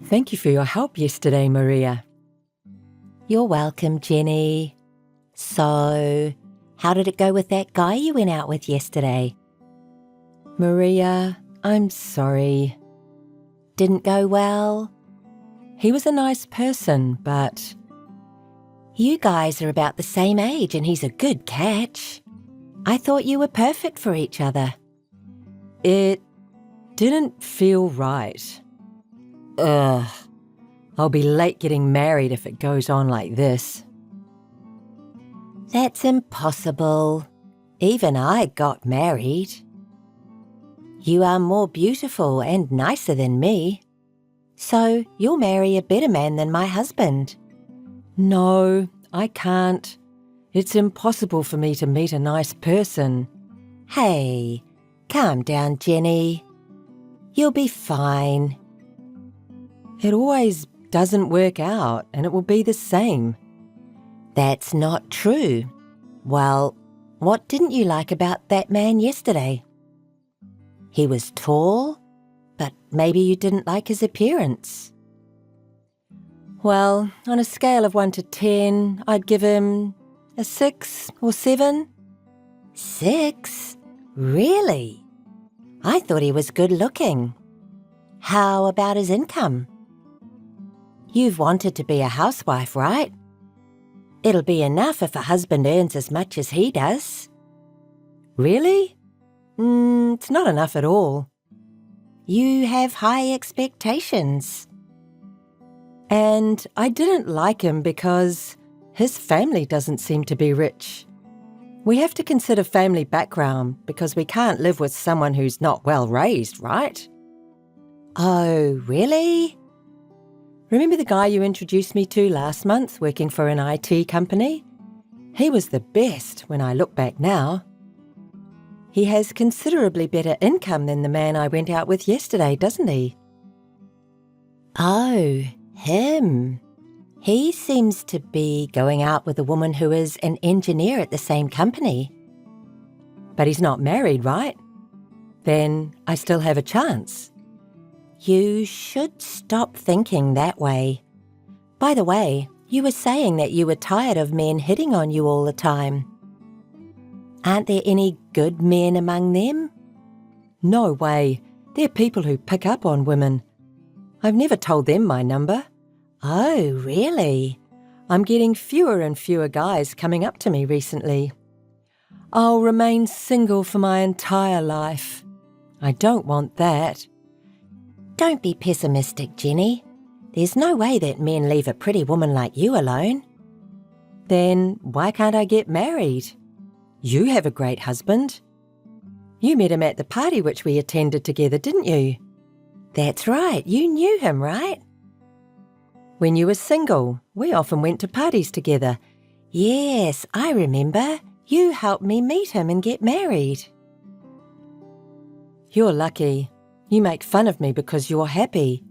Thank you for your help yesterday, Maria. You're welcome, Jenny. So, how did it go with that guy you went out with yesterday? Maria, I'm sorry. Didn't go well? He was a nice person, but You guys are about the same age and he's a good catch. I thought you were perfect for each other. it didn't feel right. Ugh, I'll be late getting married if it goes on like this. That's impossible. Even I got married. You are more beautiful and nicer than me. So you'll marry a better man than my husband. No, I can't. It's impossible for me to meet a nice person. Hey, calm down, Jenny. You'll be fine. It always doesn't work out, and it will be the same. That's not true. Well, what didn't you like about that man yesterday? He was tall, but maybe you didn't like his appearance. Well, on a scale of 1 to 10, I'd give him a 6 or 7. 6? Really? I thought he was good looking. How about his income? You've wanted to be a housewife, right? It'll be enough if a husband earns as much as he does. Really? It's not enough at all. You have high expectations. And I didn't like him because his family doesn't seem to be rich. We have to consider family background because we can't live with someone who's not well raised, right? Oh, really? Remember the guy you introduced me to last month working for an IT company? He was the best when I look back now. He has considerably better income than the man I went out with yesterday, doesn't he? Oh, him. He seems to be going out with a woman who is an engineer at the same company. But he's not married, right? Then I still have a chance. You should stop thinking that way. By the way, you were saying that you were tired of men hitting on you all the time. Aren't there any good men among them? No way. They're people who pick up on women. I've never told them my number. Oh, really? I'm getting fewer and fewer guys coming up to me recently. I'll remain single for my entire life. I don't want that. Don't be pessimistic, Jenny. There's no way that men leave a pretty woman like you alone. Then why can't I get married? You have a great husband. You met him at the party which we attended together, didn't you? That's right, you knew him, right? When you were single, we often went to parties together. Yes, I remember. You helped me meet him and get married. You're lucky. You make fun of me because you're happy.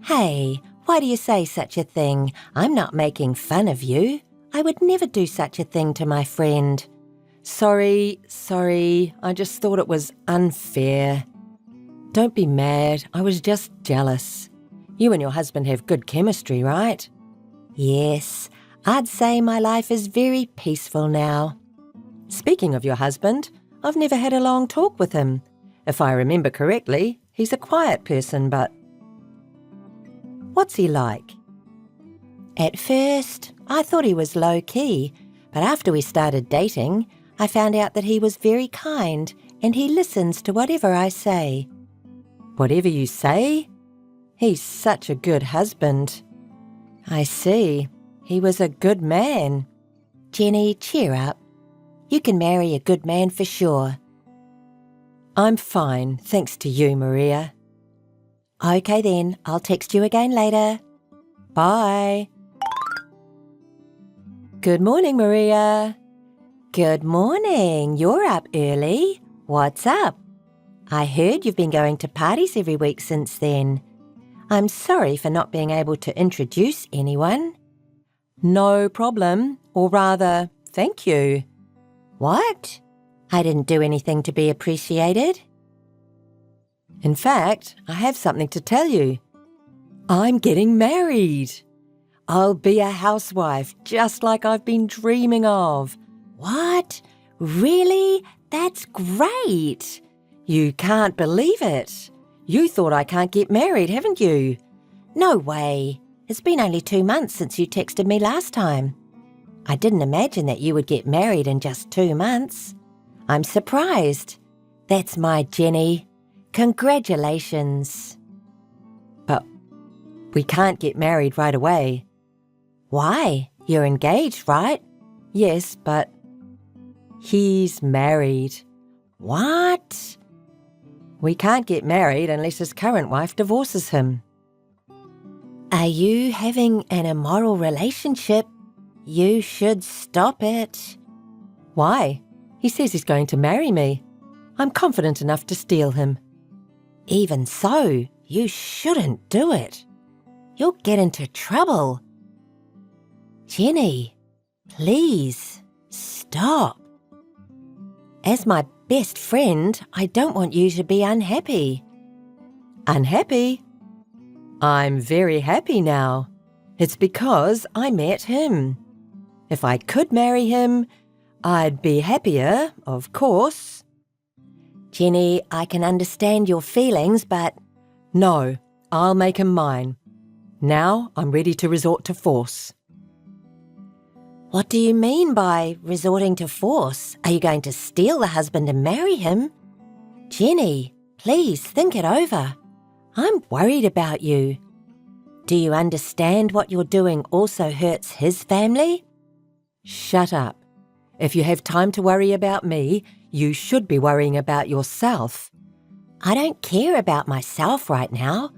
Hey, why do you say such a thing? I'm not making fun of you. I would never do such a thing to my friend. Sorry. I just thought it was unfair. Don't be mad. I was just jealous. You and your husband have good chemistry, right? Yes, I'd say my life is very peaceful now. Speaking of your husband, I've never had a long talk with him. If I remember correctly, he's a quiet person, but... What's he like? At first, I thought he was low-key, but after we started dating, I found out that he was very kind and he listens to whatever I say. Whatever you say? He's such a good husband. I see. He was a good man. Jenny, cheer up. You can marry a good man for sure. I'm fine, thanks to you, Maria. Okay then, I'll text you again later. Bye. Good morning, Maria. Good morning. You're up early. What's up? I heard you've been going to parties every week since then. I'm sorry for not being able to introduce anyone. No problem, or rather, thank you. What? I didn't do anything to be appreciated. In fact, I have something to tell you. I'm getting married. I'll be a housewife just like I've been dreaming of. What? Really? That's great. You can't believe it. You thought I can't get married, haven't you? No way. It's been only 2 months since you texted me last time. I didn't imagine that you would get married in just 2 months. I'm surprised. That's my Jenny. Congratulations. But we can't get married right away. Why? You're engaged, right? Yes, but he's married. What? We can't get married unless his current wife divorces him. Are you having an immoral relationship? You should stop it. Why? He says he's going to marry me. I'm confident enough to steal him. Even so, you shouldn't do it. You'll get into trouble. Jenny, please stop. As my best friend, I don't want you to be unhappy. Unhappy? I'm very happy now. It's because I met him. If I could marry him, I'd be happier, of course. Jenny, I can understand your feelings, but... No, I'll make him mine. Now I'm ready to resort to force. What do you mean by resorting to force? Are you going to steal the husband and marry him? Jenny, please think it over. I'm worried about you. Do you understand what you're doing also hurts his family? Shut up. If you have time to worry about me, you should be worrying about yourself. I don't care about myself right now.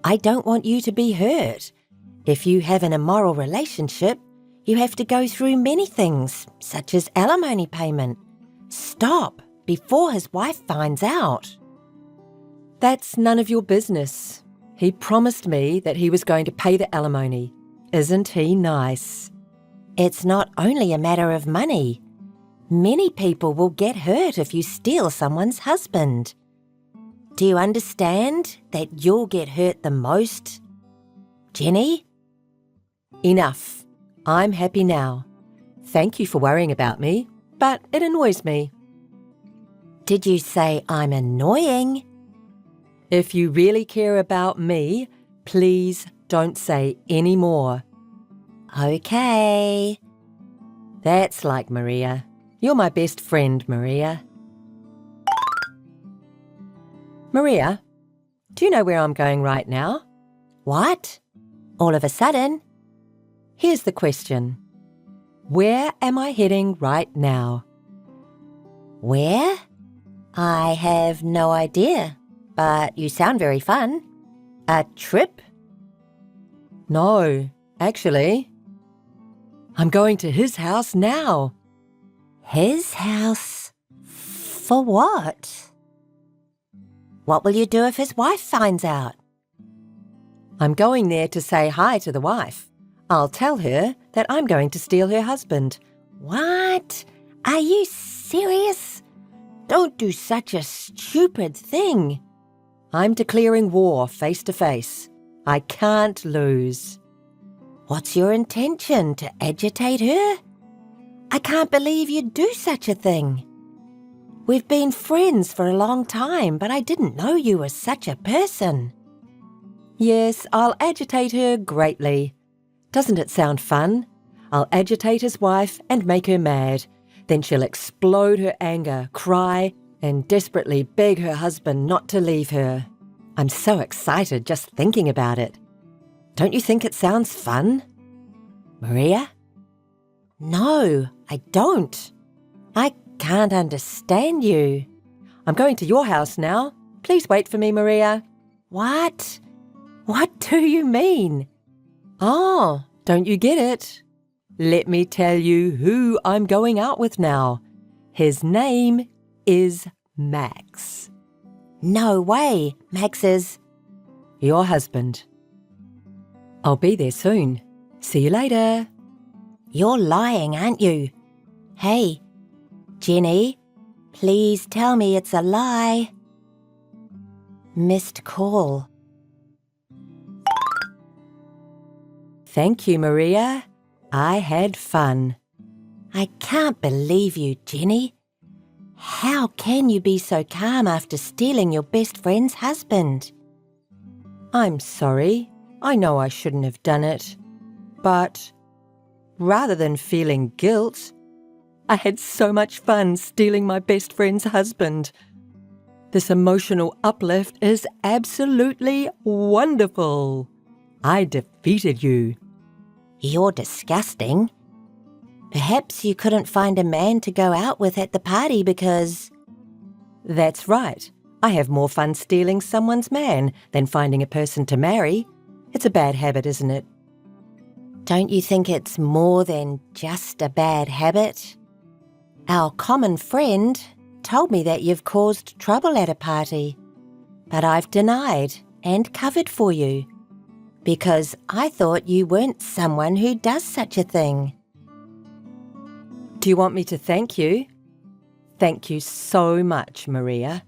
I don't want you to be hurt. If you have an immoral relationship, you have to go through many things, such as alimony payment. Stop before his wife finds out. That's none of your business. He promised me that he was going to pay the alimony. Isn't he nice? It's not only a matter of money. Many people will get hurt if you steal someone's husband. Do you understand that you'll get hurt the most? Jenny? Enough. I'm happy now. Thank you for worrying about me, but it annoys me. Did you say I'm annoying? If you really care about me, please don't say any more. Okay. That's like Maria. You're my best friend, Maria. Maria, do you know where I'm going right now? What? All of a sudden? Here's the question. Where am I heading right now? Where? I have no idea, but you sound very fun. A trip? No, actually. I'm going to his house now. His house? For what? What will you do if his wife finds out? I'm going there to say hi to the wife. I'll tell her that I'm going to steal her husband. What? Are you serious? Don't do such a stupid thing. I'm declaring war face to face. I can't lose. What's your intention, to agitate her? I can't believe you'd do such a thing. We've been friends for a long time, but I didn't know you were such a person. Yes, I'll agitate her greatly. Doesn't it sound fun? I'll agitate his wife and make her mad. Then she'll explode her anger, cry, and desperately beg her husband not to leave her. I'm so excited just thinking about it. Don't you think it sounds fun? Maria? No, I don't. I can't understand you. I'm going to your house now. Please wait for me, Maria. What? What do you mean? Oh, don't you get it? Let me tell you who I'm going out with now. His name is Max. No way. Max is... Your husband. I'll be there soon. See you later. You're lying, aren't you? Hey, Jenny, please tell me it's a lie. Missed call. Thank you, Maria. I had fun. I can't believe you, Jenny. How can you be so calm after stealing your best friend's husband? I'm sorry. I know I shouldn't have done it. But rather than feeling guilt, I had so much fun stealing my best friend's husband. This emotional uplift is absolutely wonderful. I defeated you. You're disgusting. Perhaps you couldn't find a man to go out with at the party because... That's right. I have more fun stealing someone's man than finding a person to marry. It's a bad habit, isn't it? Don't you think it's more than just a bad habit? Our common friend told me that you've caused trouble at a party, but I've denied and covered for you because I thought you weren't someone who does such a thing. Do you want me to thank you? Thank you so much, Maria.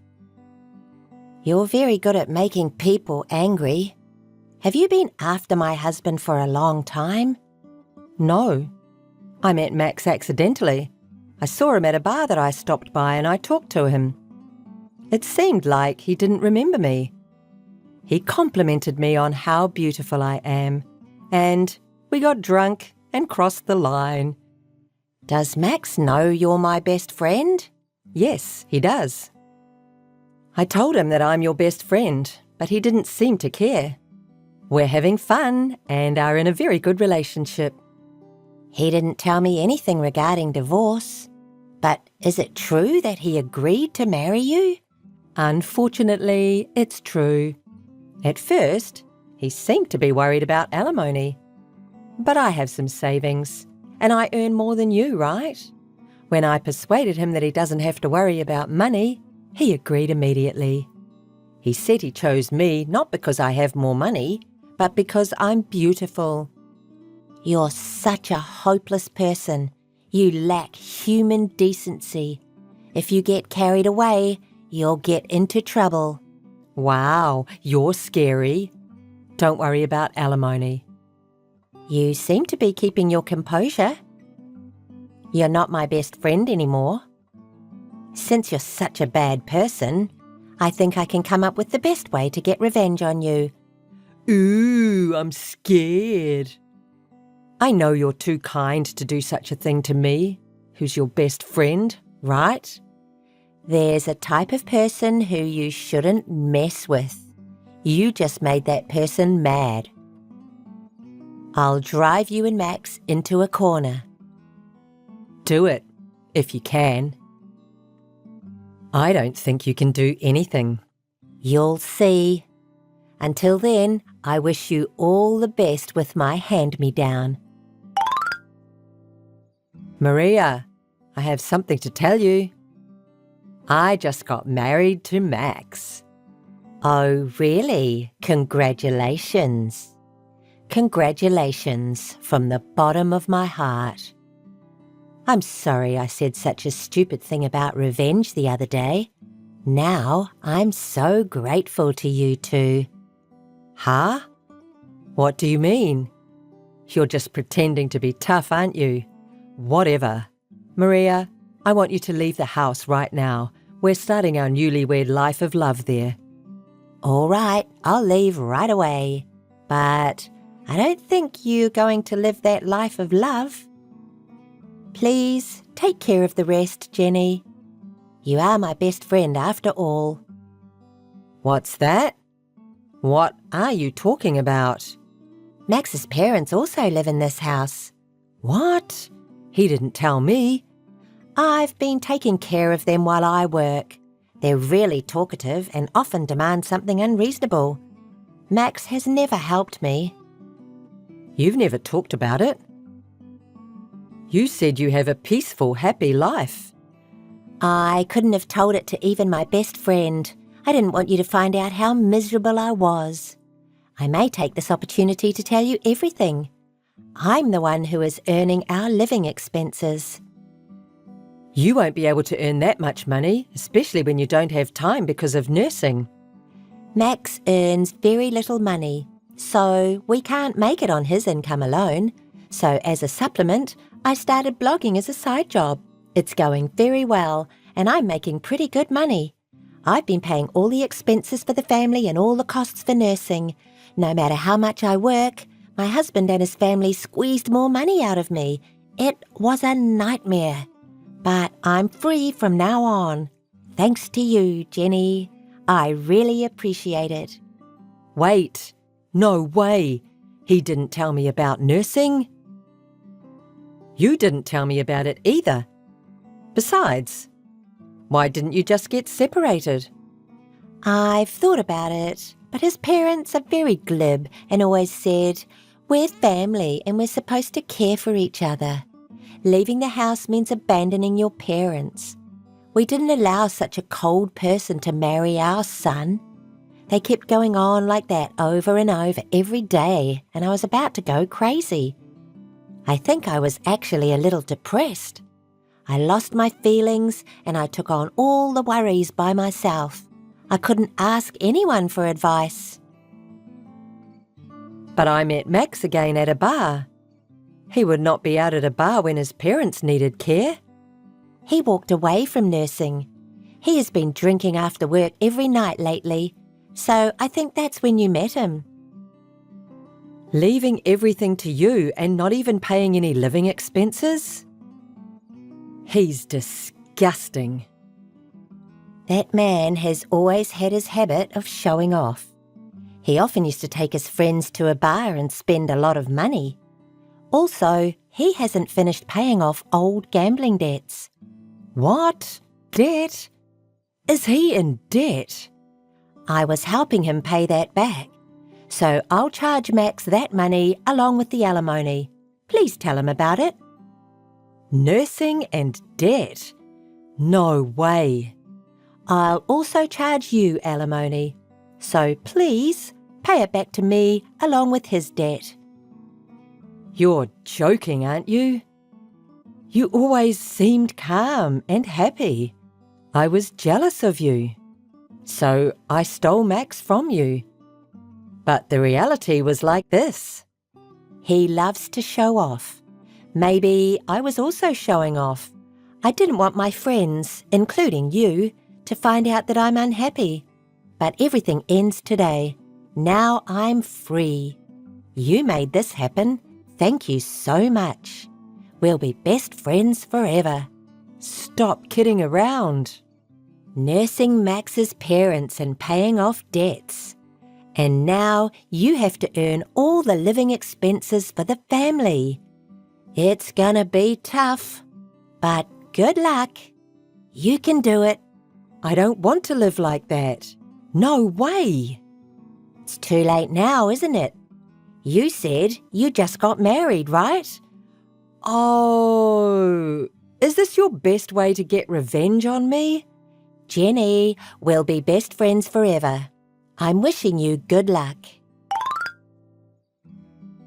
You're very good at making people angry. Have you been after my husband for a long time? No. I met Max accidentally. I saw him at a bar that I stopped by and I talked to him. It seemed like he didn't remember me. He complimented me on how beautiful I am, and we got drunk and crossed the line. Does Max know you're my best friend? Yes, he does. I told him that I'm your best friend, but he didn't seem to care. We're having fun and are in a very good relationship. He didn't tell me anything regarding divorce, but is it true that he agreed to marry you? Unfortunately, it's true. At first, he seemed to be worried about alimony. But I have some savings, and I earn more than you, right? When I persuaded him that he doesn't have to worry about money, he agreed immediately. He said he chose me not because I have more money, but because I'm beautiful. You're such a hopeless person. You lack human decency. If you get carried away, you'll get into trouble. Wow, you're scary. Don't worry about alimony. You seem to be keeping your composure. You're not my best friend anymore. Since you're such a bad person, I think I can come up with the best way to get revenge on you. Ooh, I'm scared. I know you're too kind to do such a thing to me, who's your best friend, right? There's a type of person who you shouldn't mess with. You just made that person mad. I'll drive you and Max into a corner. Do it, if you can. I don't think you can do anything. You'll see. Until then, I wish you all the best with my hand-me-down. Maria, I have something to tell you. I just got married to Max. Oh, really? Congratulations. Congratulations from the bottom of my heart. I'm sorry I said such a stupid thing about revenge the other day. Now I'm so grateful to you two. Huh? What do you mean? You're just pretending to be tough, aren't you? Whatever. Maria, I want you to leave the house right now. We're starting our newlywed life of love there. All right, I'll leave right away. But I don't think you're going to live that life of love. Please take care of the rest, Jenny. You are my best friend after all. What's that? What are you talking about? Max's parents also live in this house. What? He didn't tell me. I've been taking care of them while I work. They're really talkative and often demand something unreasonable. Max has never helped me. You've never talked about it. You said you have a peaceful, happy life. I couldn't have told it to even my best friend. I didn't want you to find out how miserable I was. I may take this opportunity to tell you everything. I'm the one who is earning our living expenses. You won't be able to earn that much money, especially when you don't have time because of nursing. Max earns very little money, so we can't make it on his income alone. So as a supplement, I started blogging as a side job. It's going very well, and I'm making pretty good money. I've been paying all the expenses for the family and all the costs for nursing. No matter how much I work, my husband and his family squeezed more money out of me. It was a nightmare. But I'm free from now on. Thanks to you, Jenny. I really appreciate it. Wait, no way. He didn't tell me about nursing. You didn't tell me about it either. Besides, why didn't you just get separated? I've thought about it, but his parents are very glib and always said, "We're family and we're supposed to care for each other. Leaving the house means abandoning your parents." We didn't allow such a cold person to marry our son. They kept going on like that over and over every day, and I was about to go crazy. I think I was actually a little depressed. I lost my feelings and I took on all the worries by myself. I couldn't ask anyone for advice. But I met Max again at a bar. He would not be out at a bar when his parents needed care. He walked away from nursing. He has been drinking after work every night lately, so I think that's when you met him. Leaving everything to you and not even paying any living expenses? He's disgusting. That man has always had his habit of showing off. He often used to take his friends to a bar and spend a lot of money. Also, he hasn't finished paying off old gambling debts. What? Debt? Is he in debt? I was helping him pay that back, so I'll charge Max that money along with the alimony. Please tell him about it. Nursing and debt? No way. I'll also charge you alimony, so please pay it back to me along with his debt. You're joking, aren't you? You always seemed calm and happy. I was jealous of you. So I stole Max from you. But the reality was like this. He loves to show off. Maybe I was also showing off. I didn't want my friends, including you, to find out that I'm unhappy. But everything ends today. Now I'm free. You made this happen. Thank you so much. We'll be best friends forever. Stop kidding around. Nursing Max's parents and paying off debts. And now you have to earn all the living expenses for the family. It's gonna be tough, but good luck. You can do it. I don't want to live like that. No way. It's too late now, isn't it? You said you just got married, right? Oh, is this your best way to get revenge on me? Jenny, we'll be best friends forever. I'm wishing you good luck.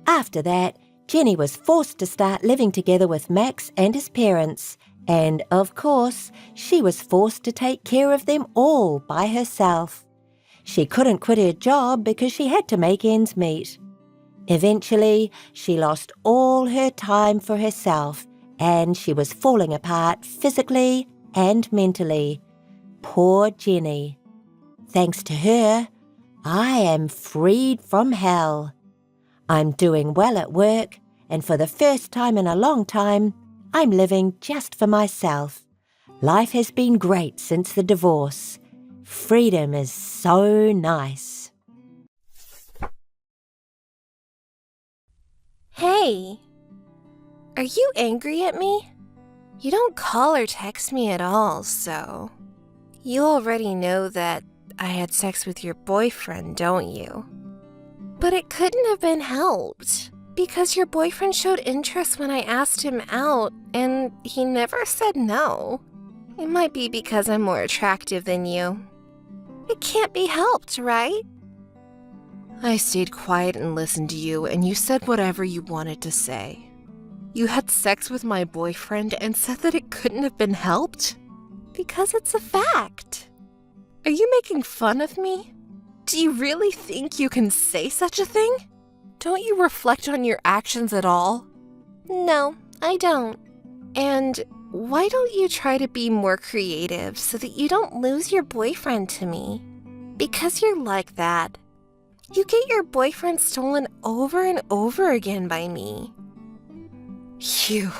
After that, Jenny was forced to start living together with Max and his parents, and of course, she was forced to take care of them all by herself. She couldn't quit her job because she had to make ends meet. Eventually, she lost all her time for herself, and she was falling apart physically and mentally. Poor Jenny. Thanks to her, I am freed from hell. I'm doing well at work, and for the first time in a long time, I'm living just for myself. Life has been great since the divorce. Freedom is so nice. Hey, are you angry at me? You don't call or text me at all, so... You already know that I had sex with your boyfriend, don't you? But it couldn't have been helped, because your boyfriend showed interest when I asked him out, and he never said no. It might be because I'm more attractive than you. It can't be helped, right? I stayed quiet and listened to you, and you said whatever you wanted to say. You had sex with my boyfriend and said that it couldn't have been helped? Because it's a fact. Are you making fun of me? Do you really think you can say such a thing? Don't you reflect on your actions at all? No, I don't. And why don't you try to be more creative so that you don't lose your boyfriend to me? Because you're like that. You get your boyfriend stolen over and over again by me. You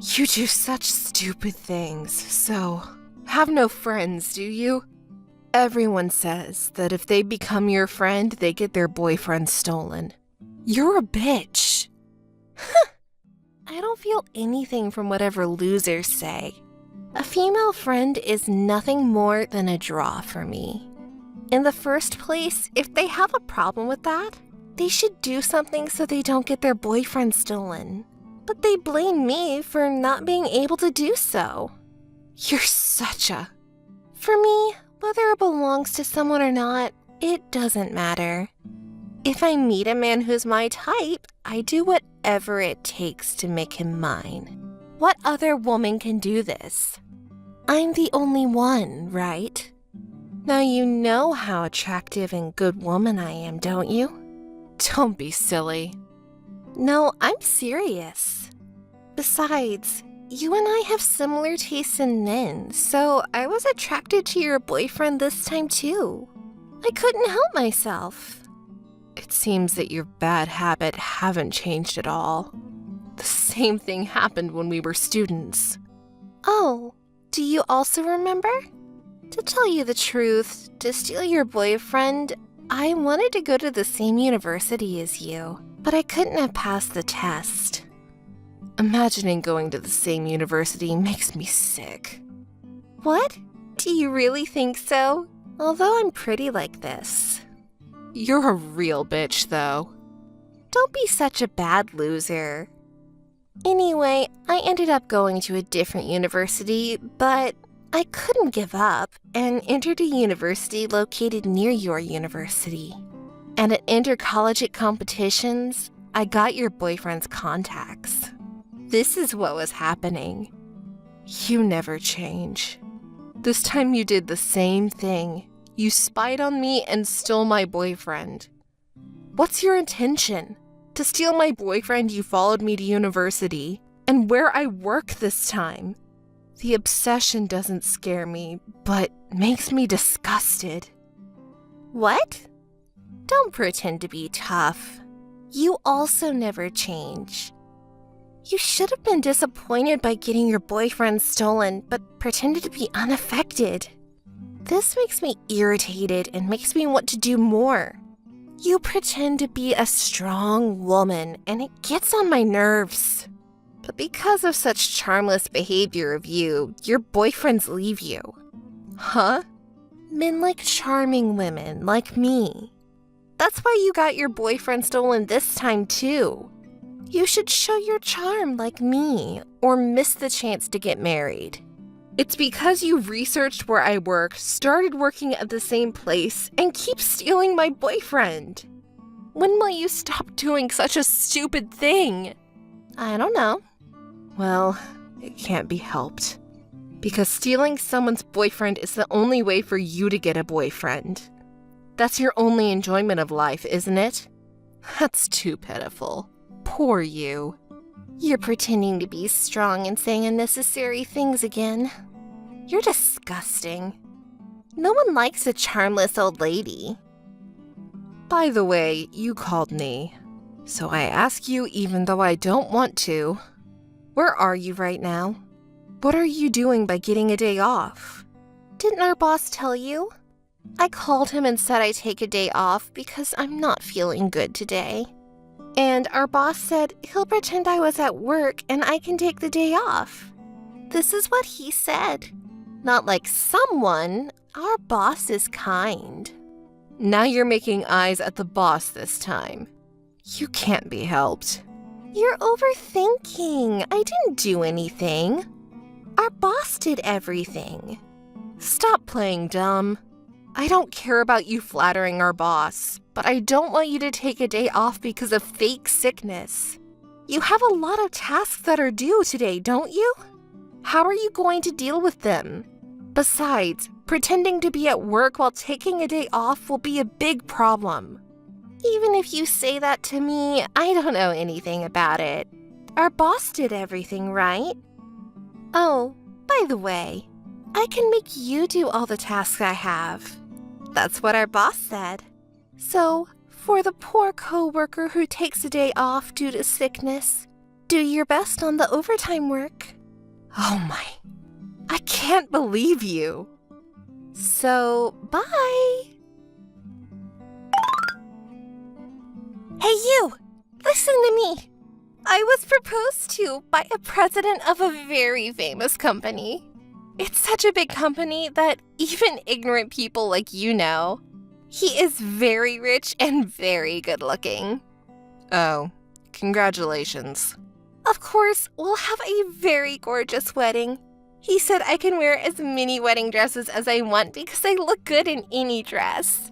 do such stupid things, so have no friends, do you? Everyone says that if they become your friend, they get their boyfriend stolen. You're a bitch. I don't feel anything from whatever losers say. A female friend is nothing more than a draw for me. In the first place, if they have a problem with that, they should do something so they don't get their boyfriend stolen. But they blame me for not being able to do so. You're such a... For me, whether it belongs to someone or not, it doesn't matter. If I meet a man who's my type, I do whatever it takes to make him mine. What other woman can do this? I'm the only one, right? Now you know how attractive and good woman I am, don't you? Don't be silly. No, I'm serious. Besides, you and I have similar tastes in men, so I was attracted to your boyfriend this time too. I couldn't help myself. It seems that your bad habits haven't changed at all. The same thing happened when we were students. Oh, do you also remember? To tell you the truth, to steal your boyfriend, I wanted to go to the same university as you, but I couldn't have passed the test. Imagining going to the same university makes me sick. What? Do you really think so? Although I'm pretty like this. You're a real bitch, though. Don't be such a bad loser. Anyway, I ended up going to a different university, but I couldn't give up and entered a university located near your university. And at intercollegiate competitions, I got your boyfriend's contacts. This is what was happening. You never change. This time you did the same thing. You spied on me and stole my boyfriend. What's your intention? To steal my boyfriend, you followed me to university, and where I work this time. The obsession doesn't scare me, but makes me disgusted. What? Don't pretend to be tough. You also never change. You should have been disappointed by getting your boyfriend stolen, but pretended to be unaffected. This makes me irritated and makes me want to do more. You pretend to be a strong woman, and it gets on my nerves. But because of such charmless behavior of you, your boyfriends leave you. Huh? Men like charming women like me. That's why you got your boyfriend stolen this time too. You should show your charm like me, or miss the chance to get married. It's because you researched where I work, started working at the same place, and keep stealing my boyfriend. When will you stop doing such a stupid thing? I don't know. Well, it can't be helped. Because stealing someone's boyfriend is the only way for you to get a boyfriend. That's your only enjoyment of life, isn't it? That's too pitiful. Poor you. You're pretending to be strong and saying unnecessary things again. You're disgusting. No one likes a charmless old lady. By the way, you called me. So I ask you even though I don't want to. Where are you right now? What are you doing by getting a day off? Didn't our boss tell you? I called him and said I'd take a day off because I'm not feeling good today. And our boss said he'll pretend I was at work and I can take the day off. This is what he said. Not like someone. Our boss is kind. Now you're making eyes at the boss this time. You can't be helped. You're overthinking. I didn't do anything. Our boss did everything. Stop playing dumb. I don't care about you flattering our boss, but I don't want you to take a day off because of fake sickness. You have a lot of tasks that are due today, don't you? How are you going to deal with them? Besides, pretending to be at work while taking a day off will be a big problem. Even if you say that to me, I don't know anything about it. Our boss did everything, right? Oh, by the way, I can make you do all the tasks I have. That's what our boss said. So, for the poor coworker who takes a day off due to sickness, do your best on the overtime work. Oh my, I can't believe you. So, bye. Hey you, listen to me. I was proposed to by a president of a very famous company. It's such a big company that even ignorant people like you know. He is very rich and very good looking. Oh, congratulations. Of course, we'll have a very gorgeous wedding. He said I can wear as many wedding dresses as I want because I look good in any dress.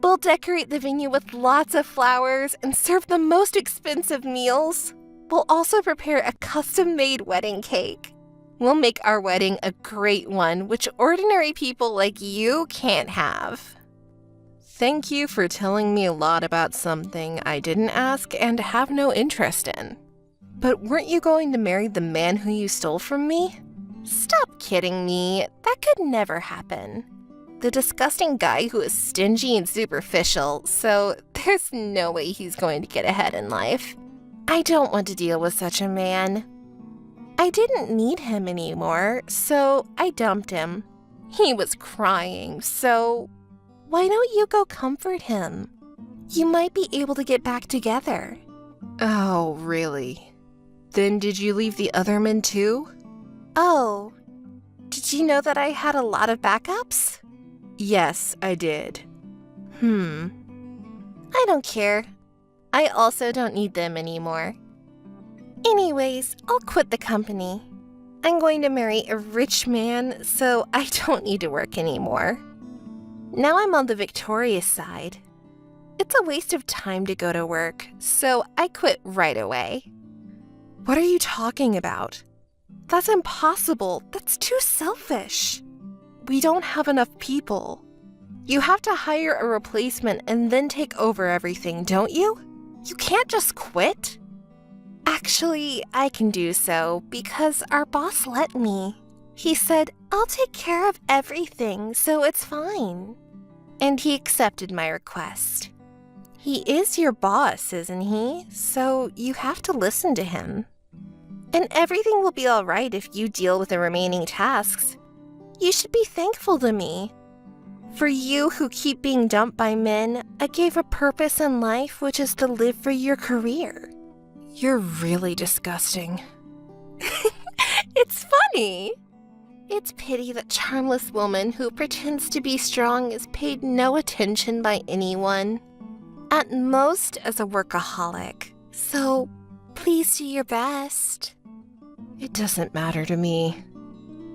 We'll decorate the venue with lots of flowers and serve the most expensive meals. We'll also prepare a custom-made wedding cake. We'll make our wedding a great one, which ordinary people like you can't have. Thank you for telling me a lot about something I didn't ask and have no interest in. But weren't you going to marry the man who you stole from me? Stop kidding me. That could never happen. The disgusting guy who is stingy and superficial, so there's no way he's going to get ahead in life. I don't want to deal with such a man. I didn't need him anymore, so I dumped him. He was crying, so why don't you go comfort him? You might be able to get back together. Oh, really? Then did you leave the other men too? Oh, did you know that I had a lot of backups? Yes, I did. I don't care. I also don't need them anymore. Anyways, I'll quit the company. I'm going to marry a rich man, so I don't need to work anymore. Now I'm on the victorious side. It's a waste of time to go to work, so I quit right away. What are you talking about? That's impossible. That's too selfish. We don't have enough people. You have to hire a replacement and then take over everything, don't you? You can't just quit. Actually, I can do so because our boss let me. He said, I'll take care of everything, so it's fine. And he accepted my request. He is your boss, isn't he? So you have to listen to him. And everything will be all right if you deal with the remaining tasks. You should be thankful to me. For you who keep being dumped by men, I gave a purpose in life, which is to live for your career. You're really disgusting. It's funny. It's pity that charmless woman who pretends to be strong is paid no attention by anyone. At most as a workaholic. So please do your best. It doesn't matter to me.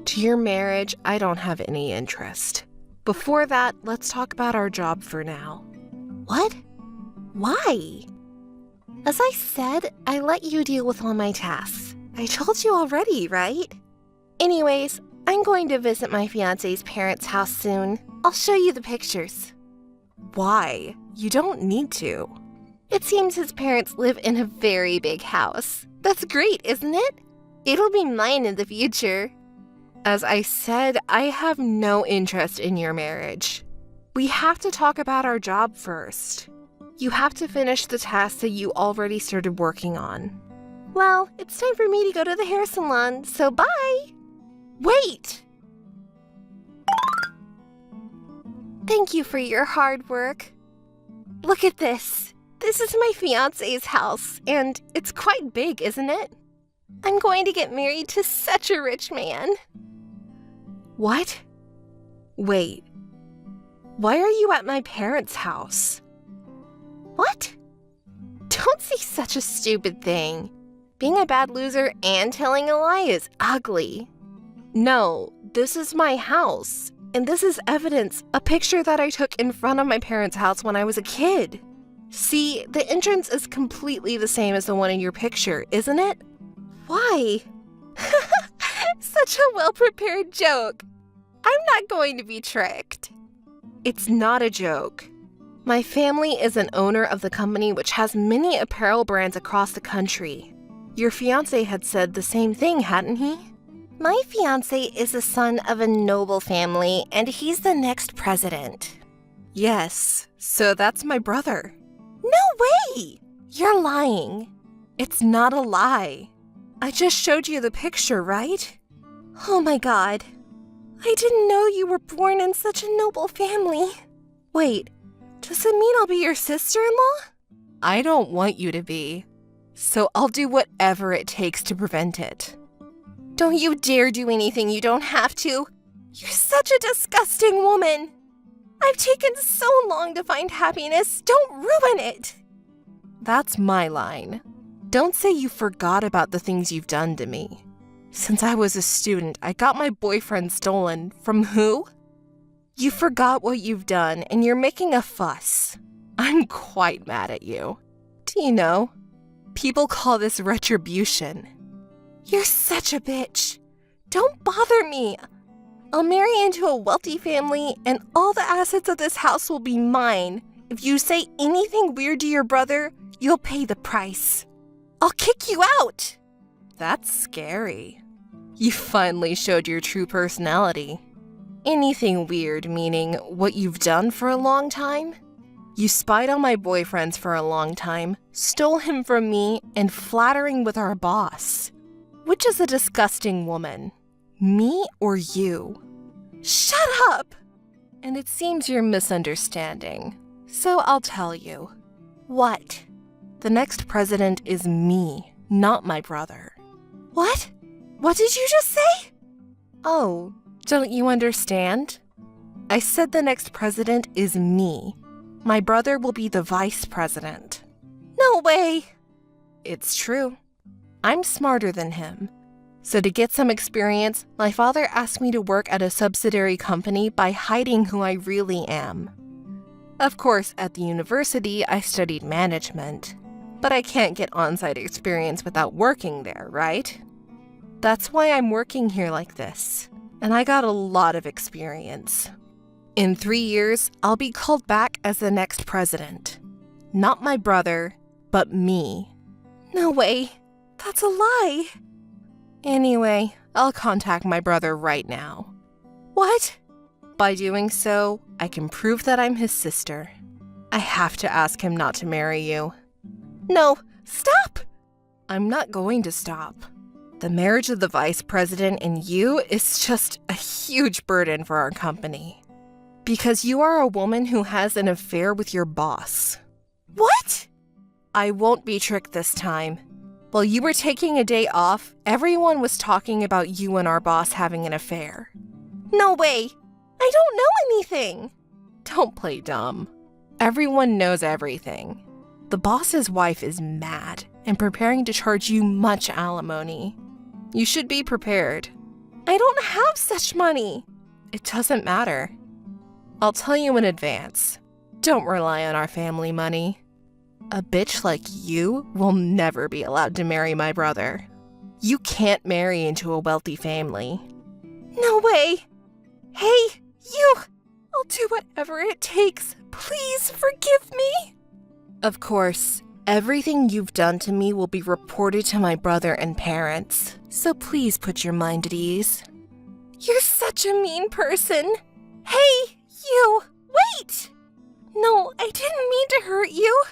To your marriage, I don't have any interest. Before that, let's talk about our job for now. What? Why? As I said, I let you deal with all my tasks. I told you already, right? Anyways, I'm going to visit my fiancé's parents' house soon. I'll show you the pictures. Why? You don't need to. It seems his parents live in a very big house. That's great, isn't it? It'll be mine in the future. As I said, I have no interest in your marriage. We have to talk about our job first. You have to finish the tasks that you already started working on. Well, it's time for me to go to the hair salon, so bye! Wait! Thank you for your hard work. Look at this. This is my fiancé's house, and it's quite big, isn't it? I'm going to get married to such a rich man. What? Wait. Why are you at my parents' house? What? Don't say such a stupid thing. Being a bad loser and telling a lie is ugly. No, this is my house, and this is evidence, a picture that I took in front of my parents' house when I was a kid. See, the entrance is completely the same as the one in your picture, isn't it? Why? Such a well-prepared joke. I'm not going to be tricked. It's not a joke. My family is an owner of the company which has many apparel brands across the country. Your fiancé had said the same thing, hadn't he? My fiancé is the son of a noble family, and he's the next president. Yes, so that's my brother. No way! You're lying. It's not a lie. I just showed you the picture, right? Oh my god. I didn't know you were born in such a noble family. Wait, does it mean I'll be your sister-in-law? I don't want you to be, so I'll do whatever it takes to prevent it. Don't you dare do anything you don't have to. You're such a disgusting woman. I've taken so long to find happiness. Don't ruin it. That's my line. Don't say you forgot about the things you've done to me. Since I was a student, I got my boyfriend stolen. From who? You forgot what you've done, and you're making a fuss. I'm quite mad at you. Do you know? People call this retribution. You're such a bitch. Don't bother me. I'll marry into a wealthy family, and all the assets of this house will be mine. If you say anything weird to your brother, you'll pay the price. I'll kick you out. That's scary. You finally showed your true personality. Anything weird meaning what you've done for a long time? You spied on my boyfriends for a long time, stole him from me, and flattering with our boss. Which is a disgusting woman? Me or you? Shut up! And it seems you're misunderstanding. So I'll tell you. What? The next president is me, not my brother. What? What did you just say? Oh, don't you understand? I said the next president is me. My brother will be the vice president. No way! It's true. I'm smarter than him. So to get some experience, my father asked me to work at a subsidiary company by hiding who I really am. Of course, at the university, I studied management. But I can't get on-site experience without working there, right? That's why I'm working here like this. And I got a lot of experience. In 3 years, I'll be called back as the next president. Not my brother, but me. No way. That's a lie. Anyway, I'll contact my brother right now. What? By doing so, I can prove that I'm his sister. I have to ask him not to marry you. No, stop! I'm not going to stop. The marriage of the vice president and you is just a huge burden for our company. Because you are a woman who has an affair with your boss. What? I won't be tricked this time. While you were taking a day off, everyone was talking about you and our boss having an affair. No way! I don't know anything! Don't play dumb. Everyone knows everything. The boss's wife is mad and preparing to charge you much alimony. You should be prepared. I don't have such money. It doesn't matter. I'll tell you in advance. Don't rely on our family money. A bitch like you will never be allowed to marry my brother. You can't marry into a wealthy family. No way! Hey, you! I'll do whatever it takes. Please forgive me. Of course, everything you've done to me will be reported to my brother and parents, so please put your mind at ease. You're such a mean person. Hey, you! Wait! No, I didn't mean to hurt you.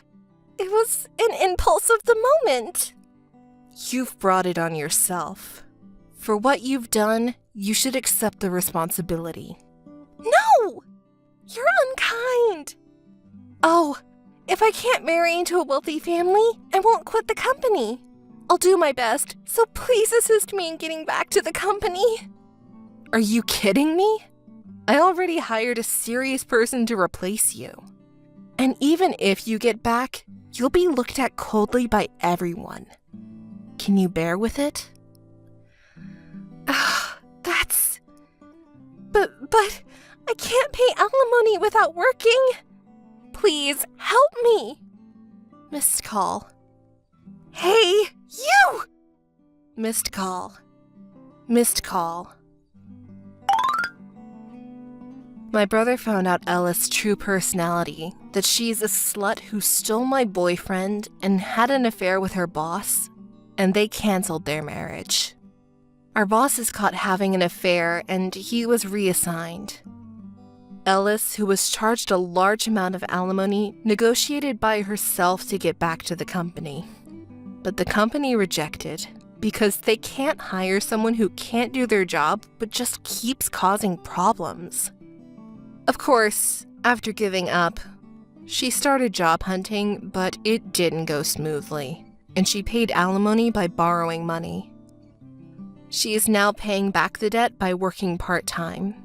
It was an impulse of the moment. You've brought it on yourself. For what you've done, you should accept the responsibility. No! You're unkind. Oh, if I can't marry into a wealthy family, I won't quit the company. I'll do my best, so please assist me in getting back to the company. Are you kidding me? I already hired a serious person to replace you. And even if you get back, you'll be looked at coldly by everyone. Can you bear with it? That's... But I can't pay alimony without working. Please, help me. Missed call. Hey, you! Missed call. Missed call. My brother found out Ella's true personality that she's a slut who stole my boyfriend and had an affair with her boss, and they canceled their marriage. Our boss is caught having an affair, and he was reassigned. Ellis, who was charged a large amount of alimony, negotiated by herself to get back to the company. But the company rejected because they can't hire someone who can't do their job but just keeps causing problems. Of course, after giving up, she started job hunting, but it didn't go smoothly, and she paid alimony by borrowing money. She is now paying back the debt by working part-time.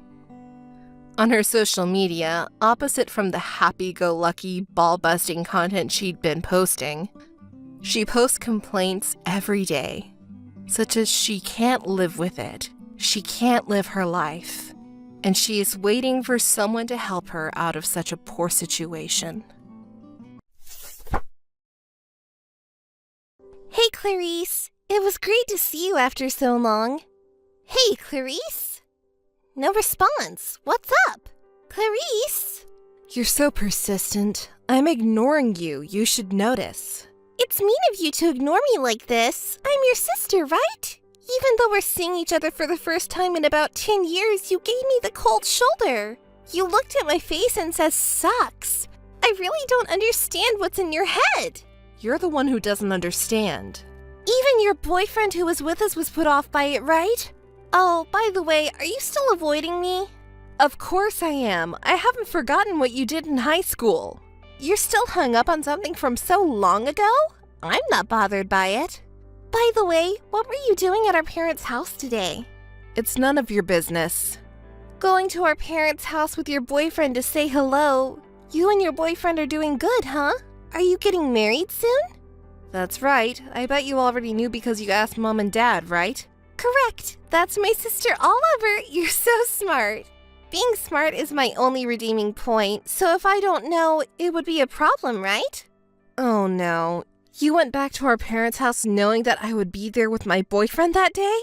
On her social media, opposite from the happy-go-lucky, ball-busting content she'd been posting, she posts complaints every day, such as she can't live with it, she can't live her life, and she is waiting for someone to help her out of such a poor situation. Hey, Clarice. It was great to see you after so long. Hey, Clarice. No response. What's up? Clarice? You're so persistent. I'm ignoring you. You should notice. It's mean of you to ignore me like this. I'm your sister, right? Even though we're seeing each other for the first time in about 10 years, you gave me the cold shoulder. You looked at my face and said, "Sucks." I really don't understand what's in your head. You're the one who doesn't understand. Even your boyfriend who was with us was put off by it, right? Oh, by the way, are you still avoiding me? Of course I am. I haven't forgotten what you did in high school. You're still hung up on something from so long ago? I'm not bothered by it. By the way, what were you doing at our parents' house today? It's none of your business. Going to our parents' house with your boyfriend to say hello. You and your boyfriend are doing good, huh? Are you getting married soon? That's right. I bet you already knew because you asked Mom and Dad, right? Correct. That's my sister Oliver. You're so smart. Being smart is my only redeeming point, so if I don't know, it would be a problem, right? Oh no. You went back to our parents' house knowing that I would be there with my boyfriend that day?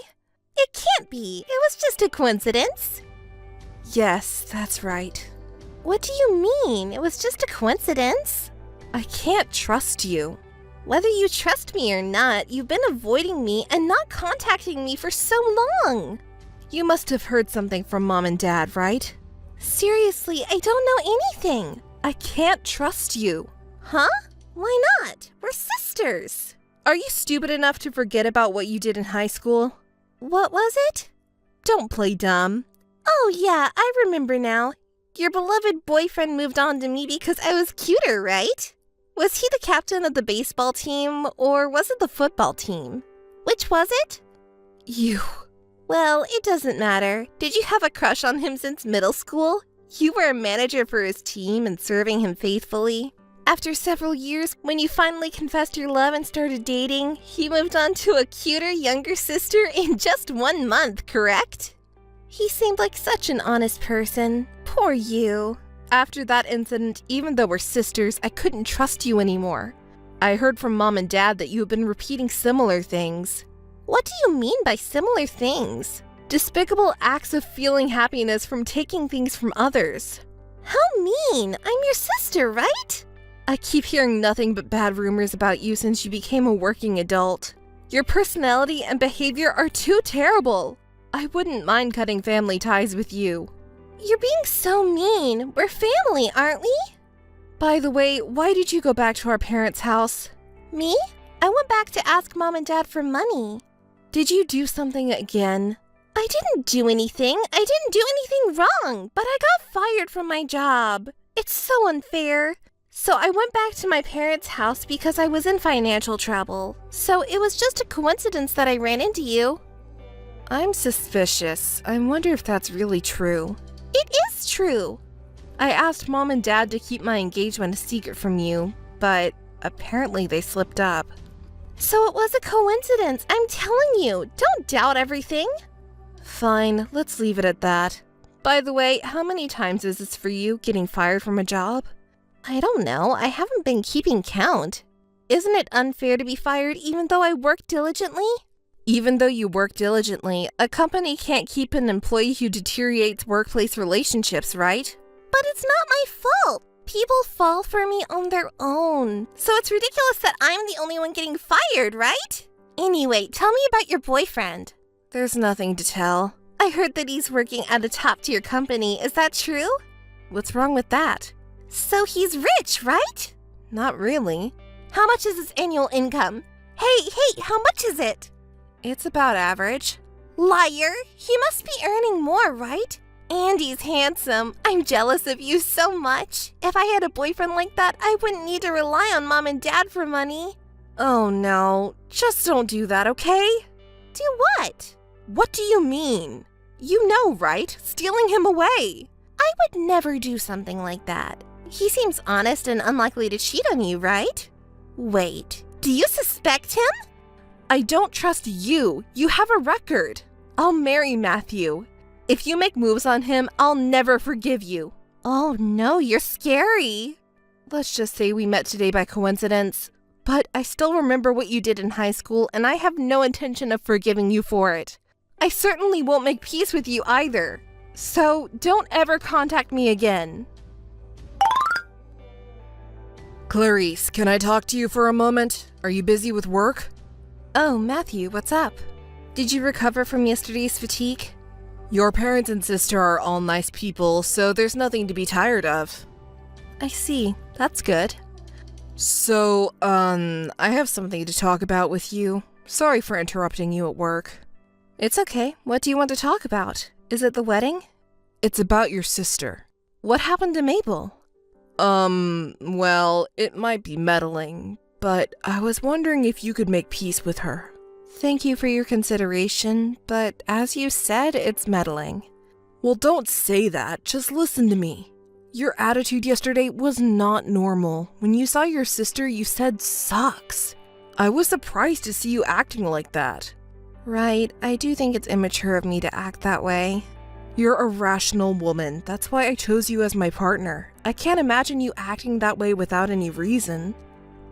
It can't be. It was just a coincidence. Yes, that's right. What do you mean? It was just a coincidence? I can't trust you. Whether you trust me or not, you've been avoiding me and not contacting me for so long. You must have heard something from Mom and Dad, right? Seriously, I don't know anything. I can't trust you. Huh? Why not? We're sisters. Are you stupid enough to forget about what you did in high school? What was it? Don't play dumb. Oh yeah, I remember now. Your beloved boyfriend moved on to me because I was cuter, right? Was he the captain of the baseball team, or was it the football team? Which was it? You. Well, it doesn't matter. Did you have a crush on him since middle school? You were a manager for his team and serving him faithfully. After several years, when you finally confessed your love and started dating, he moved on to a cuter younger sister in just 1 month, correct? He seemed like such an honest person. Poor you. After that incident, even though we're sisters, I couldn't trust you anymore. I heard from Mom and Dad that you have been repeating similar things. What do you mean by similar things? Despicable acts of feeling happiness from taking things from others. How mean! I'm your sister, right? I keep hearing nothing but bad rumors about you since you became a working adult. Your personality and behavior are too terrible. I wouldn't mind cutting family ties with you. You're being so mean. We're family, aren't we? By the way, why did you go back to our parents' house? Me? I went back to ask Mom and Dad for money. Did you do something again? I didn't do anything. I didn't do anything wrong, but I got fired from my job. It's so unfair. So I went back to my parents' house because I was in financial trouble. So it was just a coincidence that I ran into you. I'm suspicious. I wonder if that's really true. It is true. I asked Mom and Dad to keep my engagement a secret from you, but apparently they slipped up. So it was a coincidence. I'm telling you, don't doubt everything. Fine, let's leave it at that. By the way, how many times is this for you, getting fired from a job? I don't know. I haven't been keeping count. Isn't it unfair to be fired even though I work diligently? Even though you work diligently, a company can't keep an employee who deteriorates workplace relationships, right? But it's not my fault. People fall for me on their own, so it's ridiculous that I'm the only one getting fired, right? Anyway, tell me about your boyfriend. There's nothing to tell. I heard that he's working at a top-tier company. Is that true? What's wrong with that? So he's rich, right? Not really. How much is his annual income? Hey, how much is it? It's about average. Liar! He must be earning more, right? And he's handsome. I'm jealous of you so much. If I had a boyfriend like that, I wouldn't need to rely on mom and dad for money. Oh no, just don't do that, okay? Do what? What do you mean? You know, right? Stealing him away. I would never do something like that. He seems honest and unlikely to cheat on you, right? Wait, do you suspect him? I don't trust you. You have a record. I'll marry Matthew. If you make moves on him, I'll never forgive you. Oh no, you're scary. Let's just say we met today by coincidence, but I still remember what you did in high school, and I have no intention of forgiving you for it. I certainly won't make peace with you either. So don't ever contact me again. Clarice, can I talk to you for a moment? Are you busy with work? Oh, Matthew, what's up? Did you recover from yesterday's fatigue? Your parents and sister are all nice people, so there's nothing to be tired of. I see. That's good. So, I have something to talk about with you. Sorry for interrupting you at work. It's okay. What do you want to talk about? Is it the wedding? It's about your sister. What happened to Mabel? Well, it might be meddling, but I was wondering if you could make peace with her. Thank you for your consideration, but as you said, it's meddling. Well, don't say that. Just listen to me. Your attitude yesterday was not normal. When you saw your sister, you said sucks. I was surprised to see you acting like that. Right, I do think it's immature of me to act that way. You're a rational woman. That's why I chose you as my partner. I can't imagine you acting that way without any reason.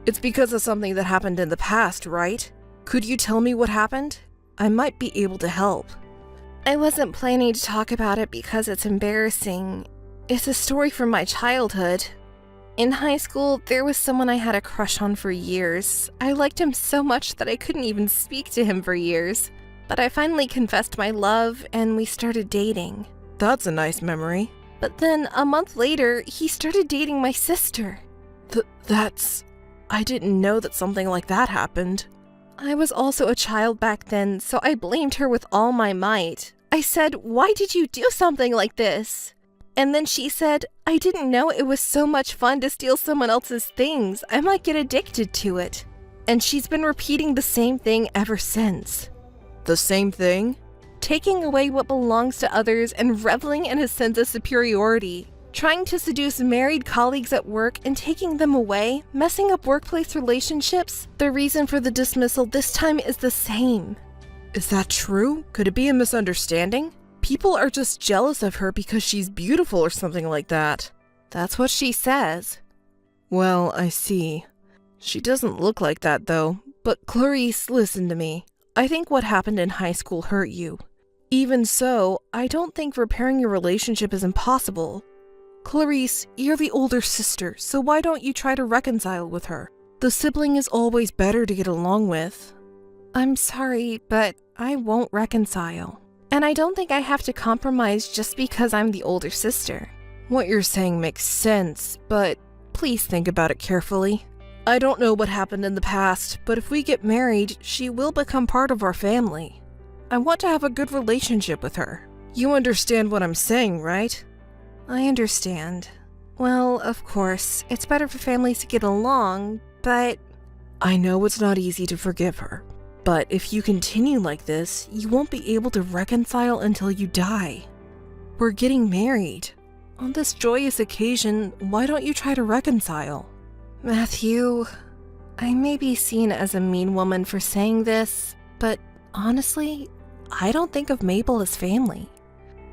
It's because of something that happened in the past, right? Could you tell me what happened? I might be able to help. I wasn't planning to talk about it because it's embarrassing. It's a story from my childhood. In high school, there was someone I had a crush on for years. I liked him so much that I couldn't even speak to him for years. But I finally confessed my love, and we started dating. That's a nice memory. But then, a month later, he started dating my sister. I didn't know that something like that happened. I was also a child back then, so I blamed her with all my might. I said, "Why did you do something like this?" And then she said, "I didn't know it was so much fun to steal someone else's things. I might get addicted to it." And she's been repeating the same thing ever since. The same thing? Taking away what belongs to others and reveling in a sense of superiority. Trying to seduce married colleagues at work and taking them away, messing up workplace relationships. The reason for the dismissal this time is the same. Is that true? Could it be a misunderstanding? People are just jealous of her because she's beautiful or something like that. That's what she says. Well, I see. She doesn't look like that though. But Clarice, listen to me. I think what happened in high school hurt you. Even so, I don't think repairing your relationship is impossible. Clarice, you're the older sister, so why don't you try to reconcile with her? The sibling is always better to get along with. I'm sorry, but I won't reconcile. And I don't think I have to compromise just because I'm the older sister. What you're saying makes sense, but please think about it carefully. I don't know what happened in the past, but if we get married, she will become part of our family. I want to have a good relationship with her. You understand what I'm saying, right? I understand. Well, of course, it's better for families to get along, but... I know it's not easy to forgive her, but if you continue like this, you won't be able to reconcile until you die. We're getting married. On this joyous occasion, why don't you try to reconcile? Matthew, I may be seen as a mean woman for saying this, but honestly, I don't think of Mabel as family.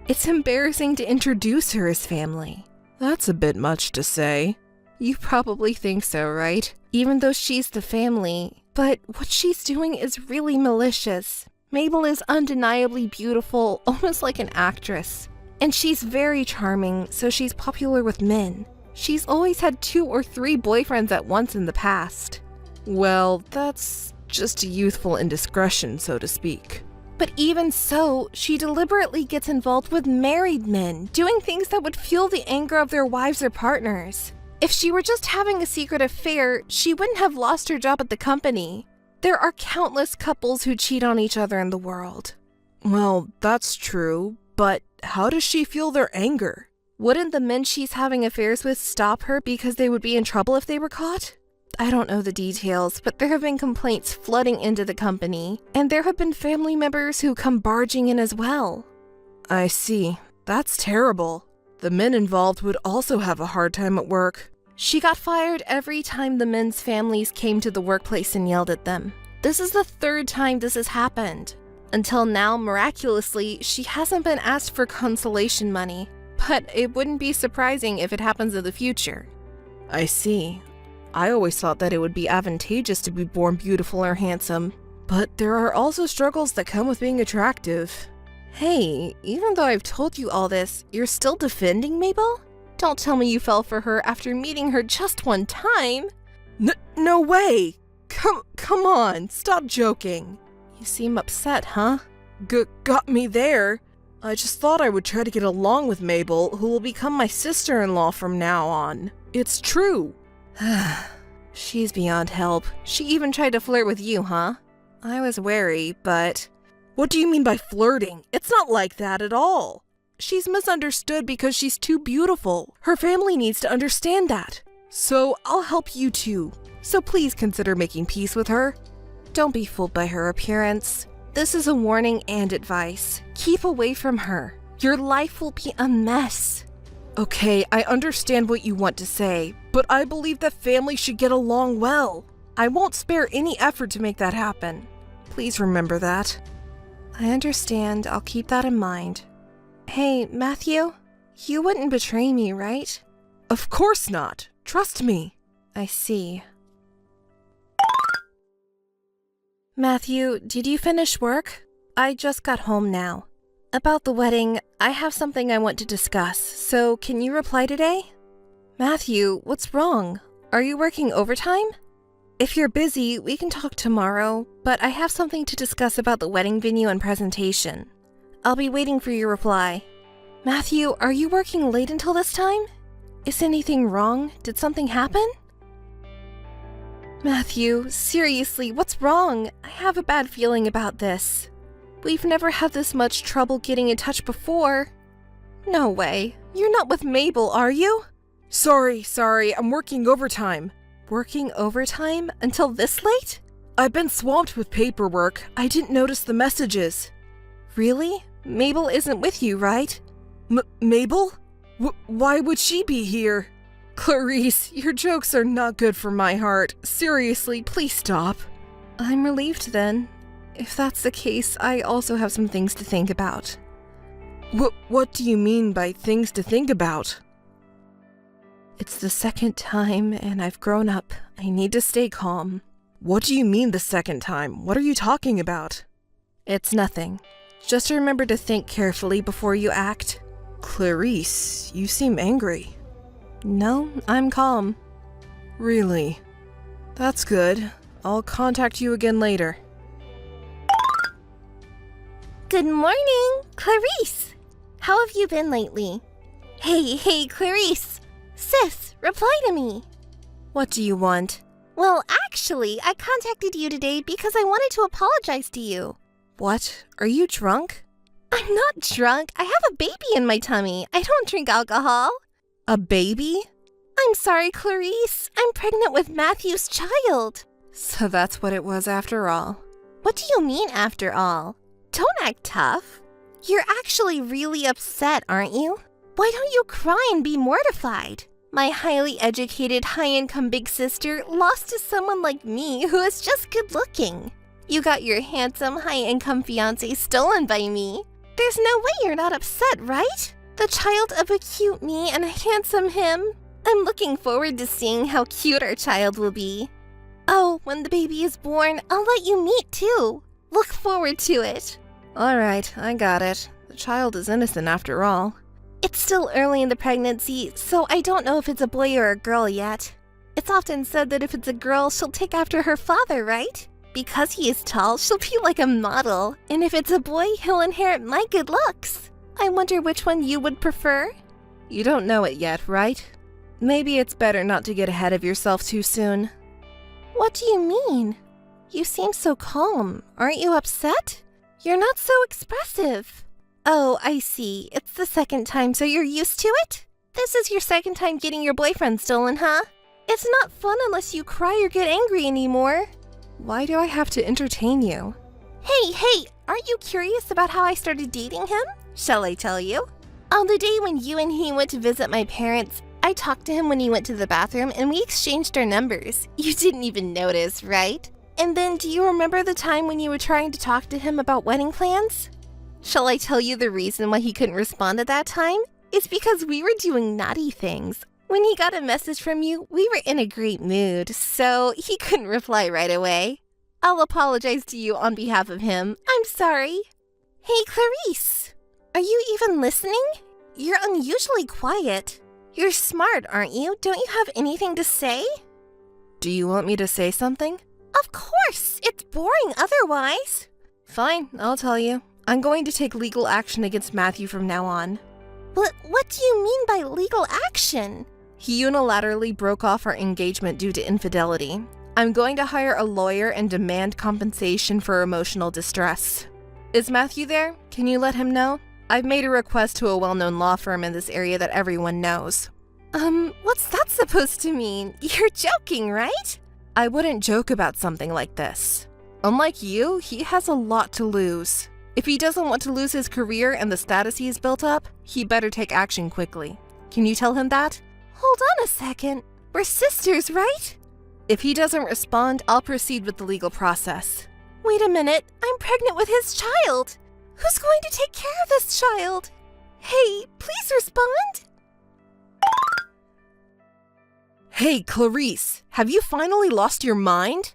It's embarrassing to introduce her as family. That's a bit much to say. You probably think so, right? Even though she's the family. But what she's doing is really malicious. Mabel is undeniably beautiful, almost like an actress. And she's very charming, so she's popular with men. She's always had 2 or 3 boyfriends at once in the past. Well, that's just a youthful indiscretion, so to speak. But even so, she deliberately gets involved with married men, doing things that would fuel the anger of their wives or partners. If she were just having a secret affair, she wouldn't have lost her job at the company. There are countless couples who cheat on each other in the world. Well, that's true, but how does she feel their anger? Wouldn't the men she's having affairs with stop her because they would be in trouble if they were caught? I don't know the details, but there have been complaints flooding into the company, and there have been family members who come barging in as well. I see. That's terrible. The men involved would also have a hard time at work. She got fired every time the men's families came to the workplace and yelled at them. This is the 3rd time this has happened. Until now, miraculously, she hasn't been asked for consolation money, but it wouldn't be surprising if it happens in the future. I see. I always thought that it would be advantageous to be born beautiful or handsome, but there are also struggles that come with being attractive. Hey, even though I've told you all this, you're still defending Mabel? Don't tell me you fell for her after meeting her just one time. No way! Come on, stop joking. You seem upset, huh? Got me there. I just thought I would try to get along with Mabel, who will become my sister-in-law from now on. It's true. She's beyond help. She even tried to flirt with you, huh? I was wary, but... What do you mean by flirting? It's not like that at all. She's misunderstood because she's too beautiful. Her family needs to understand that. So I'll help you too. So please consider making peace with her. Don't be fooled by her appearance. This is a warning and advice. Keep away from her. Your life will be a mess. Okay, I understand what you want to say, but I believe that families should get along well. I won't spare any effort to make that happen. Please remember that. I understand. I'll keep that in mind. Hey, Matthew, you wouldn't betray me, right? Of course not. Trust me. I see. Matthew, did you finish work? I just got home now. About the wedding, I have something I want to discuss, so can you reply today? Matthew, what's wrong? Are you working overtime? If you're busy, we can talk tomorrow, but I have something to discuss about the wedding venue and presentation. I'll be waiting for your reply. Matthew, are you working late until this time? Is anything wrong? Did something happen? Matthew, seriously, what's wrong? I have a bad feeling about this. We've never had this much trouble getting in touch before. No way. You're not with Mabel, are you? Sorry, I'm working overtime. Working overtime? Until this late? I've been swamped with paperwork. I didn't notice the messages. Really? Mabel isn't with you, right? Mabel? Why would she be here? Clarice, your jokes are not good for my heart. Seriously, please stop. I'm relieved then. If that's the case, I also have some things to think about. What do you mean by things to think about? It's the 2nd time, and I've grown up. I need to stay calm. What do you mean the 2nd time? What are you talking about? It's nothing. Just remember to think carefully before you act. Clarice, you seem angry. No, I'm calm. Really? That's good. I'll contact you again later. Good morning, Clarice. How have you been lately? Hey, Clarice. Sis, reply to me. What do you want? Well, actually, I contacted you today because I wanted to apologize to you. What? Are you drunk? I'm not drunk. I have a baby in my tummy. I don't drink alcohol. A baby? I'm sorry, Clarice. I'm pregnant with Matthew's child. So that's what it was after all. What do you mean, after all? Don't act tough. You're actually really upset, aren't you? Why don't you cry and be mortified? My highly educated, high-income big sister lost to someone like me who is just good-looking. You got your handsome, high-income fiancé stolen by me. There's no way you're not upset, right? The child of a cute me and a handsome him. I'm looking forward to seeing how cute our child will be. Oh, when the baby is born, I'll let you meet too. Look forward to it. All right, I got it. The child is innocent after all. It's still early in the pregnancy, so I don't know if it's a boy or a girl yet. It's often said that if it's a girl, she'll take after her father, right? Because he is tall, she'll be like a model. And if it's a boy, he'll inherit my good looks. I wonder which one you would prefer? You don't know it yet, right? Maybe it's better not to get ahead of yourself too soon. What do you mean? You seem so calm. Aren't you upset? You're not so expressive. Oh, I see. It's the second time, so you're used to it? This is your second time getting your boyfriend stolen, huh? It's not fun unless you cry or get angry anymore. Why do I have to entertain you? Hey, aren't you curious about how I started dating him? Shall I tell you? On the day when you and he went to visit my parents, I talked to him when he went to the bathroom and we exchanged our numbers. You didn't even notice, right? And then do you remember the time when you were trying to talk to him about wedding plans? Shall I tell you the reason why he couldn't respond at that time? It's because we were doing naughty things. When he got a message from you, we were in a great mood, so he couldn't reply right away. I'll apologize to you on behalf of him. I'm sorry. Hey, Clarice. Are you even listening? You're unusually quiet. You're smart, aren't you? Don't you have anything to say? Do you want me to say something? Of course! It's boring otherwise. Fine, I'll tell you. I'm going to take legal action against Matthew from now on. What do you mean by legal action? He unilaterally broke off our engagement due to infidelity. I'm going to hire a lawyer and demand compensation for emotional distress. Is Matthew there? Can you let him know? I've made a request to a well-known law firm in this area that everyone knows. What's that supposed to mean? You're joking, right? I wouldn't joke about something like this. Unlike you, he has a lot to lose. If he doesn't want to lose his career and the status he's built up, he better take action quickly. Can you tell him that? Hold on a second. We're sisters, right? If he doesn't respond, I'll proceed with the legal process. Wait a minute. I'm pregnant with his child. Who's going to take care of this child? Hey, please respond. Hey, Clarice, have you finally lost your mind?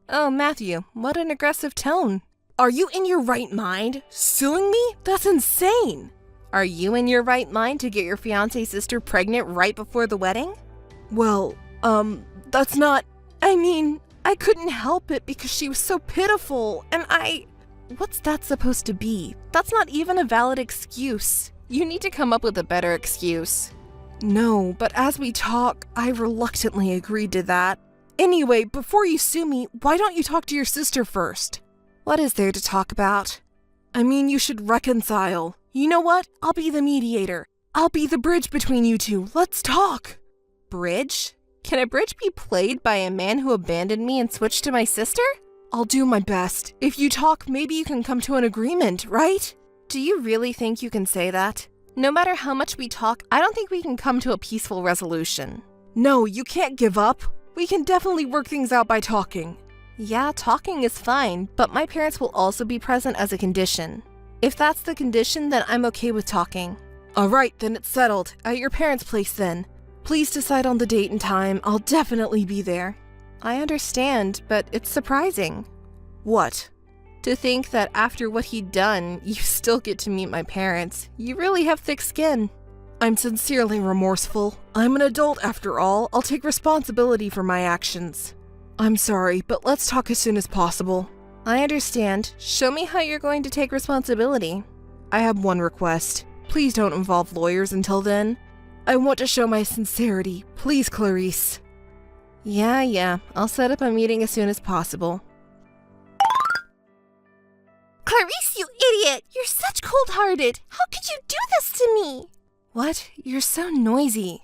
Oh, Matthew, what an aggressive tone. Are you in your right mind? Suing me? That's insane. Are you in your right mind to get your fiancé's sister pregnant right before the wedding? Well, that's not... I couldn't help it because she was so pitiful, and What's that supposed to be? That's not even a valid excuse. You need to come up with a better excuse. No, but as we talk, I reluctantly agreed to that. Anyway, before you sue me, why don't you talk to your sister first? What is there to talk about? You should reconcile. You know what? I'll be the mediator. I'll be the bridge between you two. Let's talk. Bridge? Can a bridge be played by a man who abandoned me and switched to my sister? I'll do my best. If you talk, maybe you can come to an agreement, right? Do you really think you can say that? No matter how much we talk, I don't think we can come to a peaceful resolution. No, you can't give up. We can definitely work things out by talking. Yeah, talking is fine, but my parents will also be present as a condition. If that's the condition, then I'm okay with talking. Alright, then it's settled. At your parents' place then. Please decide on the date and time. I'll definitely be there. I understand, but it's surprising. What? To think that after what he'd done, you still get to meet my parents. You really have thick skin. I'm sincerely remorseful. I'm an adult after all. I'll take responsibility for my actions. I'm sorry, but let's talk as soon as possible. I understand. Show me how you're going to take responsibility. I have one request. Please don't involve lawyers until then. I want to show my sincerity. Please, Clarice. Yeah. I'll set up a meeting as soon as possible. Clarice, you idiot! You're such cold-hearted! How could you do this to me? What? You're so noisy.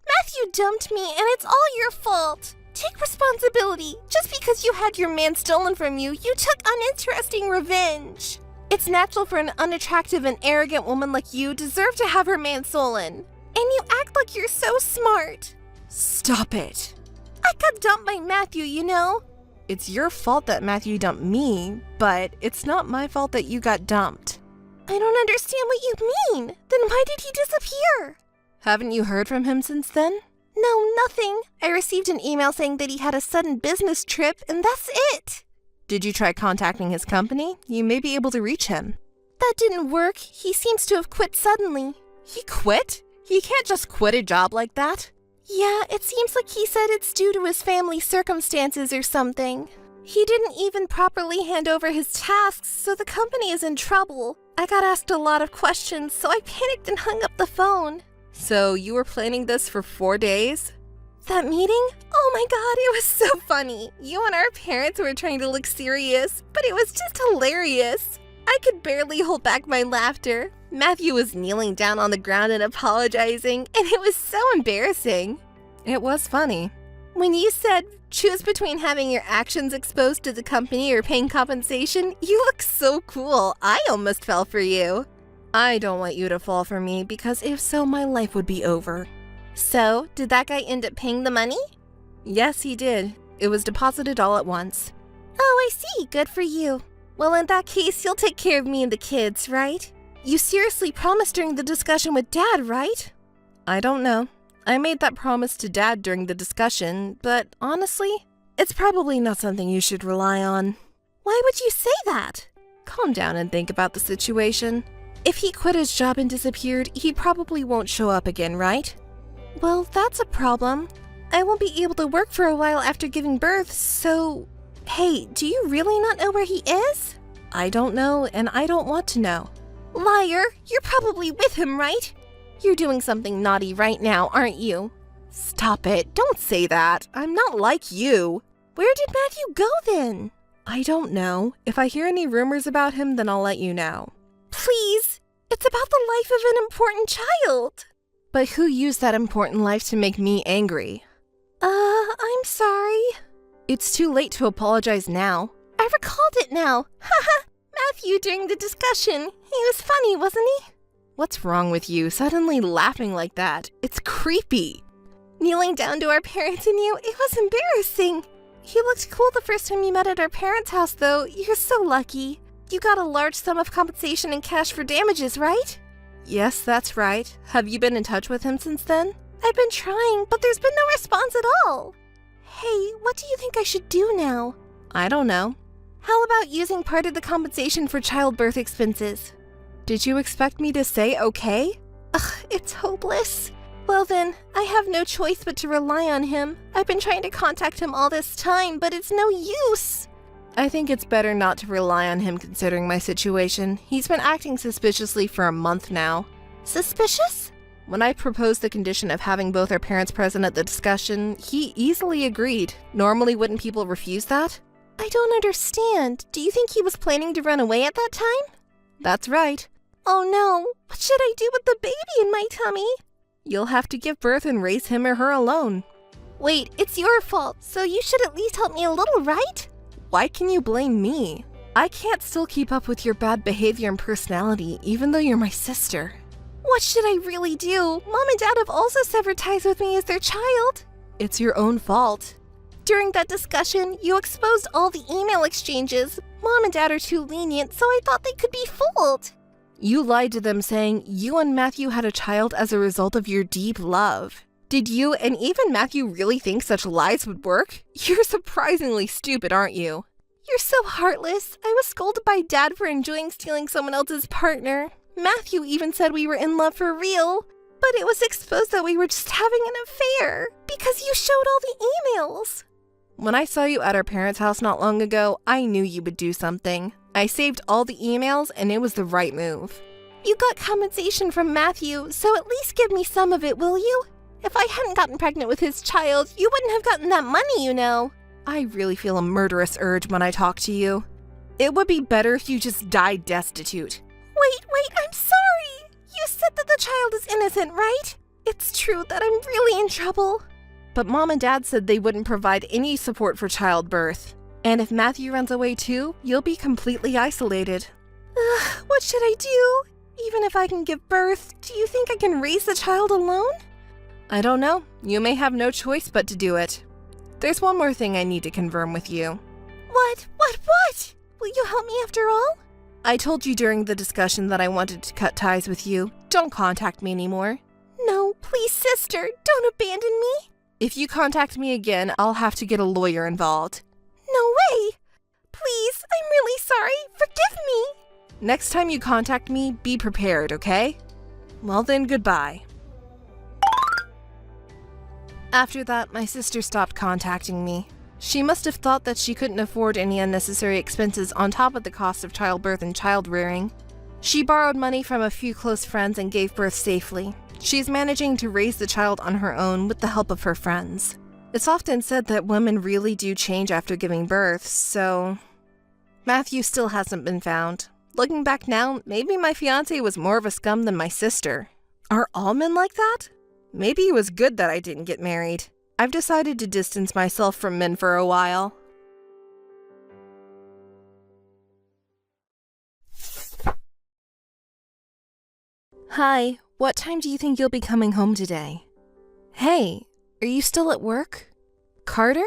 Matthew dumped me, and it's all your fault. Take responsibility. Just because you had your man stolen from you, you took uninteresting revenge. It's natural for an unattractive and arrogant woman like you deserve to have her man stolen. And you act like you're so smart. Stop it. I got dumped by Matthew, you know? It's your fault that Matthew dumped me, but it's not my fault that you got dumped. I don't understand what you mean. Then why did he disappear? Haven't you heard from him since then? No, nothing. I received an email saying that he had a sudden business trip, and that's it. Did you try contacting his company? You may be able to reach him. That didn't work. He seems to have quit suddenly. He quit? He can't just quit a job like that. Yeah, it seems like he said it's due to his family circumstances or something. He didn't even properly hand over his tasks, so the company is in trouble. I got asked a lot of questions, so I panicked and hung up the phone. So you were planning this for 4 days? That meeting? Oh my god, it was so funny. You and our parents were trying to look serious, but it was just hilarious. I could barely hold back my laughter. Matthew was kneeling down on the ground and apologizing, and it was so embarrassing. It was funny. When you said, choose between having your actions exposed to the company or paying compensation, you look so cool. I almost fell for you. I don't want you to fall for me because if so, my life would be over. So, did that guy end up paying the money? Yes, he did. It was deposited all at once. Oh, I see. Good for you. Well, in that case, you'll take care of me and the kids, right? You seriously promised during the discussion with Dad, right? I don't know. I made that promise to Dad during the discussion, but honestly, it's probably not something you should rely on. Why would you say that? Calm down and think about the situation. If he quit his job and disappeared, he probably won't show up again, right? Well, that's a problem. I won't be able to work for a while after giving birth, so... Hey, do you really not know where he is? I don't know, and I don't want to know. Liar! You're probably with him, right? You're doing something naughty right now, aren't you? Stop it. Don't say that. I'm not like you. Where did Matthew go then? I don't know. If I hear any rumors about him, then I'll let you know. Please! It's about the life of an important child! But who used that important life to make me angry? I'm sorry. It's too late to apologize now. I recalled it now. Haha! Matthew during the discussion. He was funny, wasn't he? What's wrong with you? Suddenly laughing like that. It's creepy. Kneeling down to our parents and you, it was embarrassing. He looked cool the first time you met at our parents' house, though. You're so lucky. You got a large sum of compensation in cash for damages, right? Yes, that's right. Have you been in touch with him since then? I've been trying, but there's been no response at all. Hey, what do you think I should do now? I don't know. How about using part of the compensation for childbirth expenses? Did you expect me to say okay? Ugh, it's hopeless. Well then, I have no choice but to rely on him. I've been trying to contact him all this time, but it's no use. I think it's better not to rely on him considering my situation. He's been acting suspiciously for a month now. Suspicious? When I proposed the condition of having both our parents present at the discussion, he easily agreed. Normally, wouldn't people refuse that? I don't understand. Do you think he was planning to run away at that time? That's right. Oh no, what should I do with the baby in my tummy? You'll have to give birth and raise him or her alone. Wait, it's your fault, so you should at least help me a little, right? Why can you blame me? I can't still keep up with your bad behavior and personality, even though you're my sister. What should I really do? Mom and Dad have also severed ties with me as their child. It's your own fault. During that discussion, you exposed all the email exchanges. Mom and Dad are too lenient, so I thought they could be fooled. You lied to them saying you and Matthew had a child as a result of your deep love. Did you and even Matthew really think such lies would work? You're surprisingly stupid, aren't you? You're so heartless. I was scolded by Dad for enjoying stealing someone else's partner. Matthew even said we were in love for real. But it was exposed that we were just having an affair because you showed all the emails. When I saw you at our parents' house not long ago, I knew you would do something. I saved all the emails and it was the right move. You got compensation from Matthew, so at least give me some of it, will you? If I hadn't gotten pregnant with his child, you wouldn't have gotten that money, you know. I really feel a murderous urge when I talk to you. It would be better if you just died destitute. Wait, I'm sorry! You said that the child is innocent, right? It's true that I'm really in trouble. But Mom and Dad said they wouldn't provide any support for childbirth. And if Matthew runs away too, you'll be completely isolated. What should I do? Even if I can give birth, do you think I can raise the child alone? I don't know. You may have no choice but to do it. There's one more thing I need to confirm with you. What? Will you help me after all? I told you during the discussion that I wanted to cut ties with you. Don't contact me anymore. No, please, sister, don't abandon me. If you contact me again, I'll have to get a lawyer involved. No way! Please, I'm really sorry. Forgive me. Next time you contact me, be prepared, okay? Well then, goodbye. After that, my sister stopped contacting me. She must have thought that she couldn't afford any unnecessary expenses on top of the cost of childbirth and child rearing. She borrowed money from a few close friends and gave birth safely. She's managing to raise the child on her own with the help of her friends. It's often said that women really do change after giving birth, so... Matthew still hasn't been found. Looking back now, maybe my fiancé was more of a scum than my sister. Are all men like that? Maybe it was good that I didn't get married. I've decided to distance myself from men for a while. Hi, what time do you think you'll be coming home today? Hey, are you still at work? Carter?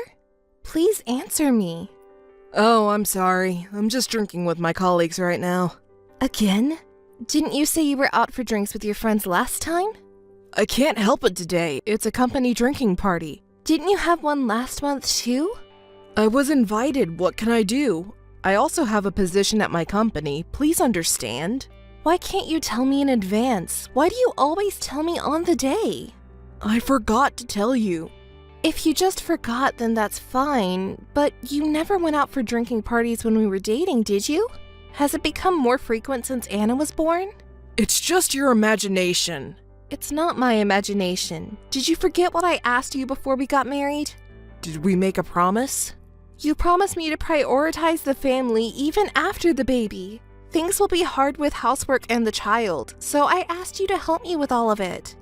Please answer me. Oh, I'm sorry. I'm just drinking with my colleagues right now. Again? Didn't you say you were out for drinks with your friends last time? I can't help it today. It's a company drinking party. Didn't you have one last month too? I was invited. What can I do? I also have a position at my company. Please understand. Why can't you tell me in advance? Why do you always tell me on the day? I forgot to tell you. If you just forgot, then that's fine. But you never went out for drinking parties when we were dating, did you? Has it become more frequent since Anna was born? It's just your imagination. It's not my imagination. Did you forget what I asked you before we got married? Did we make a promise? You promised me to prioritize the family even after the baby. Things will be hard with housework and the child, so I asked you to help me with all of it.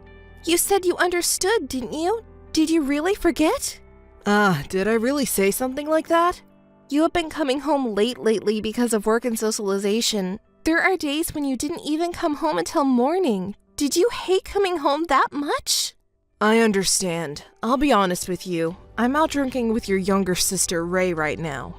You said you understood, didn't you? Did you really forget? Did I really say something like that? You have been coming home late lately because of work and socialization. There are days when you didn't even come home until morning. Did you hate coming home that much? I understand. I'll be honest with you. I'm out drinking with your younger sister, Ray, right now.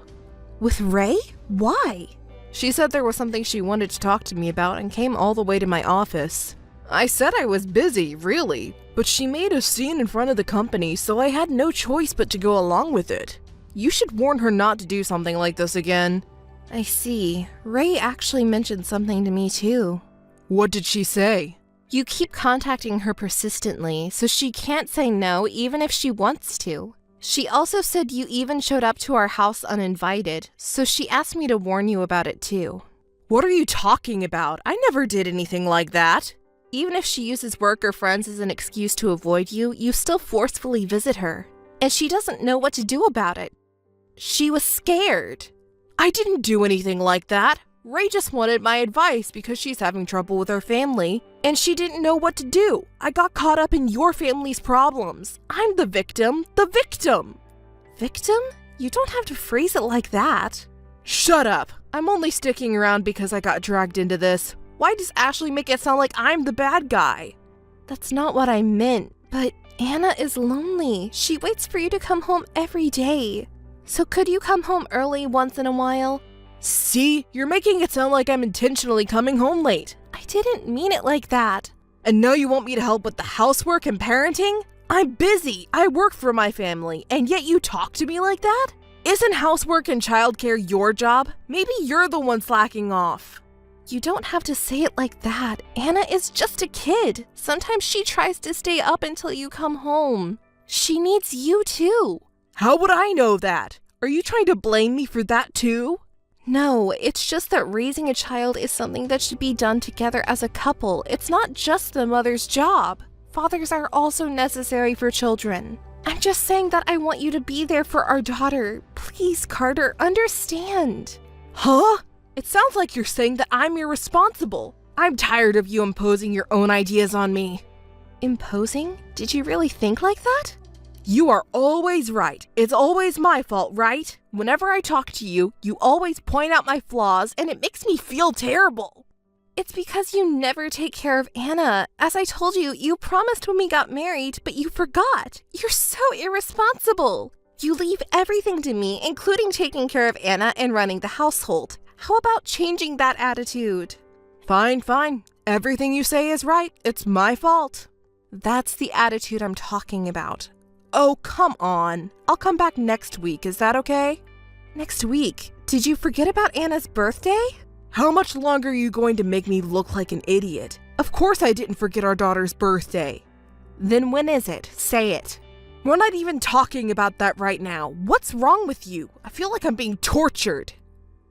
With Ray? Why? She said there was something she wanted to talk to me about and came all the way to my office. I said I was busy, really, but she made a scene in front of the company, so I had no choice but to go along with it. You should warn her not to do something like this again. I see. Ray actually mentioned something to me too. What did she say? You keep contacting her persistently, so she can't say no even if she wants to. She also said you even showed up to our house uninvited, so she asked me to warn you about it too. What are you talking about? I never did anything like that. Even if she uses work or friends as an excuse to avoid you, you still forcefully visit her. And she doesn't know what to do about it. She was scared. I didn't do anything like that. Ray just wanted my advice because she's having trouble with her family, and she didn't know what to do. I got caught up in your family's problems. I'm the victim. The victim! Victim? You don't have to phrase it like that. Shut up. I'm only sticking around because I got dragged into this. Why does Ashley make it sound like I'm the bad guy? That's not what I meant, but Anna is lonely. She waits for you to come home every day. So could you come home early once in a while? See, you're making it sound like I'm intentionally coming home late. I didn't mean it like that. And now you want me to help with the housework and parenting? I'm busy. I work for my family, and yet you talk to me like that? Isn't housework and childcare your job? Maybe you're the one slacking off. You don't have to say it like that. Anna is just a kid. Sometimes she tries to stay up until you come home. She needs you too. How would I know that? Are you trying to blame me for that too? No, it's just that raising a child is something that should be done together as a couple. It's not just the mother's job. Fathers are also necessary for children. I'm just saying that I want you to be there for our daughter. Please, Carter, understand. Huh? It sounds like you're saying that I'm irresponsible. I'm tired of you imposing your own ideas on me. Imposing? Did you really think like that? You are always right. It's always my fault, right? Whenever I talk to you, you always point out my flaws, and it makes me feel terrible. It's because you never take care of Anna. As I told you, you promised when we got married, but you forgot. You're so irresponsible. You leave everything to me, including taking care of Anna and running the household. How about changing that attitude? Fine, fine. Everything you say is right. It's my fault. That's the attitude I'm talking about. Oh, come on. I'll come back next week. Is that okay? Next week? Did you forget about Anna's birthday? How much longer are you going to make me look like an idiot? Of course I didn't forget our daughter's birthday. Then when is it? Say it. We're not even talking about that right now. What's wrong with you? I feel like I'm being tortured.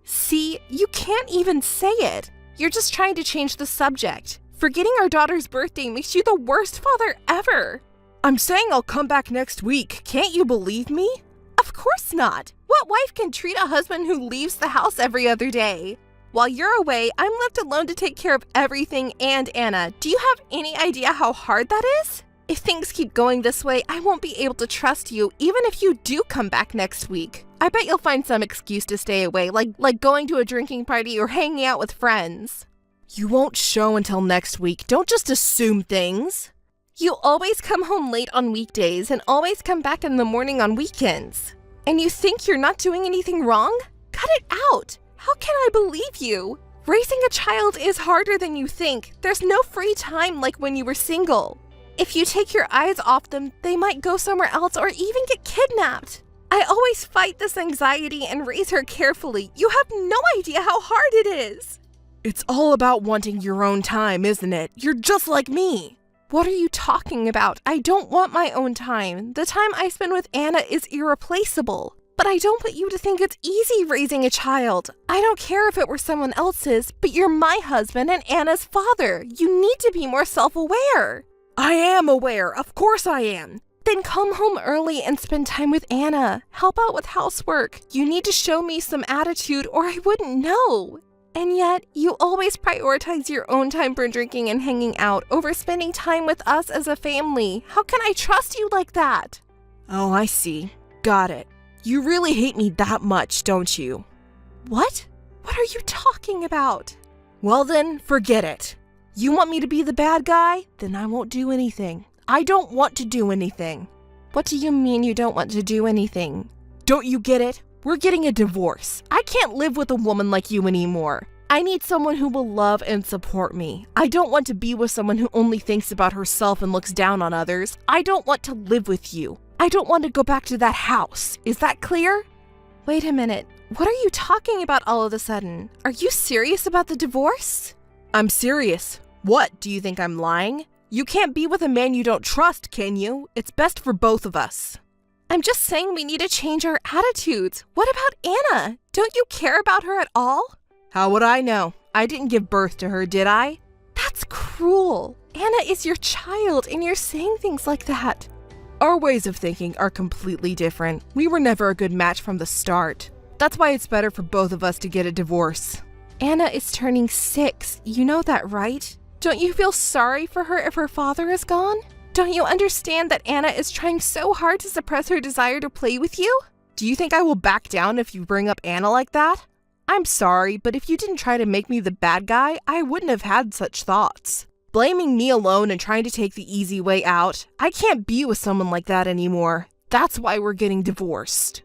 See, you can't even say it. You're just trying to change the subject. Forgetting our daughter's birthday makes you the worst father ever. I'm saying I'll come back next week. Can't you believe me? Of course not. What wife can treat a husband who leaves the house every other day? While you're away, I'm left alone to take care of everything and Anna. Do you have any idea how hard that is? If things keep going this way, I won't be able to trust you even if you do come back next week. I bet you'll find some excuse to stay away, like going to a drinking party or hanging out with friends. You won't show until next week. Don't just assume things. You always come home late on weekdays and always come back in the morning on weekends. And you think you're not doing anything wrong? Cut it out! How can I believe you? Raising a child is harder than you think. There's no free time like when you were single. If you take your eyes off them, they might go somewhere else or even get kidnapped. I always fight this anxiety and raise her carefully. You have no idea how hard it is. It's all about wanting your own time, isn't it? You're just like me. What are you talking about? I don't want my own time. The time I spend with Anna is irreplaceable. But I don't want you to think it's easy raising a child. I don't care if it were someone else's, but you're my husband and Anna's father. You need to be more self-aware. I am aware. Of course I am. Then come home early and spend time with Anna. Help out with housework. You need to show me some attitude or I wouldn't know. And yet, you always prioritize your own time for drinking and hanging out over spending time with us as a family. How can I trust you like that? Oh, I see. Got it. You really hate me that much, don't you? What? What are you talking about? Well then, forget it. You want me to be the bad guy? Then I won't do anything. I don't want to do anything. What do you mean you don't want to do anything? Don't you get it? We're getting a divorce. I can't live with a woman like you anymore. I need someone who will love and support me. I don't want to be with someone who only thinks about herself and looks down on others. I don't want to live with you. I don't want to go back to that house. Is that clear? Wait a minute. What are you talking about all of a sudden? Are you serious about the divorce? I'm serious. What, do you think I'm lying? You can't be with a man you don't trust, can you? It's best for both of us. I'm just saying we need to change our attitudes. What about Anna? Don't you care about her at all? How would I know? I didn't give birth to her, did I? That's cruel. Anna is your child and you're saying things like that. Our ways of thinking are completely different. We were never a good match from the start. That's why it's better for both of us to get a divorce. Anna is turning 6. You know that, right? Don't you feel sorry for her if her father is gone? Don't you understand that Anna is trying so hard to suppress her desire to play with you? Do you think I will back down if you bring up Anna like that? I'm sorry, but if you didn't try to make me the bad guy, I wouldn't have had such thoughts. Blaming me alone and trying to take the easy way out, I can't be with someone like that anymore. That's why we're getting divorced.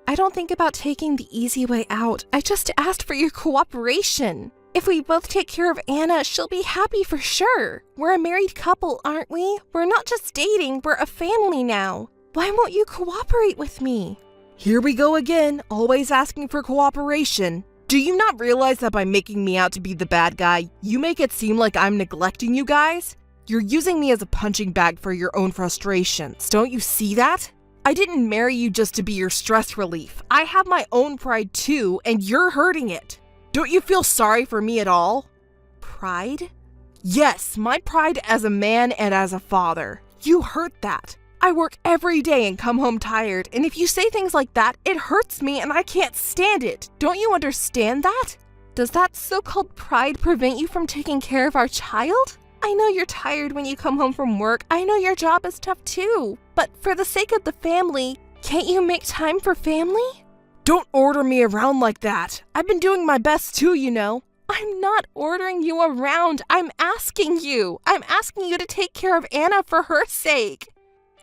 I don't think about taking the easy way out. I just asked for your cooperation. If we both take care of Anna, she'll be happy for sure. We're a married couple, aren't we? We're not just dating, we're a family now. Why won't you cooperate with me? Here we go again, always asking for cooperation. Do you not realize that by making me out to be the bad guy, you make it seem like I'm neglecting you guys? You're using me as a punching bag for your own frustrations. Don't you see that? I didn't marry you just to be your stress relief. I have my own pride too, and you're hurting it. Don't you feel sorry for me at all? Pride? Yes, my pride as a man and as a father. You hurt that. I work every day and come home tired, and if you say things like that, it hurts me and I can't stand it. Don't you understand that? Does that so-called pride prevent you from taking care of our child? I know you're tired when you come home from work. I know your job is tough too. But for the sake of the family, can't you make time for family? Don't order me around like that. I've been doing my best too, you know. I'm not ordering you around. I'm asking you. I'm asking you to take care of Anna for her sake.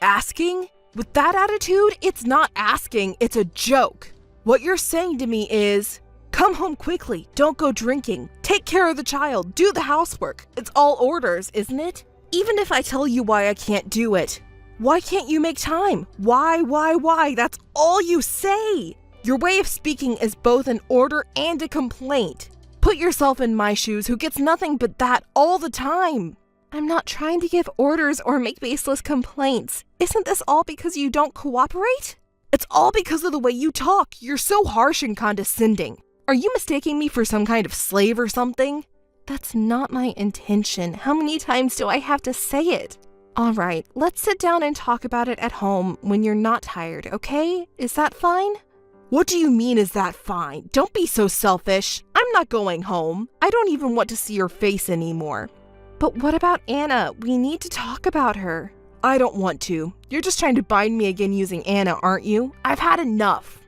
Asking? With that attitude, it's not asking, it's a joke. What you're saying to me is, come home quickly, don't go drinking, take care of the child, do the housework. It's all orders, isn't it? Even if I tell you why I can't do it. Why can't you make time? Why? That's all you say. Your way of speaking is both an order and a complaint. Put yourself in my shoes, who gets nothing but that all the time. I'm not trying to give orders or make baseless complaints. Isn't this all because you don't cooperate? It's all because of the way you talk. You're so harsh and condescending. Are you mistaking me for some kind of slave or something? That's not my intention. How many times do I have to say it? All right, let's sit down and talk about it at home when you're not tired, okay? Is that fine? What do you mean, is that fine? Don't be so selfish. I'm not going home. I don't even want to see your face anymore. But what about Anna? We need to talk about her. I don't want to. You're just trying to bind me again using Anna, aren't you? I've had enough.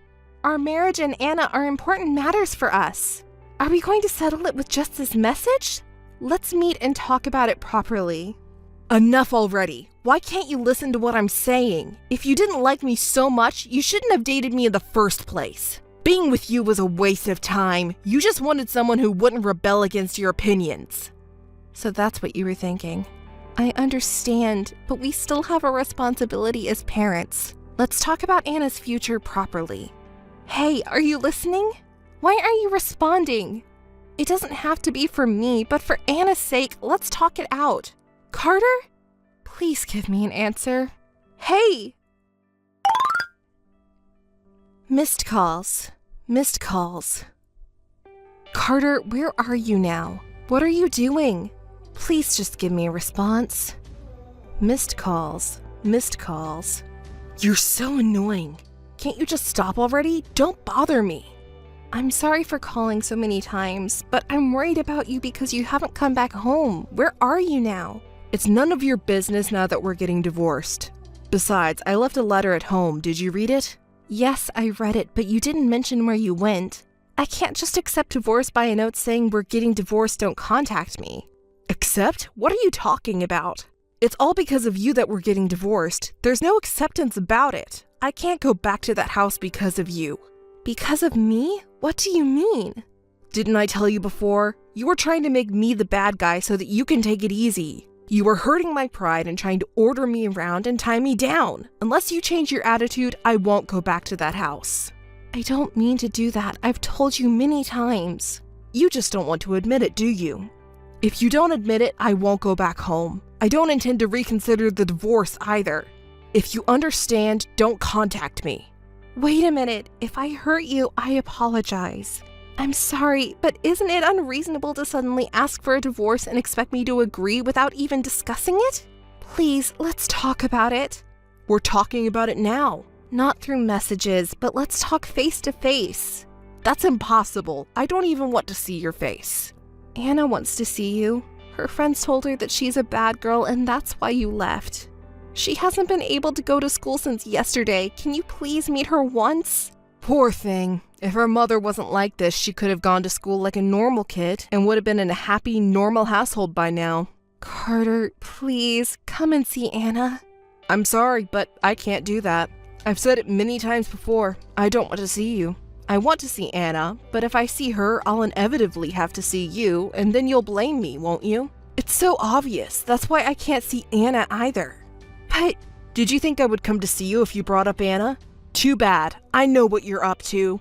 Our marriage and Anna are important matters for us. Are we going to settle it with just this message? Let's meet and talk about it properly. Enough already. Why can't you listen to what I'm saying? If you didn't like me so much, you shouldn't have dated me in the first place. Being with you was a waste of time. You just wanted someone who wouldn't rebel against your opinions. So that's what you were thinking. I understand, but we still have a responsibility as parents. Let's talk about Anna's future properly. Hey, are you listening? Why aren't you responding? It doesn't have to be for me, but for Anna's sake, let's talk it out. Carter? Please give me an answer. Hey! Missed calls. Missed calls. Carter, where are you now? What are you doing? Please just give me a response. Missed calls. Missed calls. You're so annoying. Can't you just stop already? Don't bother me. I'm sorry for calling so many times, but I'm worried about you because you haven't come back home. Where are you now? It's none of your business now that we're getting divorced. Besides, I left a letter at home. Did you read it? Yes, I read it, but you didn't mention where you went. I can't just accept divorce by a note saying we're getting divorced, don't contact me. Accept? What are you talking about? It's all because of you that we're getting divorced. There's no acceptance about it. I can't go back to that house because of you. Because of me? What do you mean? Didn't I tell you before? You were trying to make me the bad guy so that you can take it easy. You were hurting my pride and trying to order me around and tie me down. Unless you change your attitude, I won't go back to that house. I don't mean to do that. I've told you many times. You just don't want to admit it, do you? If you don't admit it, I won't go back home. I don't intend to reconsider the divorce either. If you understand, don't contact me. Wait a minute. If I hurt you, I apologize. I'm sorry, but isn't it unreasonable to suddenly ask for a divorce and expect me to agree without even discussing it? Please, let's talk about it. We're talking about it now. Not through messages, but let's talk face to face. That's impossible. I don't even want to see your face. Anna wants to see you. Her friends told her that she's a bad girl and that's why you left. She hasn't been able to go to school since yesterday. Can you please meet her once? Poor thing. If her mother wasn't like this, she could have gone to school like a normal kid and would have been in a happy, normal household by now. Carter, please, come and see Anna. I'm sorry, but I can't do that. I've said it many times before. I don't want to see you. I want to see Anna, but if I see her, I'll inevitably have to see you, and then you'll blame me, won't you? It's so obvious. That's why I can't see Anna either. But did you think I would come to see you if you brought up Anna? Too bad. I know what you're up to.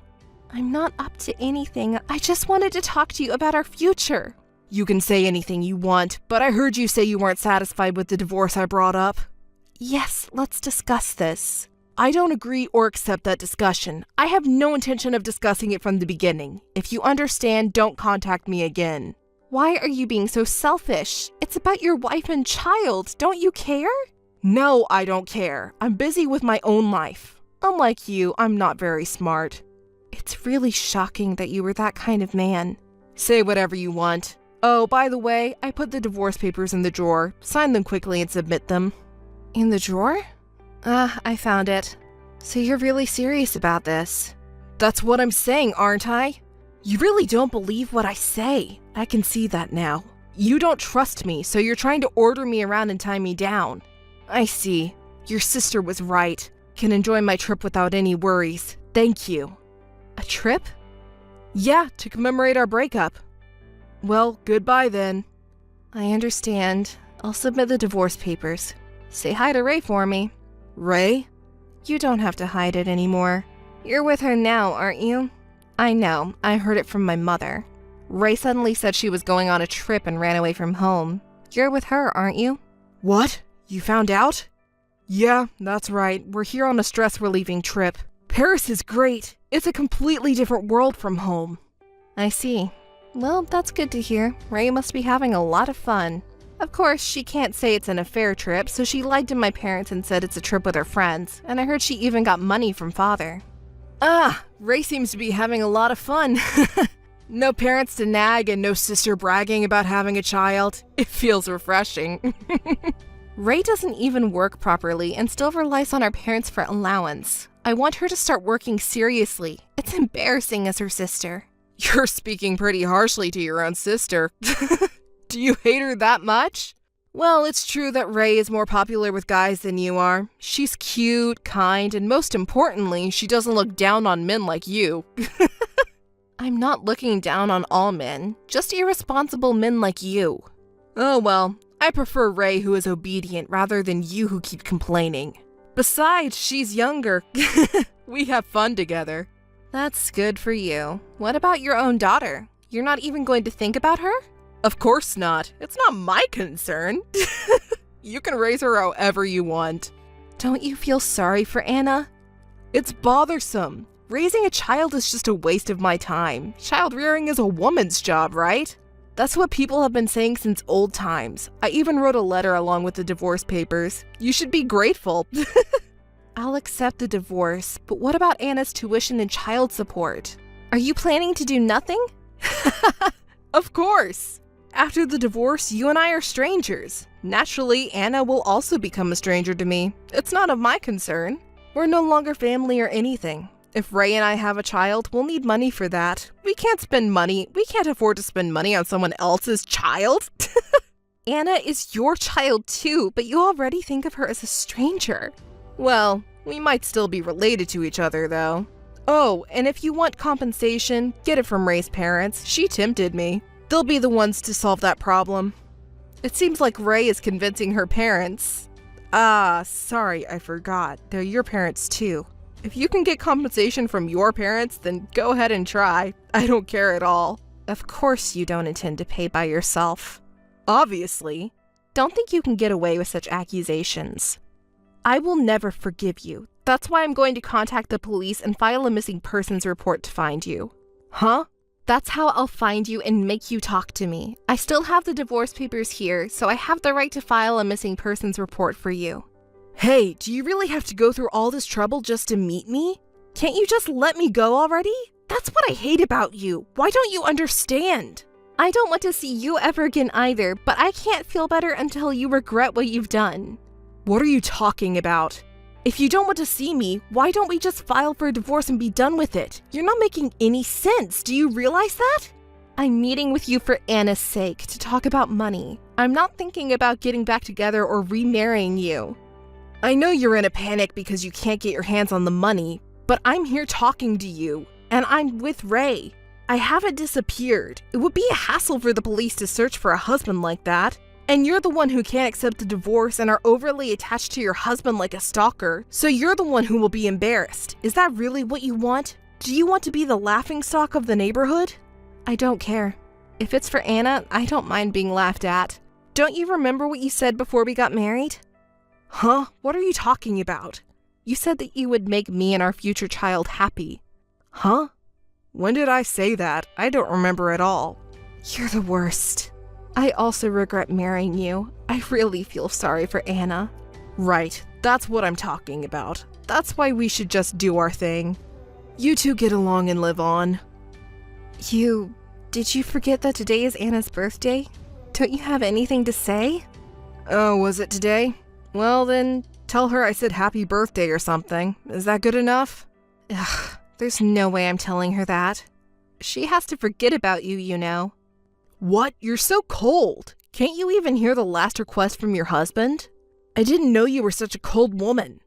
I'm not up to anything. I just wanted to talk to you about our future. You can say anything you want, but I heard you say you weren't satisfied with the divorce I brought up. Yes, let's discuss this. I don't agree or accept that discussion. I have no intention of discussing it from the beginning. If you understand, don't contact me again. Why are you being so selfish? It's about your wife and child. Don't you care? No, I don't care. I'm busy with my own life. Unlike you, I'm not very smart. It's really shocking that you were that kind of man. Say whatever you want. Oh, by the way, I put the divorce papers in the drawer. Sign them quickly and submit them. In the drawer? I found it. So you're really serious about this? That's what I'm saying, aren't I? You really don't believe what I say. I can see that now. You don't trust me, so you're trying to order me around and tie me down. I see. Your sister was right. Can enjoy my trip without any worries. Thank you. A trip? Yeah, to commemorate our breakup. Well, goodbye then. I understand. I'll submit the divorce papers. Say hi to Ray for me. Ray? You don't have to hide it anymore. You're with her now, aren't you? I know. I heard it from my mother. Ray suddenly said she was going on a trip and ran away from home. You're with her, aren't you? What? You found out? Yeah, that's right. We're here on a stress-relieving trip. Paris is great. It's a completely different world from home. I see. Well, that's good to hear. Ray must be having a lot of fun. Of course, she can't say it's an affair trip, so she lied to my parents and said it's a trip with her friends, and I heard she even got money from father. Ah, Ray seems to be having a lot of fun. No parents to nag and no sister bragging about having a child. It feels refreshing. Ray doesn't even work properly and still relies on our parents for allowance. I want her to start working seriously. It's embarrassing as her sister. You're speaking pretty harshly to your own sister. Do you hate her that much? Well, it's true that Ray is more popular with guys than you are. She's cute, kind, and most importantly, she doesn't look down on men like you. I'm not looking down on all men, just irresponsible men like you. Oh well, I prefer Ray who is obedient rather than you who keep complaining. Besides, she's younger. We have fun together. That's good for you. What about your own daughter? You're not even going to think about her? Of course not. It's not my concern. You can raise her however you want. Don't you feel sorry for Anna? It's bothersome. Raising a child is just a waste of my time. Child rearing is a woman's job, right? That's what people have been saying since old times. I even wrote a letter along with the divorce papers. You should be grateful. I'll accept the divorce, but what about Anna's tuition and child support? Are you planning to do nothing? Of course. After the divorce, you and I are strangers. Naturally, Anna will also become a stranger to me. It's not of my concern. We're no longer family or anything. If Ray and I have a child, we'll need money for that. We can't afford to spend money on someone else's child. Anna is your child too, but you already think of her as a stranger. Well, we might still be related to each other, though. Oh, and if you want compensation, get it from Ray's parents. She tempted me. They'll be the ones to solve that problem. It seems like Ray is convincing her parents. Ah, sorry, I forgot. They're your parents too. If you can get compensation from your parents, then go ahead and try. I don't care at all. Of course you don't intend to pay by yourself. Obviously. Don't think you can get away with such accusations. I will never forgive you. That's why I'm going to contact the police and file a missing persons report to find you. Huh? That's how I'll find you and make you talk to me. I still have the divorce papers here, so I have the right to file a missing persons report for you. Hey, do you really have to go through all this trouble just to meet me? Can't you just let me go already? That's what I hate about you. Why don't you understand? I don't want to see you ever again either, but I can't feel better until you regret what you've done. What are you talking about? If you don't want to see me, why don't we just file for a divorce and be done with it? You're not making any sense. Do you realize that? I'm meeting with you for Anna's sake to talk about money. I'm not thinking about getting back together or remarrying you. I know you're in a panic because you can't get your hands on the money, but I'm here talking to you, and I'm with Ray. I haven't disappeared. It would be a hassle for the police to search for a husband like that. And you're the one who can't accept a divorce and are overly attached to your husband like a stalker, so you're the one who will be embarrassed. Is that really what you want? Do you want to be the laughingstock of the neighborhood? I don't care. If it's for Anna, I don't mind being laughed at. Don't you remember what you said before we got married? Huh? What are you talking about? You said that you would make me and our future child happy. Huh? When did I say that? I don't remember at all. You're the worst. I also regret marrying you. I really feel sorry for Anna. Right, that's what I'm talking about. That's why we should just do our thing. You two get along and live on. Did you forget that today is Anna's birthday? Don't you have anything to say? Oh, was it today? Well then, tell her I said happy birthday or something. Is that good enough? Ugh, there's no way I'm telling her that. She has to forget about you, you know. What? You're so cold. Can't you even hear the last request from your husband? I didn't know you were such a cold woman.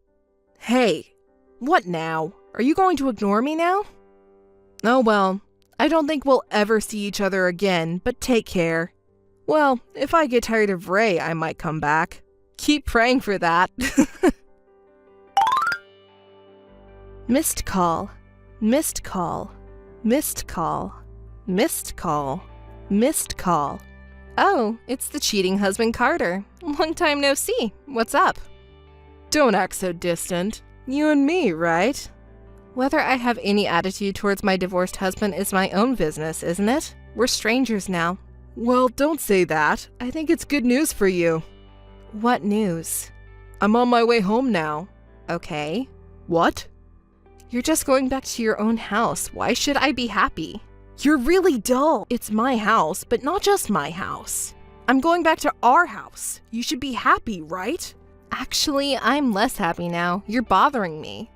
Hey, what now? Are you going to ignore me now? Oh well, I don't think we'll ever see each other again, but take care. Well, if I get tired of Ray, I might come back. Keep praying for that. Missed call. Missed call. Missed call. Missed call. Missed call. Oh, it's the cheating husband Carter. Long time no see. What's up? Don't act so distant. You and me, right? Whether I have any attitude towards my divorced husband is my own business, isn't it? We're strangers now. Well, don't say that. I think it's good news for you. What news? I'm on my way home now. Okay. What? You're just going back to your own house. Why should I be happy? You're really dull. It's my house, but not just my house. I'm going back to our house. You should be happy, right? Actually, I'm less happy now. You're bothering me.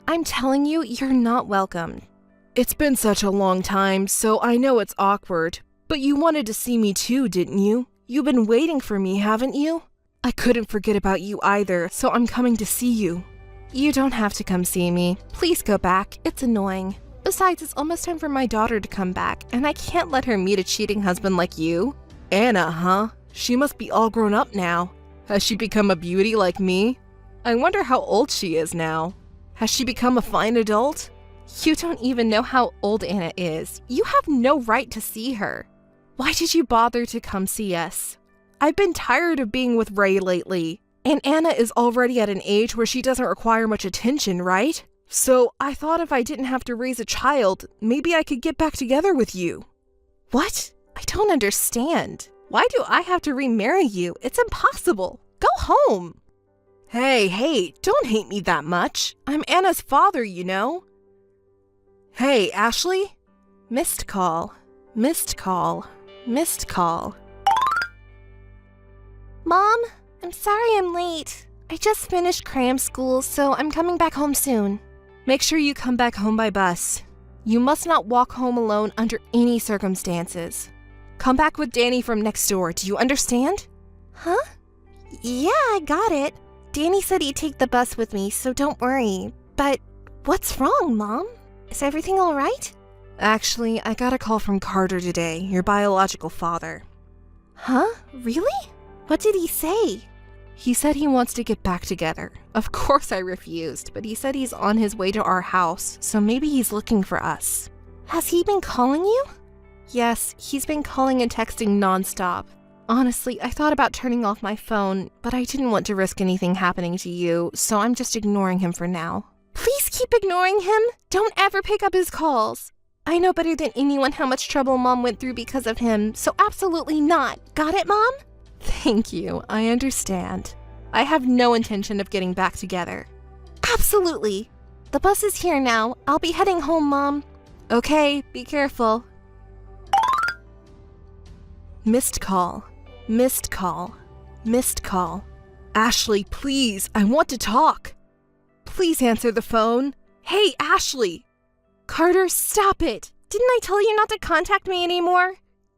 I'm telling you, you're not welcome. It's been such a long time, so I know it's awkward. But you wanted to see me too, didn't you? You've been waiting for me, haven't you? I couldn't forget about you either, so I'm coming to see you. You don't have to come see me. Please go back. It's annoying. Besides, it's almost time for my daughter to come back, and I can't let her meet a cheating husband like you. Anna, huh? She must be all grown up now. Has she become a beauty like me? I wonder how old she is now. Has she become a fine adult? You don't even know how old Anna is. You have no right to see her. Why did you bother to come see us? I've been tired of being with Ray lately. And Anna is already at an age where she doesn't require much attention, right? So I thought if I didn't have to raise a child, maybe I could get back together with you. What? I don't understand. Why do I have to remarry you? It's impossible. Go home. Hey, don't hate me that much. I'm Anna's father, you know. Hey, Ashley? Missed call. Missed call. Missed call. Mom, I'm sorry I'm late. I just finished cram school, so I'm coming back home soon. Make sure you come back home by bus. You must not walk home alone under any circumstances. Come back with Danny from next door. Do you understand? Huh? Yeah, I got it. Danny said he'd take the bus with me, so don't worry. But what's wrong, Mom? Is everything all right? Actually, I got a call from Carter today, your biological father. Huh? Really? What did he say? He said he wants to get back together. Of course I refused, but he said he's on his way to our house, so maybe he's looking for us. Has he been calling you? Yes, he's been calling and texting nonstop. Honestly, I thought about turning off my phone, but I didn't want to risk anything happening to you, so I'm just ignoring him for now. Please keep ignoring him. Don't ever pick up his calls. I know better than anyone how much trouble Mom went through because of him, so absolutely not. Got it, Mom? Thank you, I understand. I have no intention of getting back together. Absolutely. The bus is here now. I'll be heading home, Mom. Okay, be careful. Missed call. Missed call. Missed call. Ashley, please, I want to talk. Please answer the phone. Hey, Ashley! Carter, stop it! Didn't I tell you not to contact me anymore?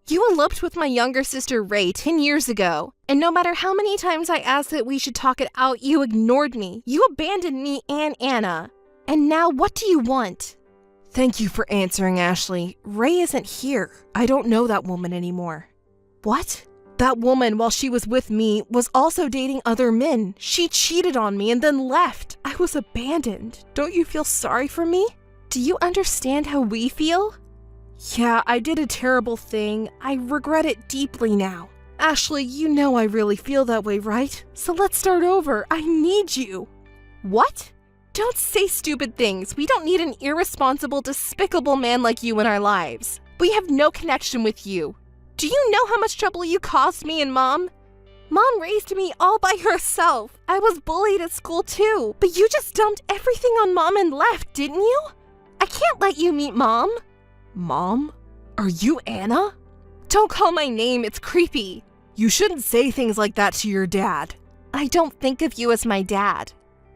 You eloped with my younger sister Ray 10 years ago, and no matter how many times I asked that we should talk it out, you ignored me. You abandoned me and Anna. And now what do you want? Thank you for answering, Ashley. Ray isn't here. I don't know that woman anymore. What? That woman, while she was with me, was also dating other men. She cheated on me and then left. I was abandoned. Don't you feel sorry for me? Do you understand how we feel? Yeah, I did a terrible thing. I regret it deeply now. Ashley, you know I really feel that way, right? So let's start over. I need you. What? Don't say stupid things. We don't need an irresponsible, despicable man like you in our lives. We have no connection with you. Do you know how much trouble you caused me and Mom? Mom raised me all by herself. I was bullied at school too. But you just dumped everything on Mom and left, didn't you? I can't let you meet Mom. Mom? Are you Anna? Don't call my name, it's creepy. You shouldn't say things like that to your dad. I don't think of you as my dad.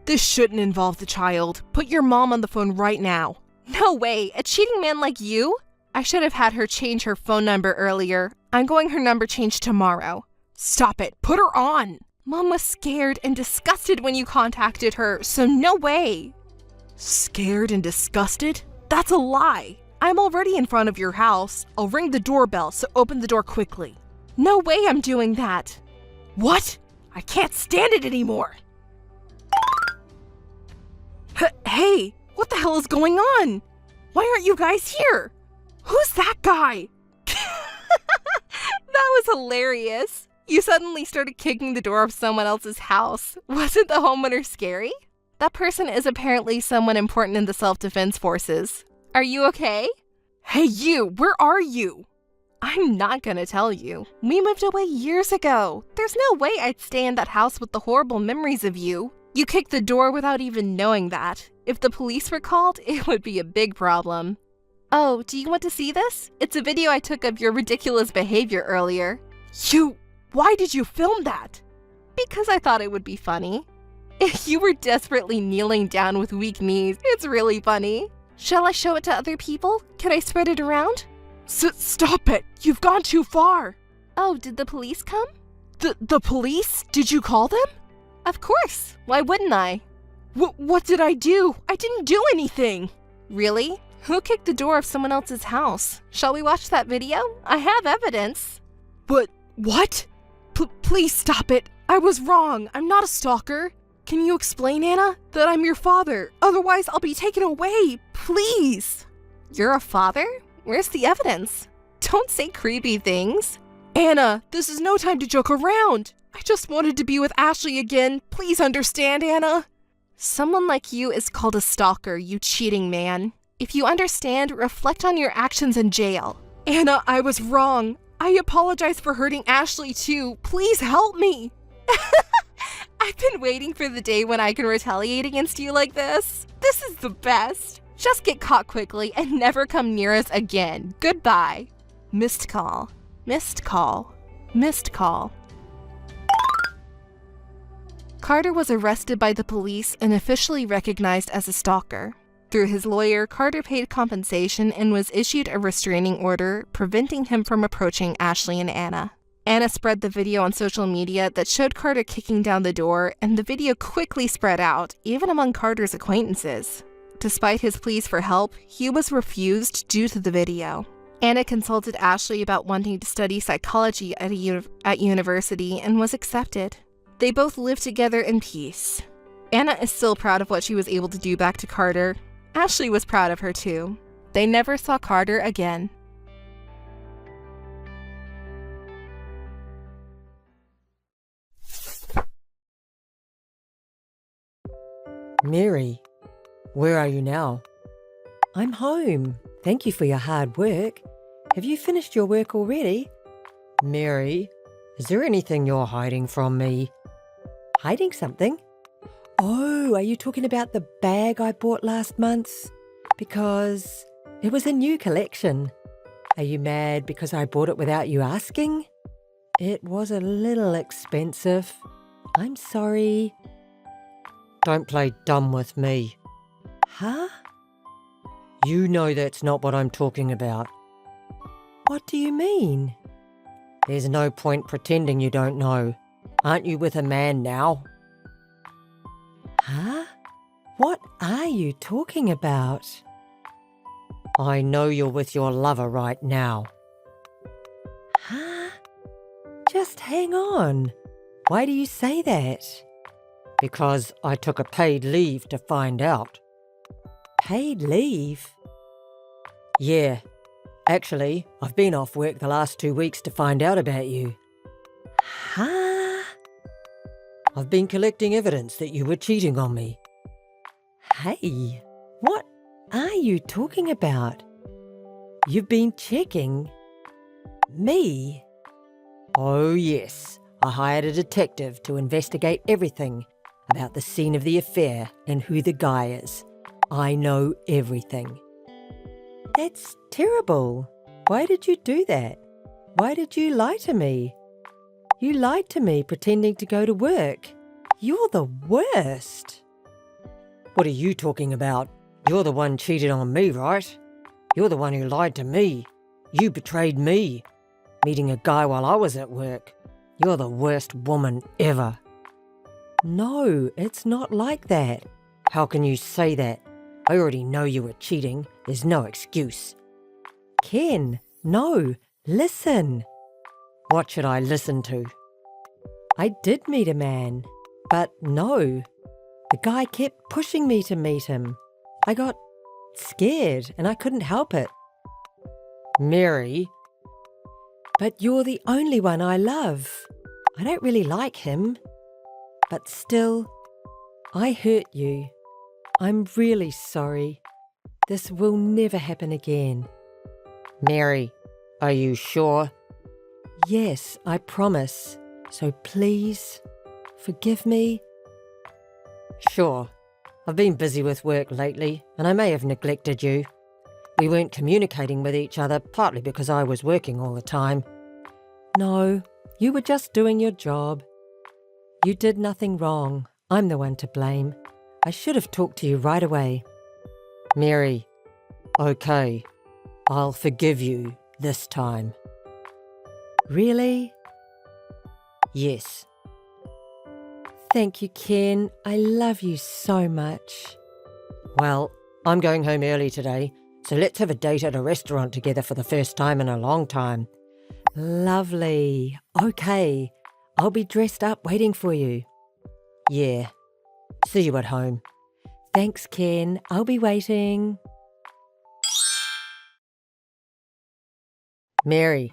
This shouldn't involve the child. Put your mom on the phone right now. No way, a cheating man like you? I should have had her change her phone number earlier. I'm going her number changed tomorrow. Stop it, put her on. Mom was scared and disgusted when you contacted her, so no way. Scared and disgusted? That's a lie. I'm already in front of your house. I'll ring the doorbell, so open the door quickly. No way I'm doing that. What? I can't stand it anymore. Hey, what the hell is going on? Why aren't you guys here? Who's that guy? That was hilarious. You suddenly started kicking the door of someone else's house. Wasn't the homeowner scary? That person is apparently someone important in the self-defense forces. Are you okay? Hey you, where are you? I'm not gonna tell you. We moved away years ago. There's no way I'd stay in that house with the horrible memories of you. You kicked the door without even knowing that. If the police were called, it would be a big problem. Oh, do you want to see this? It's a video I took of your ridiculous behavior earlier. Why did you film that? Because I thought it would be funny. If you were desperately kneeling down with weak knees, it's really funny. Shall I show it to other people? Can I spread it around? Stop it! You've gone too far! Oh, did the police come? The police? Did you call them? Of course. Why wouldn't I? What did I do? I didn't do anything! Really? Who kicked the door of someone else's house? Shall we watch that video? I have evidence. But what? Please stop it. I was wrong. I'm not a stalker. Can you explain, Anna, that I'm your father? Otherwise, I'll be taken away. Please. You're a father? Where's the evidence? Don't say creepy things. Anna, this is no time to joke around. I just wanted to be with Ashley again. Please understand, Anna. Someone like you is called a stalker, you cheating man. If you understand, reflect on your actions in jail. Anna, I was wrong. I apologize for hurting Ashley too. Please help me. I've been waiting for the day when I can retaliate against you like this. This is the best. Just get caught quickly and never come near us again. Goodbye. Missed call. Missed call. Missed call. Carter was arrested by the police and officially recognized as a stalker. Through his lawyer, Carter paid compensation and was issued a restraining order, preventing him from approaching Ashley and Anna. Anna spread the video on social media that showed Carter kicking down the door, and the video quickly spread out, even among Carter's acquaintances. Despite his pleas for help, he was refused due to the video. Anna consulted Ashley about wanting to study psychology at university and was accepted. They both lived together in peace. Anna is still proud of what she was able to do back to Carter. Ashley was proud of her too. They never saw Carter again. Mary, where are you now? I'm home. Thank you for your hard work. Have you finished your work already? Mary, is there anything you're hiding from me? Hiding something? Oh, are you talking about the bag I bought last month? Because it was a new collection. Are you mad because I bought it without you asking? It was a little expensive. I'm sorry. Don't play dumb with me. Huh? You know that's not what I'm talking about. What do you mean? There's no point pretending you don't know. Aren't you with a man now? Huh? What are you talking about? I know you're with your lover right now. Huh? Just hang on. Why do you say that? Because I took a paid leave to find out. Paid leave? Yeah. Actually, I've been off work the last 2 weeks to find out about you. Huh? I've been collecting evidence that you were cheating on me. Hey, what are you talking about? You've been checking me? Oh yes, I hired a detective to investigate everything about the scene of the affair and who the guy is. I know everything. That's terrible. Why did you do that? Why did you lie to me? You lied to me pretending to go to work. You're the worst. What are you talking about? You're the one cheated on me, right? You're the one who lied to me. You betrayed me. Meeting a guy while I was at work. You're the worst woman ever. No, it's not like that. How can you say that? I already know you were cheating. There's no excuse. Ken, no, listen. What should I listen to? I did meet a man, but no. The guy kept pushing me to meet him. I got scared and I couldn't help it. Mary. But you're the only one I love. I don't really like him. But still, I hurt you. I'm really sorry. This will never happen again. Mary, are you sure? Yes, I promise. So please, forgive me. Sure. I've been busy with work lately, and I may have neglected you. We weren't communicating with each other, partly because I was working all the time. No, you were just doing your job. You did nothing wrong. I'm the one to blame. I should have talked to you right away. Mary, okay, I'll forgive you this time. Really? Yes. Thank you, Ken. I love you so much. Well, I'm going home early today, so let's have a date at a restaurant together for the first time in a long time. Lovely. Okay, I'll be dressed up waiting for you. Yeah. See you at home. Thanks, Ken. I'll be waiting. Mary.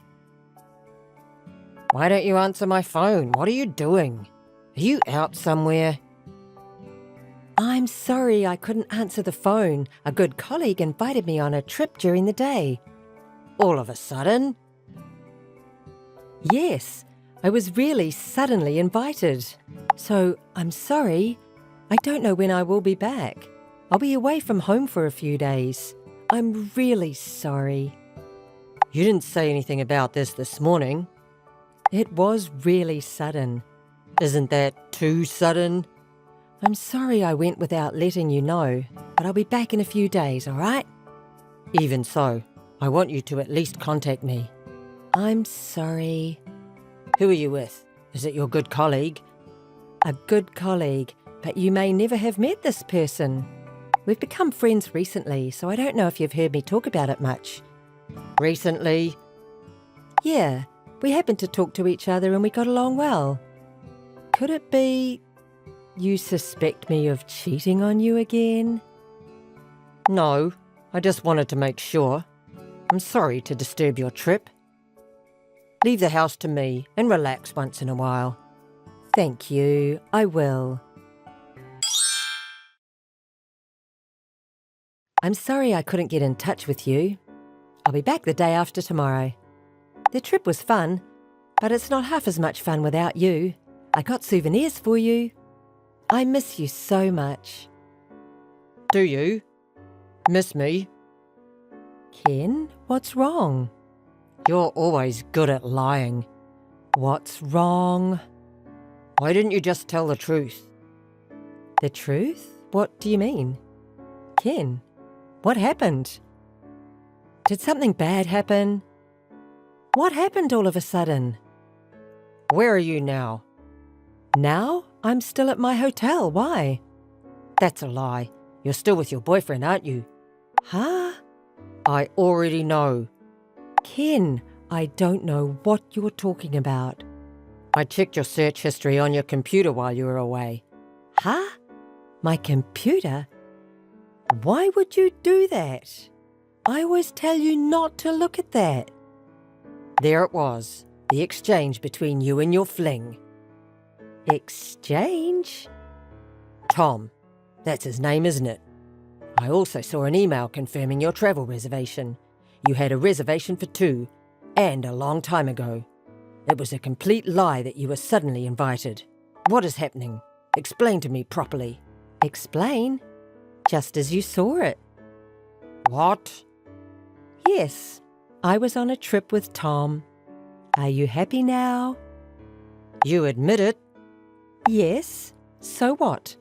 Why don't you answer my phone? What are you doing? Are you out somewhere? I'm sorry I couldn't answer the phone. A good colleague invited me on a trip during the day. All of a sudden? Yes, I was really suddenly invited. So I'm sorry. I don't know when I will be back. I'll be away from home for a few days. I'm really sorry. You didn't say anything about this morning. It was really sudden. Isn't that too sudden? I'm sorry I went without letting you know, but I'll be back in a few days, all right? Even so, I want you to at least contact me. I'm sorry. Who are you with? Is it your good colleague? A good colleague, but you may never have met this person. We've become friends recently, so I don't know if you've heard me talk about it much. Recently? Yeah, we happened to talk to each other and we got along well. Could it be you suspect me of cheating on you again? No, I just wanted to make sure. I'm sorry to disturb your trip. Leave the house to me and relax once in a while. Thank you, I will. I'm sorry I couldn't get in touch with you. I'll be back the day after tomorrow. The trip was fun, but it's not half as much fun without you. I got souvenirs for you. I miss you so much. Do you? Miss me? Ken, what's wrong? You're always good at lying. What's wrong? Why didn't you just tell the truth? The truth? What do you mean? Ken, what happened? Did something bad happen? What happened all of a sudden? Where are you now? Now? I'm still at my hotel. Why? That's a lie. You're still with your boyfriend, aren't you? Huh? I already know. Ken, I don't know what you're talking about. I checked your search history on your computer while you were away. Huh? My computer? Why would you do that? I always tell you not to look at that. There it was, the exchange between you and your fling. Exchange? Tom. That's his name, isn't it? I also saw an email confirming your travel reservation. You had a reservation for 2, and a long time ago. It was a complete lie that you were suddenly invited. What is happening? Explain to me properly. Explain? Just as you saw it. What? Yes, I was on a trip with Tom. Are you happy now? You admit it? Yes. So what?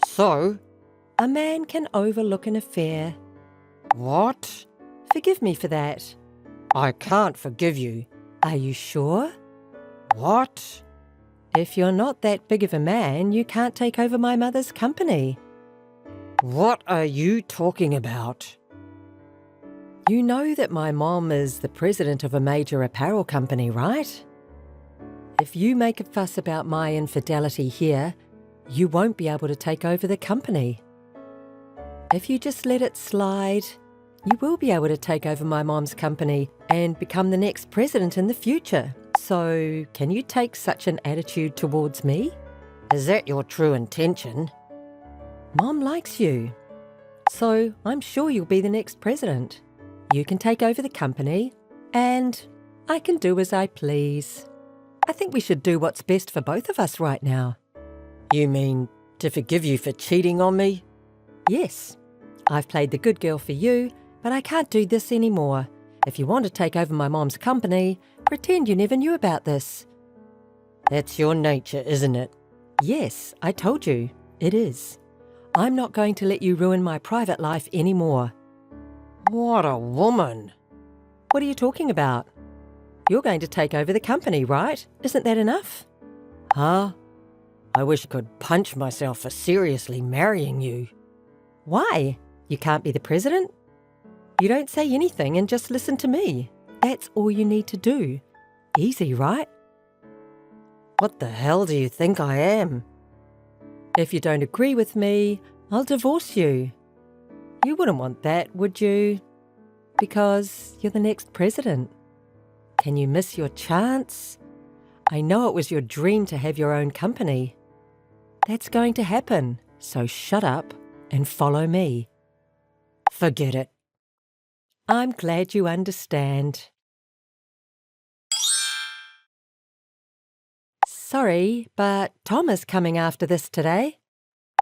So? A man can overlook an affair. What? Forgive me for that. I can't forgive you. Are you sure? What? If you're not that big of a man, you can't take over my mother's company. What are you talking about? You know that my mom is the president of a major apparel company, right? If you make a fuss about my infidelity here, you won't be able to take over the company. If you just let it slide, You will be able to take over my mom's company and become the next president in the future. So, can you take such an attitude towards me? Is that your true intention? Mom likes you. So, I'm sure you'll be the next president. You can take over the company, and I can do as I please. I think we should do what's best for both of us right now. You mean to forgive you for cheating on me? Yes, I've played the good girl for you, but I can't do this anymore. If you want to take over my mom's company, pretend you never knew about this. That's your nature, isn't it? Yes, I told you, it is. I'm not going to let you ruin my private life anymore. What a woman! What are you talking about? You're going to take over the company, right? Isn't that enough? Huh? I wish I could punch myself for seriously marrying you. Why? You can't be the president? You don't say anything and just listen to me. That's all you need to do. Easy, right? What the hell do you think I am? If you don't agree with me, I'll divorce you. You wouldn't want that, would you? Because you're the next president. Can you miss your chance? I know it was your dream to have your own company. That's going to happen, so shut up and follow me. Forget it. I'm glad you understand. Sorry, but Tom is coming after this today.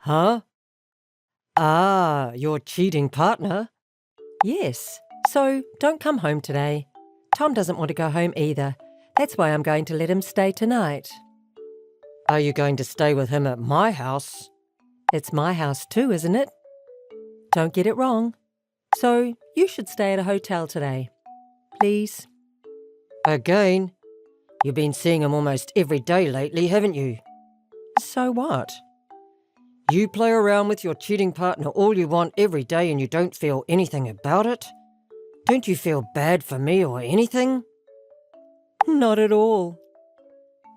Huh? Ah, your cheating partner? Yes, so don't come home today. Tom doesn't want to go home either. That's why I'm going to let him stay tonight. Are you going to stay with him at my house? It's my house too, isn't it? Don't get it wrong. So you should stay at a hotel today. Please. Again? You've been seeing him almost every day lately, haven't you? So what? You play around with your cheating partner all you want every day and you don't feel anything about it? Don't you feel bad for me or anything? Not at all.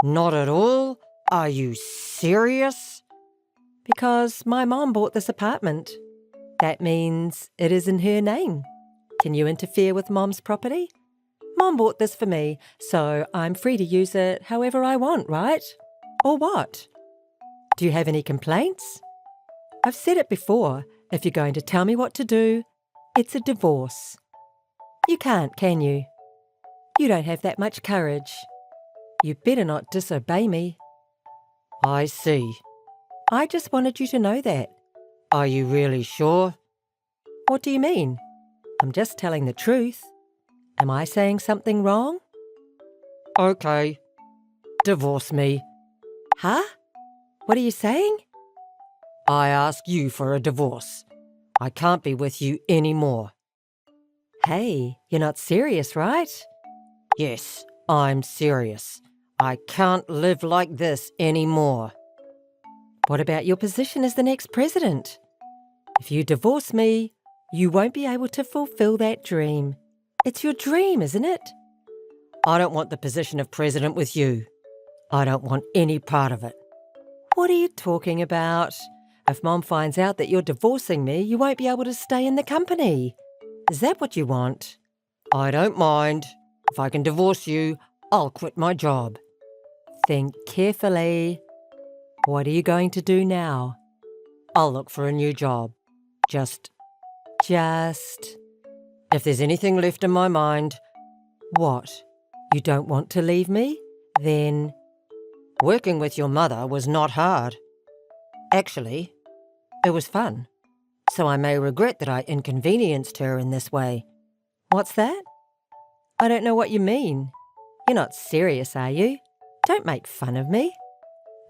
Not at all? Are you serious? Because my mom bought this apartment. That means it is in her name. Can you interfere with Mom's property? Mom bought this for me, so I'm free to use it however I want, right? Or what? Do you have any complaints? I've said it before. If you're going to tell me what to do, it's a divorce. You can't, can you? You don't have that much courage. You better not disobey me. I see. I just wanted you to know that. Are you really sure? What do you mean? I'm just telling the truth. Am I saying something wrong? Okay. Divorce me. Huh? What are you saying? I ask you for a divorce. I can't be with you anymore. Hey, you're not serious, right? Yes, I'm serious. I can't live like this anymore. What about your position as the next president? If you divorce me, you won't be able to fulfill that dream. It's your dream, isn't it? I don't want the position of president with you. I don't want any part of it. What are you talking about? If Mom finds out that you're divorcing me, you won't be able to stay in the company. Is that what you want? I don't mind. If I can divorce you, I'll quit my job. Think carefully. What are you going to do now? I'll look for a new job. Just... If there's anything left in my mind... What? You don't want to leave me? Then... Working with your mother was not hard. Actually, it was fun. So I may regret that I inconvenienced her in this way. What's that? I don't know what you mean. You're not serious, are you? Don't make fun of me.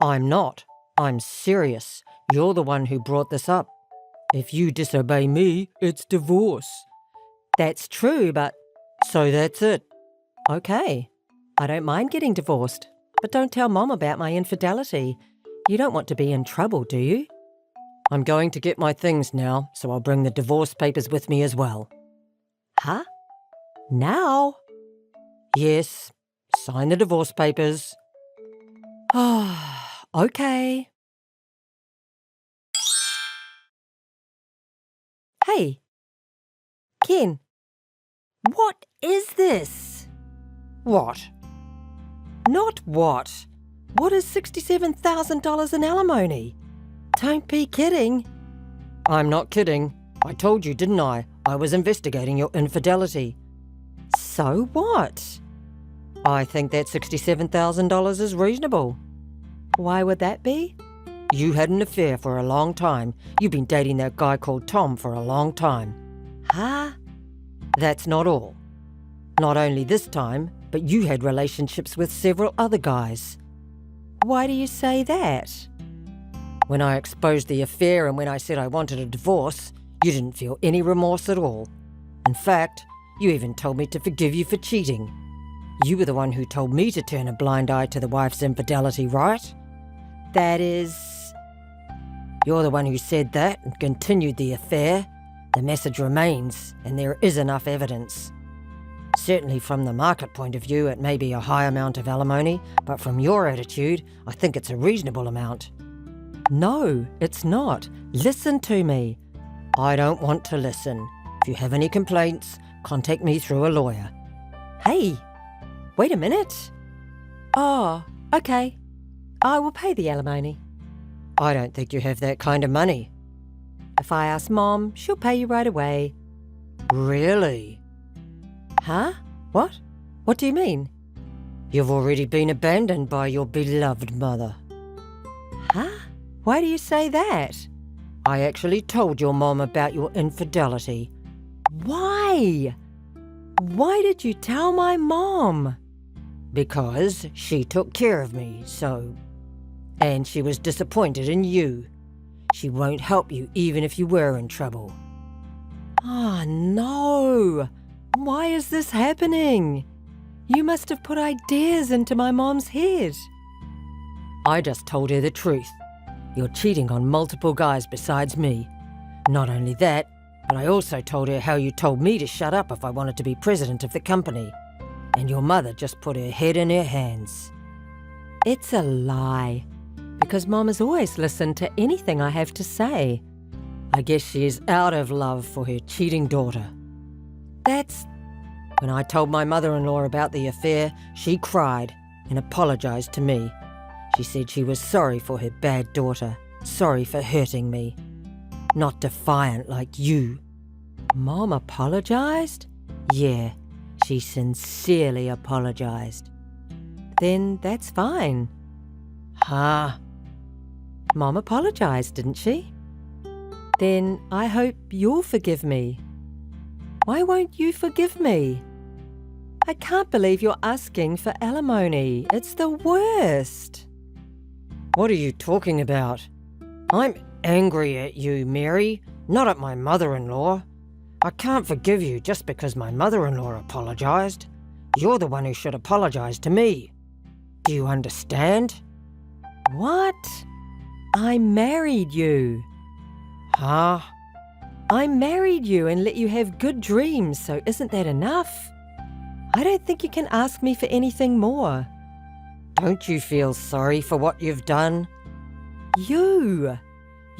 I'm not. I'm serious. You're the one who brought this up. If you disobey me, it's divorce. That's true, but... So that's it. Okay. I don't mind getting divorced, but don't tell Mom about my infidelity. You don't want to be in trouble, do you? I'm going to get my things now, so I'll bring the divorce papers with me as well. Huh? Now? Yes. Sign the divorce papers. Okay. Hey, Ken, what is this? What? Not what. What is $67,000 in alimony? Don't be kidding. I'm not kidding. I told you, didn't I? I was investigating your infidelity. So what? I think that $67,000 is reasonable. Why would that be? You had an affair for a long time. You've been dating that guy called Tom for a long time. Huh? That's not all. Not only this time, but you had relationships with several other guys. Why do you say that? When I exposed the affair and when I said I wanted a divorce, you didn't feel any remorse at all. In fact, you even told me to forgive you for cheating. You were the one who told me to turn a blind eye to the wife's infidelity, right? That is... You're the one who said that and continued the affair. The message remains, and there is enough evidence. Certainly from the market point of view, it may be a high amount of alimony, but from your attitude, I think it's a reasonable amount. No, it's not. Listen to me. I don't want to listen. If you have any complaints, contact me through a lawyer. Hey, wait a minute. Oh, okay. I will pay the alimony. I don't think you have that kind of money. If I ask Mom, she'll pay you right away. Really? Huh? What? What do you mean? You've already been abandoned by your beloved mother. Huh? Why do you say that? I actually told your mom about your infidelity. Why? Why did you tell my mom? Because she took care of me, so... And she was disappointed in you. She won't help you even if you were in trouble. Oh, no. Why is this happening? You must have put ideas into my mom's head. I just told her the truth. You're cheating on multiple guys besides me. Not only that, but I also told her how you told me to shut up if I wanted to be president of the company. And your mother just put her head in her hands. It's a lie. Because Mom has always listened to anything I have to say. I guess she is out of love for her cheating daughter. That's... When I told my mother-in-law about the affair, she cried and apologized to me. She said she was sorry for her bad daughter, sorry for hurting me. Not defiant like you. Mom apologized? Yeah, she sincerely apologized. Then that's fine. Huh? Mom apologized, didn't she? Then I hope you'll forgive me. Why won't you forgive me? I can't believe you're asking for alimony. It's the worst. What are you talking about? I'm angry at you, Mary, not at my mother-in-law. I can't forgive you just because my mother-in-law apologized. You're the one who should apologize to me. Do you understand? What? I married you. Huh? I married you and let you have good dreams, so isn't that enough? I don't think you can ask me for anything more. Don't you feel sorry for what you've done? You're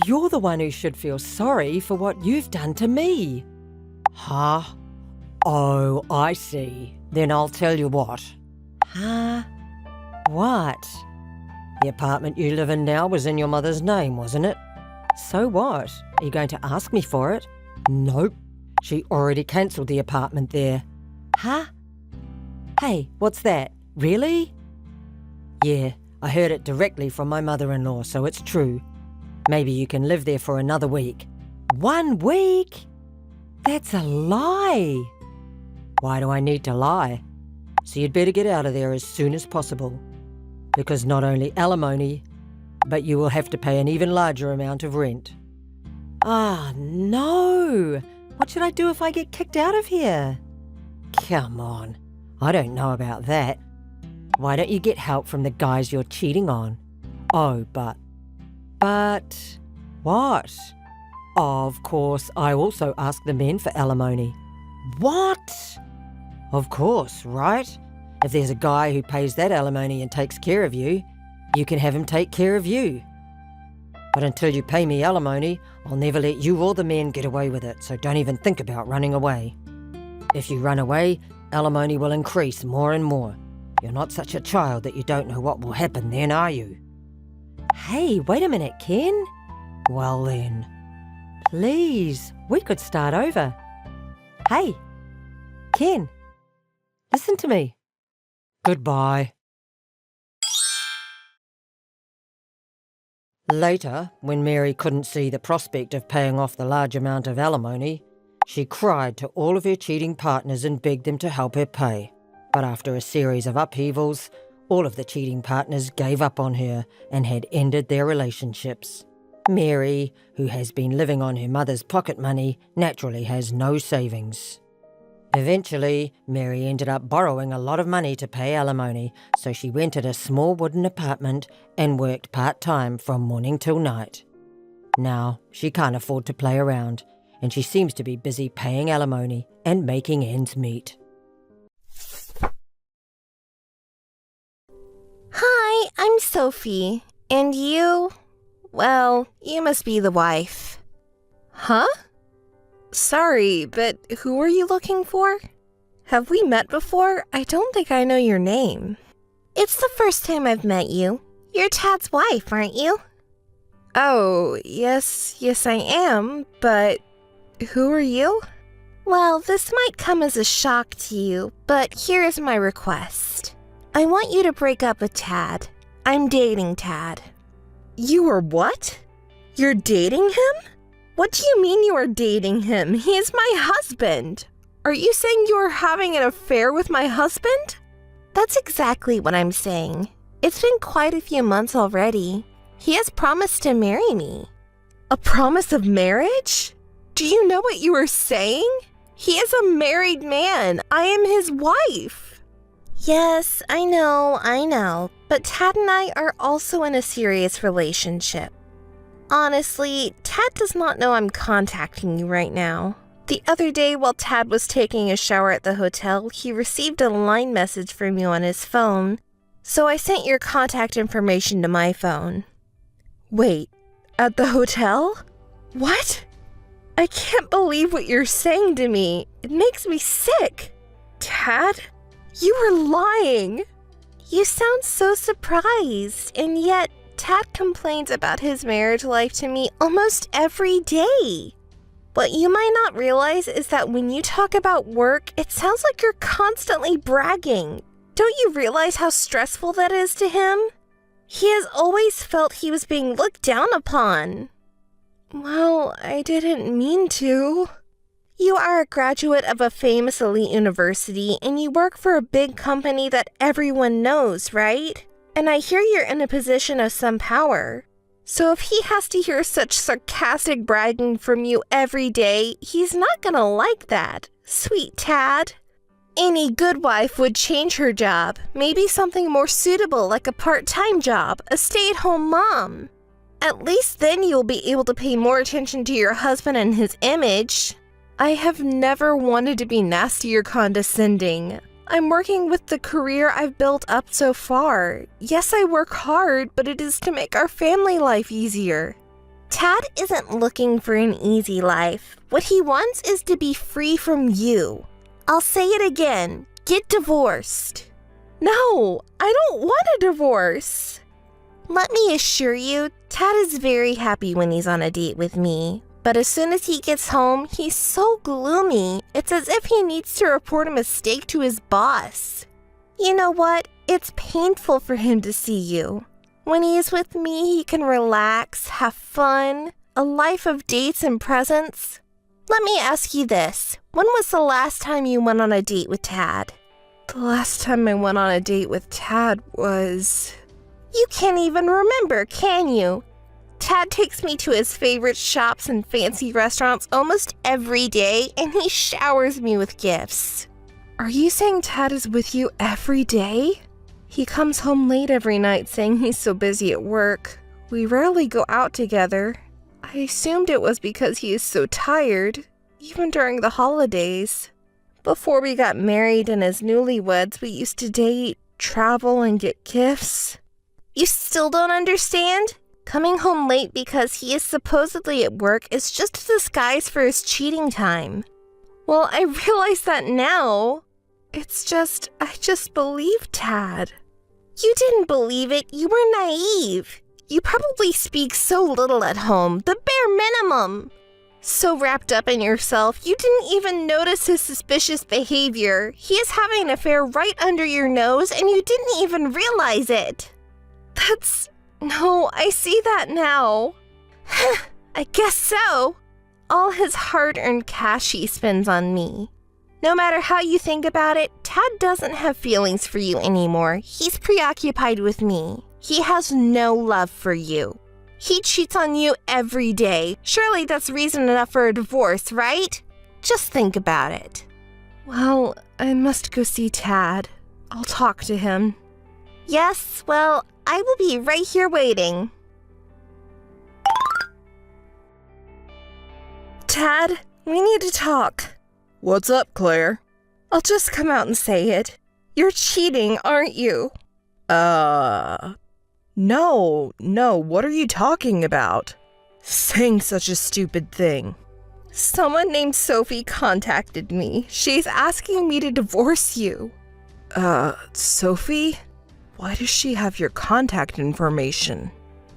the one who should feel sorry for what you've done to me. Huh? Oh, I see. Then I'll tell you what. Huh? What? The apartment you live in now was in your mother's name, wasn't it? So what? Are you going to ask me for it? Nope. She already cancelled the apartment there. Huh? Hey, what's that? Really? Yeah, I heard it directly from my mother-in-law, so it's true. Maybe you can live there for another week. 1 week? That's a lie. Why do I need to lie? So you'd better get out of there as soon as possible. Because not only alimony, but you will have to pay an even larger amount of rent. Ah, no! What should I do if I get kicked out of here? Come on, I don't know about that. Why don't you get help from the guys you're cheating on? Oh, but what? Of course, I also ask the men for alimony. What? Of course, right? If there's a guy who pays that alimony and takes care of you, you can have him take care of you. But until you pay me alimony, I'll never let you or the men get away with it, so don't even think about running away. If you run away, alimony will increase more and more. You're not such a child that you don't know what will happen then, are you? Hey, wait a minute, Ken. Well then. Please, we could start over. Hey, Ken, listen to me. Goodbye. Later, when Mary couldn't see the prospect of paying off the large amount of alimony, she cried to all of her cheating partners and begged them to help her pay. But after a series of upheavals, all of the cheating partners gave up on her and had ended their relationships. Mary, who has been living on her mother's pocket money, naturally has no savings. Eventually, Mary ended up borrowing a lot of money to pay alimony, so she rented a small wooden apartment and worked part-time from morning till night. Now, she can't afford to play around, and she seems to be busy paying alimony and making ends meet. Hi, I'm Sophie. And you? Well, you must be the wife. Huh? Sorry, but who are you looking for? Have we met before? I don't think I know your name. It's the first time I've met you. You're Tad's wife, aren't you? Oh, yes, I am, but who are you? Well, this might come as a shock to you, but here is my request. I want you to break up with Tad. I'm dating Tad. You are what? You're dating him? What do you mean you are dating him? He is my husband. Are you saying you are having an affair with my husband? That's exactly what I'm saying. It's been quite a few months already. He has promised to marry me. A promise of marriage? Do you know what you are saying? He is a married man. I am his wife. Yes, I know. But Tad and I are also in a serious relationship. Honestly, Tad does not know I'm contacting you right now. The other day, while Tad was taking a shower at the hotel, he received a line message from you on his phone, so I sent your contact information to my phone. Wait, at the hotel? What? I can't believe what you're saying to me. It makes me sick. Tad, you were lying. You sound so surprised, and yet Tad complains about his marriage life to me almost every day. What you might not realize is that when you talk about work, it sounds like you're constantly bragging. Don't you realize how stressful that is to him? He has always felt he was being looked down upon. Well, I didn't mean to. You are a graduate of a famous elite university, and you work for a big company that everyone knows, right? And I hear you're in a position of some power. So if he has to hear such sarcastic bragging from you every day, he's not gonna like that. Sweet Tad. Any good wife would change her job. Maybe something more suitable like a part-time job, a stay-at-home mom. At least then you'll be able to pay more attention to your husband and his image. I have never wanted to be nasty or condescending. I'm working with the career I've built up so far. Yes, I work hard, but it is to make our family life easier. Tad isn't looking for an easy life. What he wants is to be free from you. I'll say it again. Get divorced. No, I don't want a divorce. Let me assure you, Tad is very happy when he's on a date with me. But as soon as he gets home, he's so gloomy. It's as if he needs to report a mistake to his boss. You know what? It's painful for him to see you. When he is with me, he can relax, have fun, a life of dates and presents. Let me ask you this. When was the last time you went on a date with Tad? The last time I went on a date with Tad was... You can't even remember, can you? Tad takes me to his favorite shops and fancy restaurants almost every day, and he showers me with gifts. Are you saying Tad is with you every day? He comes home late every night saying he's so busy at work. We rarely go out together. I assumed it was because he is so tired, even during the holidays. Before we got married and as newlyweds, we used to date, travel, and get gifts. You still don't understand? Coming home late because he is supposedly at work is just a disguise for his cheating time. Well, I realize that now. I just believed Tad. You didn't believe it. You were naive. You probably speak so little at home, the bare minimum. So wrapped up in yourself, you didn't even notice his suspicious behavior. He is having an affair right under your nose, and you didn't even realize it. No, I see that now. I guess so. All his hard-earned cash he spends on me. No matter how you think about it, Tad doesn't have feelings for you anymore. He's preoccupied with me. He has no love for you. He cheats on you every day. Surely that's reason enough for a divorce, right? Just think about it. Well, I must go see Tad. I'll talk to him. Yes, well, I will be right here waiting. Tad, we need to talk. What's up, Claire? I'll just come out and say it. You're cheating, aren't you? No, what are you talking about? Saying such a stupid thing. Someone named Sophie contacted me. She's asking me to divorce you. Sophie? Why does she have your contact information?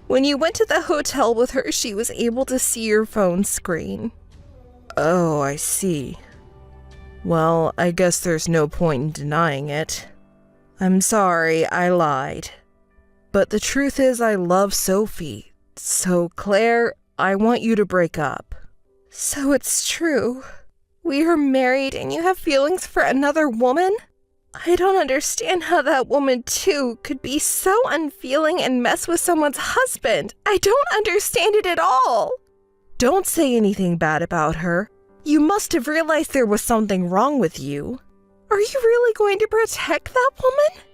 When you went to the hotel with her, she was able to see your phone screen. Oh, I see. Well, I guess there's no point in denying it. I'm sorry, I lied. But the truth is I love Sophie. So, Claire, I want you to break up. So it's true. We are married and you have feelings for another woman? I don't understand how that woman, too, could be so unfeeling and mess with someone's husband. I don't understand it at all. Don't say anything bad about her. You must have realized there was something wrong with you. Are you really going to protect that woman?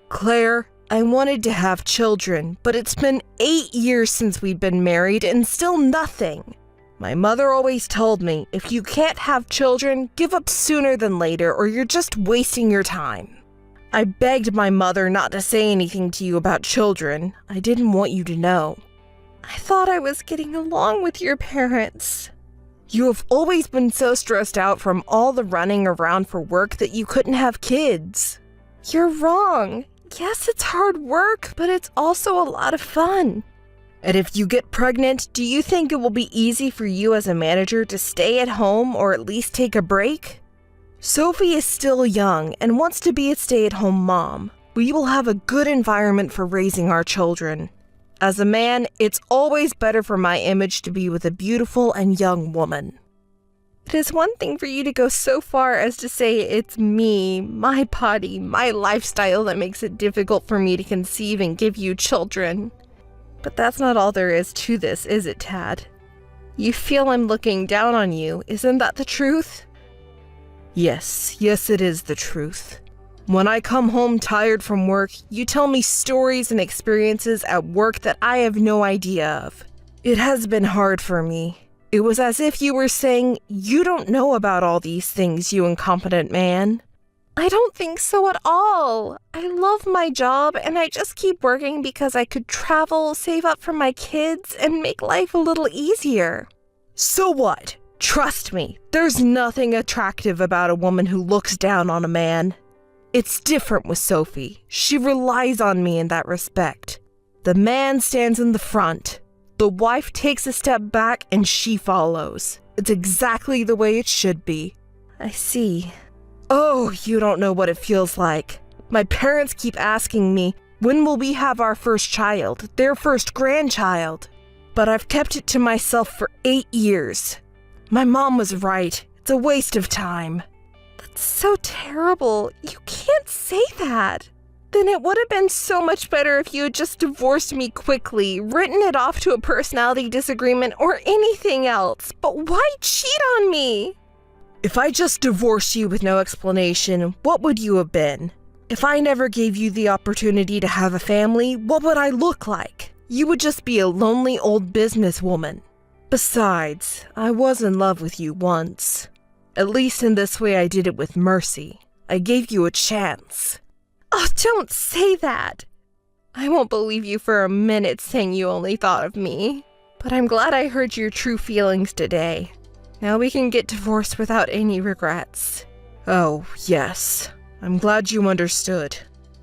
Claire, I wanted to have children, but it's been 8 years since we've been married and still nothing. My mother always told me, if you can't have children, give up sooner than later or you're just wasting your time. I begged my mother not to say anything to you about children. I didn't want you to know. I thought I was getting along with your parents. You have always been so stressed out from all the running around for work that you couldn't have kids. You're wrong. Yes, it's hard work, but it's also a lot of fun. And if you get pregnant, do you think it will be easy for you as a manager to stay at home or at least take a break? Sophie is still young and wants to be a stay-at-home mom. We will have a good environment for raising our children. As a man, it's always better for my image to be with a beautiful and young woman. It is one thing for you to go so far as to say it's me, my body, my lifestyle that makes it difficult for me to conceive and give you children. But that's not all there is to this, is it, Tad? You feel I'm looking down on you, isn't that the truth? Yes, it is the truth. When I come home tired from work, you tell me stories and experiences at work that I have no idea of. It has been hard for me. It was as if you were saying, you don't know about all these things, you incompetent man. I don't think so at all. I love my job and I just keep working because I could travel, save up for my kids, and make life a little easier. So what? Trust me, there's nothing attractive about a woman who looks down on a man. It's different with Sophie. She relies on me in that respect. The man stands in the front. The wife takes a step back and she follows. It's exactly the way it should be. I see. Oh, you don't know what it feels like. My parents keep asking me, when will we have our first child, their first grandchild? But I've kept it to myself for 8 years. My mom was right. It's a waste of time. That's so terrible. You can't say that. Then it would have been so much better if you had just divorced me quickly, written it off to a personality disagreement or anything else. But why cheat on me? If I just divorced you with no explanation, what would you have been? If I never gave you the opportunity to have a family, what would I look like? You would just be a lonely old businesswoman. Besides, I was in love with you once. At least in this way I did it with mercy. I gave you a chance. Oh, don't say that. I won't believe you for a minute saying you only thought of me. But I'm glad I heard your true feelings today. Now we can get divorced without any regrets. Oh, yes. I'm glad you understood.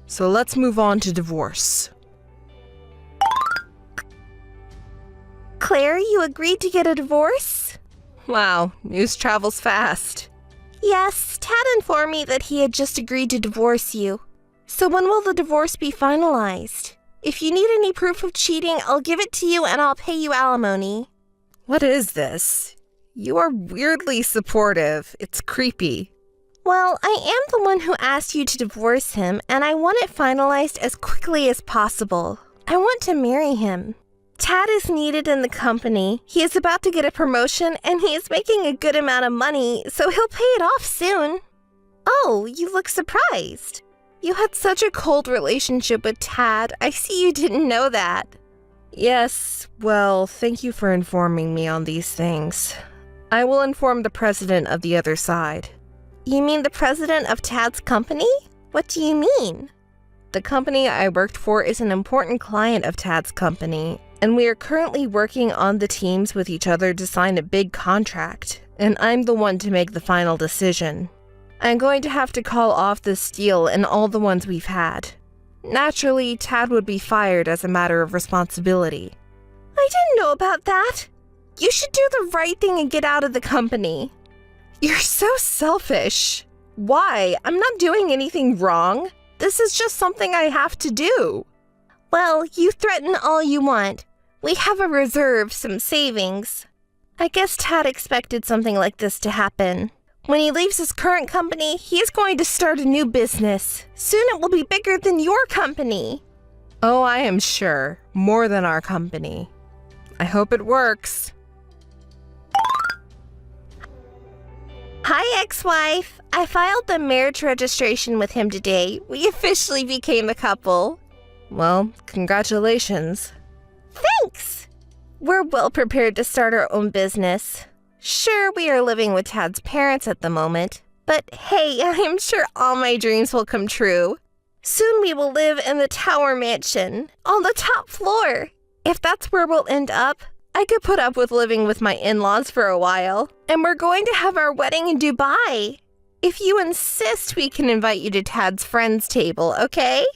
So let's move on to divorce. Claire, you agreed to get a divorce? Wow, news travels fast. Yes, Tad informed me that he had just agreed to divorce you. So when will the divorce be finalized? If you need any proof of cheating, I'll give it to you and I'll pay you alimony. What is this? You are weirdly supportive. It's creepy. Well, I am the one who asked you to divorce him, and I want it finalized as quickly as possible. I want to marry him. Tad is needed in the company. He is about to get a promotion, and he is making a good amount of money, so he'll pay it off soon. Oh, you look surprised. You had such a cold relationship with Tad. I see you didn't know that. Yes, well, thank you for informing me on these things. I will inform the president of the other side. You mean the president of Tad's company? What do you mean? The company I worked for is an important client of Tad's company, and we are currently working on the teams with each other to sign a big contract, and I'm the one to make the final decision. I'm going to have to call off this deal and all the ones we've had. Naturally, Tad would be fired as a matter of responsibility. I didn't know about that. You should do the right thing and get out of the company. You're so selfish. Why? I'm not doing anything wrong. This is just something I have to do. Well, you threaten all you want. We have a reserve, some savings. I guess Tad expected something like this to happen. When he leaves his current company, he is going to start a new business. Soon it will be bigger than your company. Oh, I am sure. More than our company. I hope it works. Hi, ex-wife. I filed the marriage registration with him today. We officially became a couple. Well, congratulations. Thanks. We're well prepared to start our own business. Sure, we are living with Tad's parents at the moment, but hey, I am sure all my dreams will come true. Soon we will live in the Tower Mansion, on the top floor. If that's where we'll end up, I could put up with living with my in-laws for a while, and we're going to have our wedding in Dubai. If you insist, we can invite you to Tad's friends table, okay?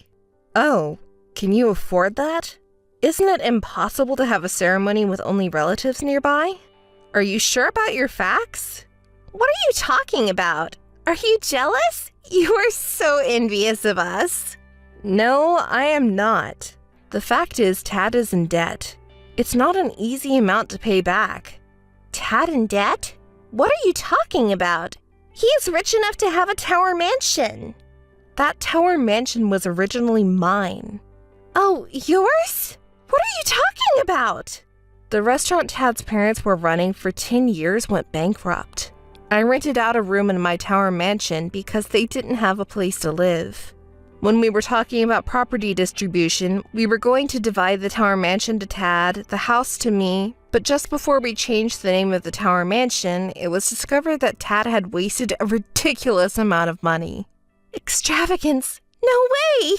Oh, can you afford that? Isn't it impossible to have a ceremony with only relatives nearby? Are you sure about your facts? What are you talking about? Are you jealous? You are so envious of us. No, I am not. The fact is, Tad is in debt. It's not an easy amount to pay back. Tad in debt? What are you talking about? He is rich enough to have a Tower Mansion. That Tower Mansion was originally mine. Oh, yours? What are you talking about? The restaurant Tad's parents were running for 10 years went bankrupt. I rented out a room in my Tower Mansion because they didn't have a place to live. When we were talking about property distribution, we were going to divide the Tower Mansion to Tad, the house to me, but just before we changed the name of the Tower Mansion, it was discovered that Tad had wasted a ridiculous amount of money. Extravagance! No way!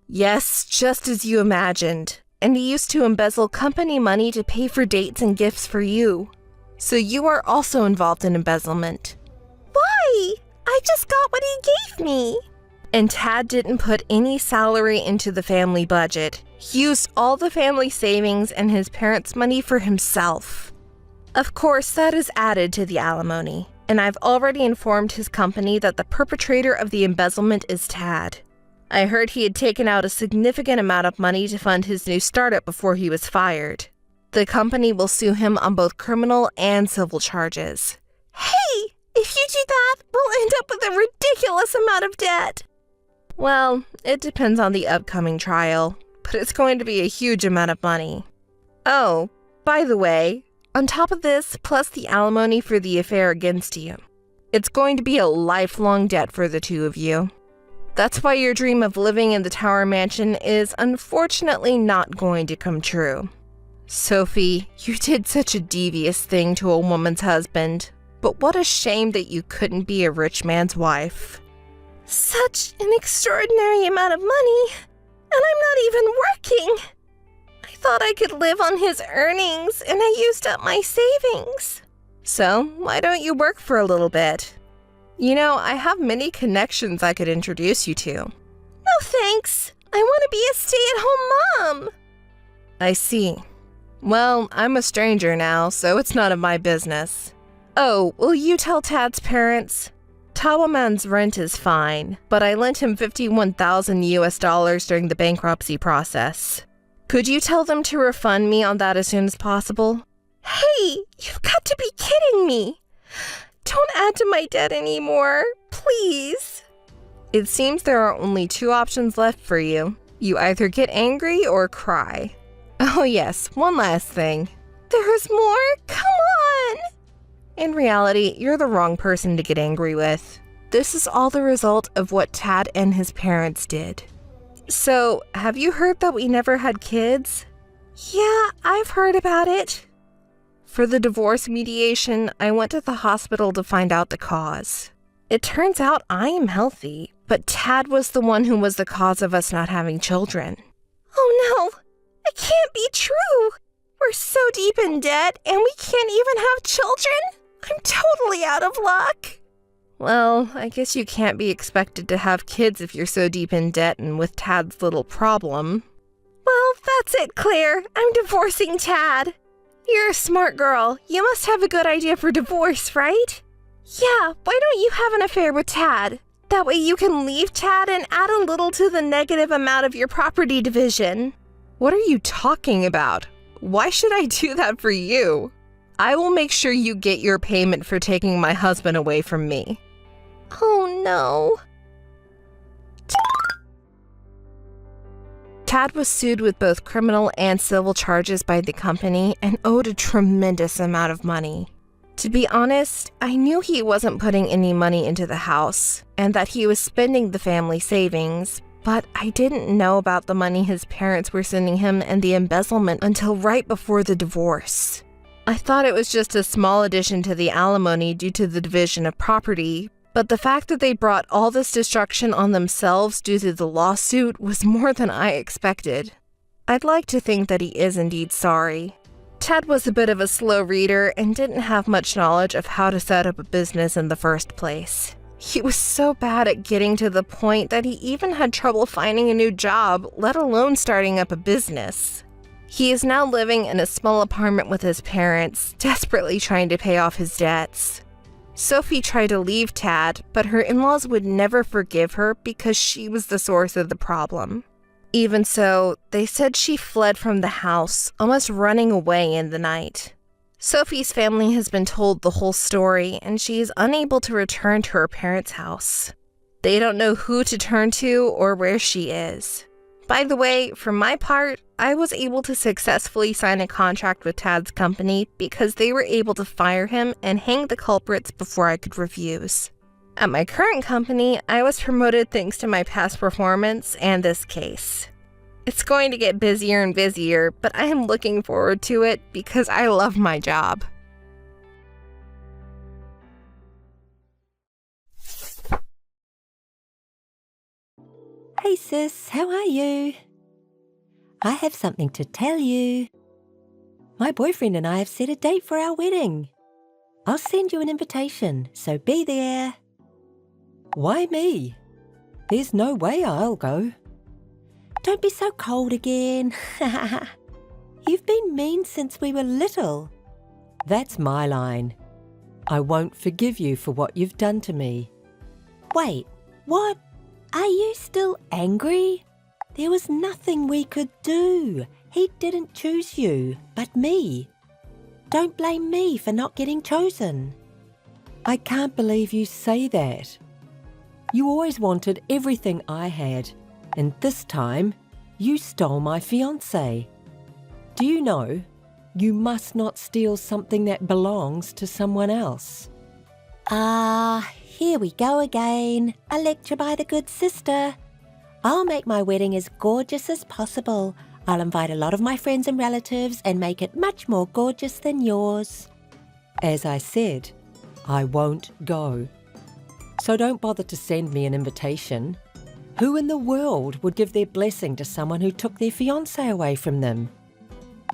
Yes, just as you imagined. And he used to embezzle company money to pay for dates and gifts for you. So you are also involved in embezzlement. Why? I just got what he gave me. And Tad didn't put any salary into the family budget. He used all the family savings and his parents' money for himself. Of course, that is added to the alimony. And I've already informed his company that the perpetrator of the embezzlement is Tad. I heard he had taken out a significant amount of money to fund his new startup before he was fired. The company will sue him on both criminal and civil charges. Hey, if you do that, we'll end up with a ridiculous amount of debt. Well, it depends on the upcoming trial, but it's going to be a huge amount of money. Oh, by the way, on top of this, plus the alimony for the affair against you, it's going to be a lifelong debt for the two of you. That's why your dream of living in the Tower Mansion is unfortunately not going to come true. Sophie, you did such a devious thing to a woman's husband, but what a shame that you couldn't be a rich man's wife. Such an extraordinary amount of money, and I'm not even thought I could live on his earnings, and I used up my savings. So, why don't you work for a little bit? You know, I have many connections I could introduce you to. No thanks. I want to be a stay-at-home mom. I see. Well, I'm a stranger now, so it's none of my business. Oh, will you tell Tad's parents? Tawaman's rent is fine, but I lent him $51,000 during the bankruptcy process. Could you tell them to refund me on that as soon as possible? Hey, you've got to be kidding me. Don't add to my debt anymore, please. It seems there are only two options left for you. You either get angry or cry. Oh yes, one last thing. There's more? Come on! In reality, you're the wrong person to get angry with. This is all the result of what Tad and his parents did. So, have you heard that we never had kids? Yeah, I've heard about it. For the divorce mediation, I went to the hospital to find out the cause. It turns out I am healthy, but Tad was the one who was the cause of us not having children. Oh no, it can't be true. We're so deep in debt and we can't even have children. I'm totally out of luck. Well, I guess you can't be expected to have kids if you're so deep in debt and with Tad's little problem. Well, that's it, Claire. I'm divorcing Tad. You're a smart girl. You must have a good idea for divorce, right? Yeah, why don't you have an affair with Tad? That way you can leave Tad and add a little to the negative amount of your property division. What are you talking about? Why should I do that for you? I will make sure you get your payment for taking my husband away from me. Oh no. Tad was sued with both criminal and civil charges by the company and owed a tremendous amount of money. To be honest, I knew he wasn't putting any money into the house and that he was spending the family savings, but I didn't know about the money his parents were sending him and the embezzlement until right before the divorce. I thought it was just a small addition to the alimony due to the division of property, but the fact that they brought all this destruction on themselves due to the lawsuit was more than I expected. I'd like to think that he is indeed sorry. Tad was a bit of a slow reader and didn't have much knowledge of how to set up a business in the first place. He was so bad at getting to the point that he even had trouble finding a new job, let alone starting up a business. He is now living in a small apartment with his parents, desperately trying to pay off his debts. Sophie tried to leave Tad, but her in-laws would never forgive her because she was the source of the problem. Even so, they said she fled from the house, almost running away in the night. Sophie's family has been told the whole story, and she is unable to return to her parents' house. They don't know who to turn to or where she is. By the way, for my part, I was able to successfully sign a contract with Tad's company because they were able to fire him and hang the culprits before I could refuse. At my current company, I was promoted thanks to my past performance and this case. It's going to get busier and busier, but I am looking forward to it because I love my job. Hey sis, how are you? I have something to tell you. My boyfriend and I have set a date for our wedding. I'll send you an invitation, so be there. Why me? There's no way I'll go. Don't be so cold again. You've been mean since we were little. That's my line. I won't forgive you for what you've done to me. Wait, what? Are you still angry? There was nothing we could do. He didn't choose you, but me. Don't blame me for not getting chosen. I can't believe you say that. You always wanted everything I had, and this time you stole my fiancé. Do you know, you must not steal something that belongs to someone else. Here we go again. A lecture by the good sister. I'll make my wedding as gorgeous as possible. I'll invite a lot of my friends and relatives and make it much more gorgeous than yours. As I said, I won't go. So don't bother to send me an invitation. Who in the world would give their blessing to someone who took their fiancé away from them?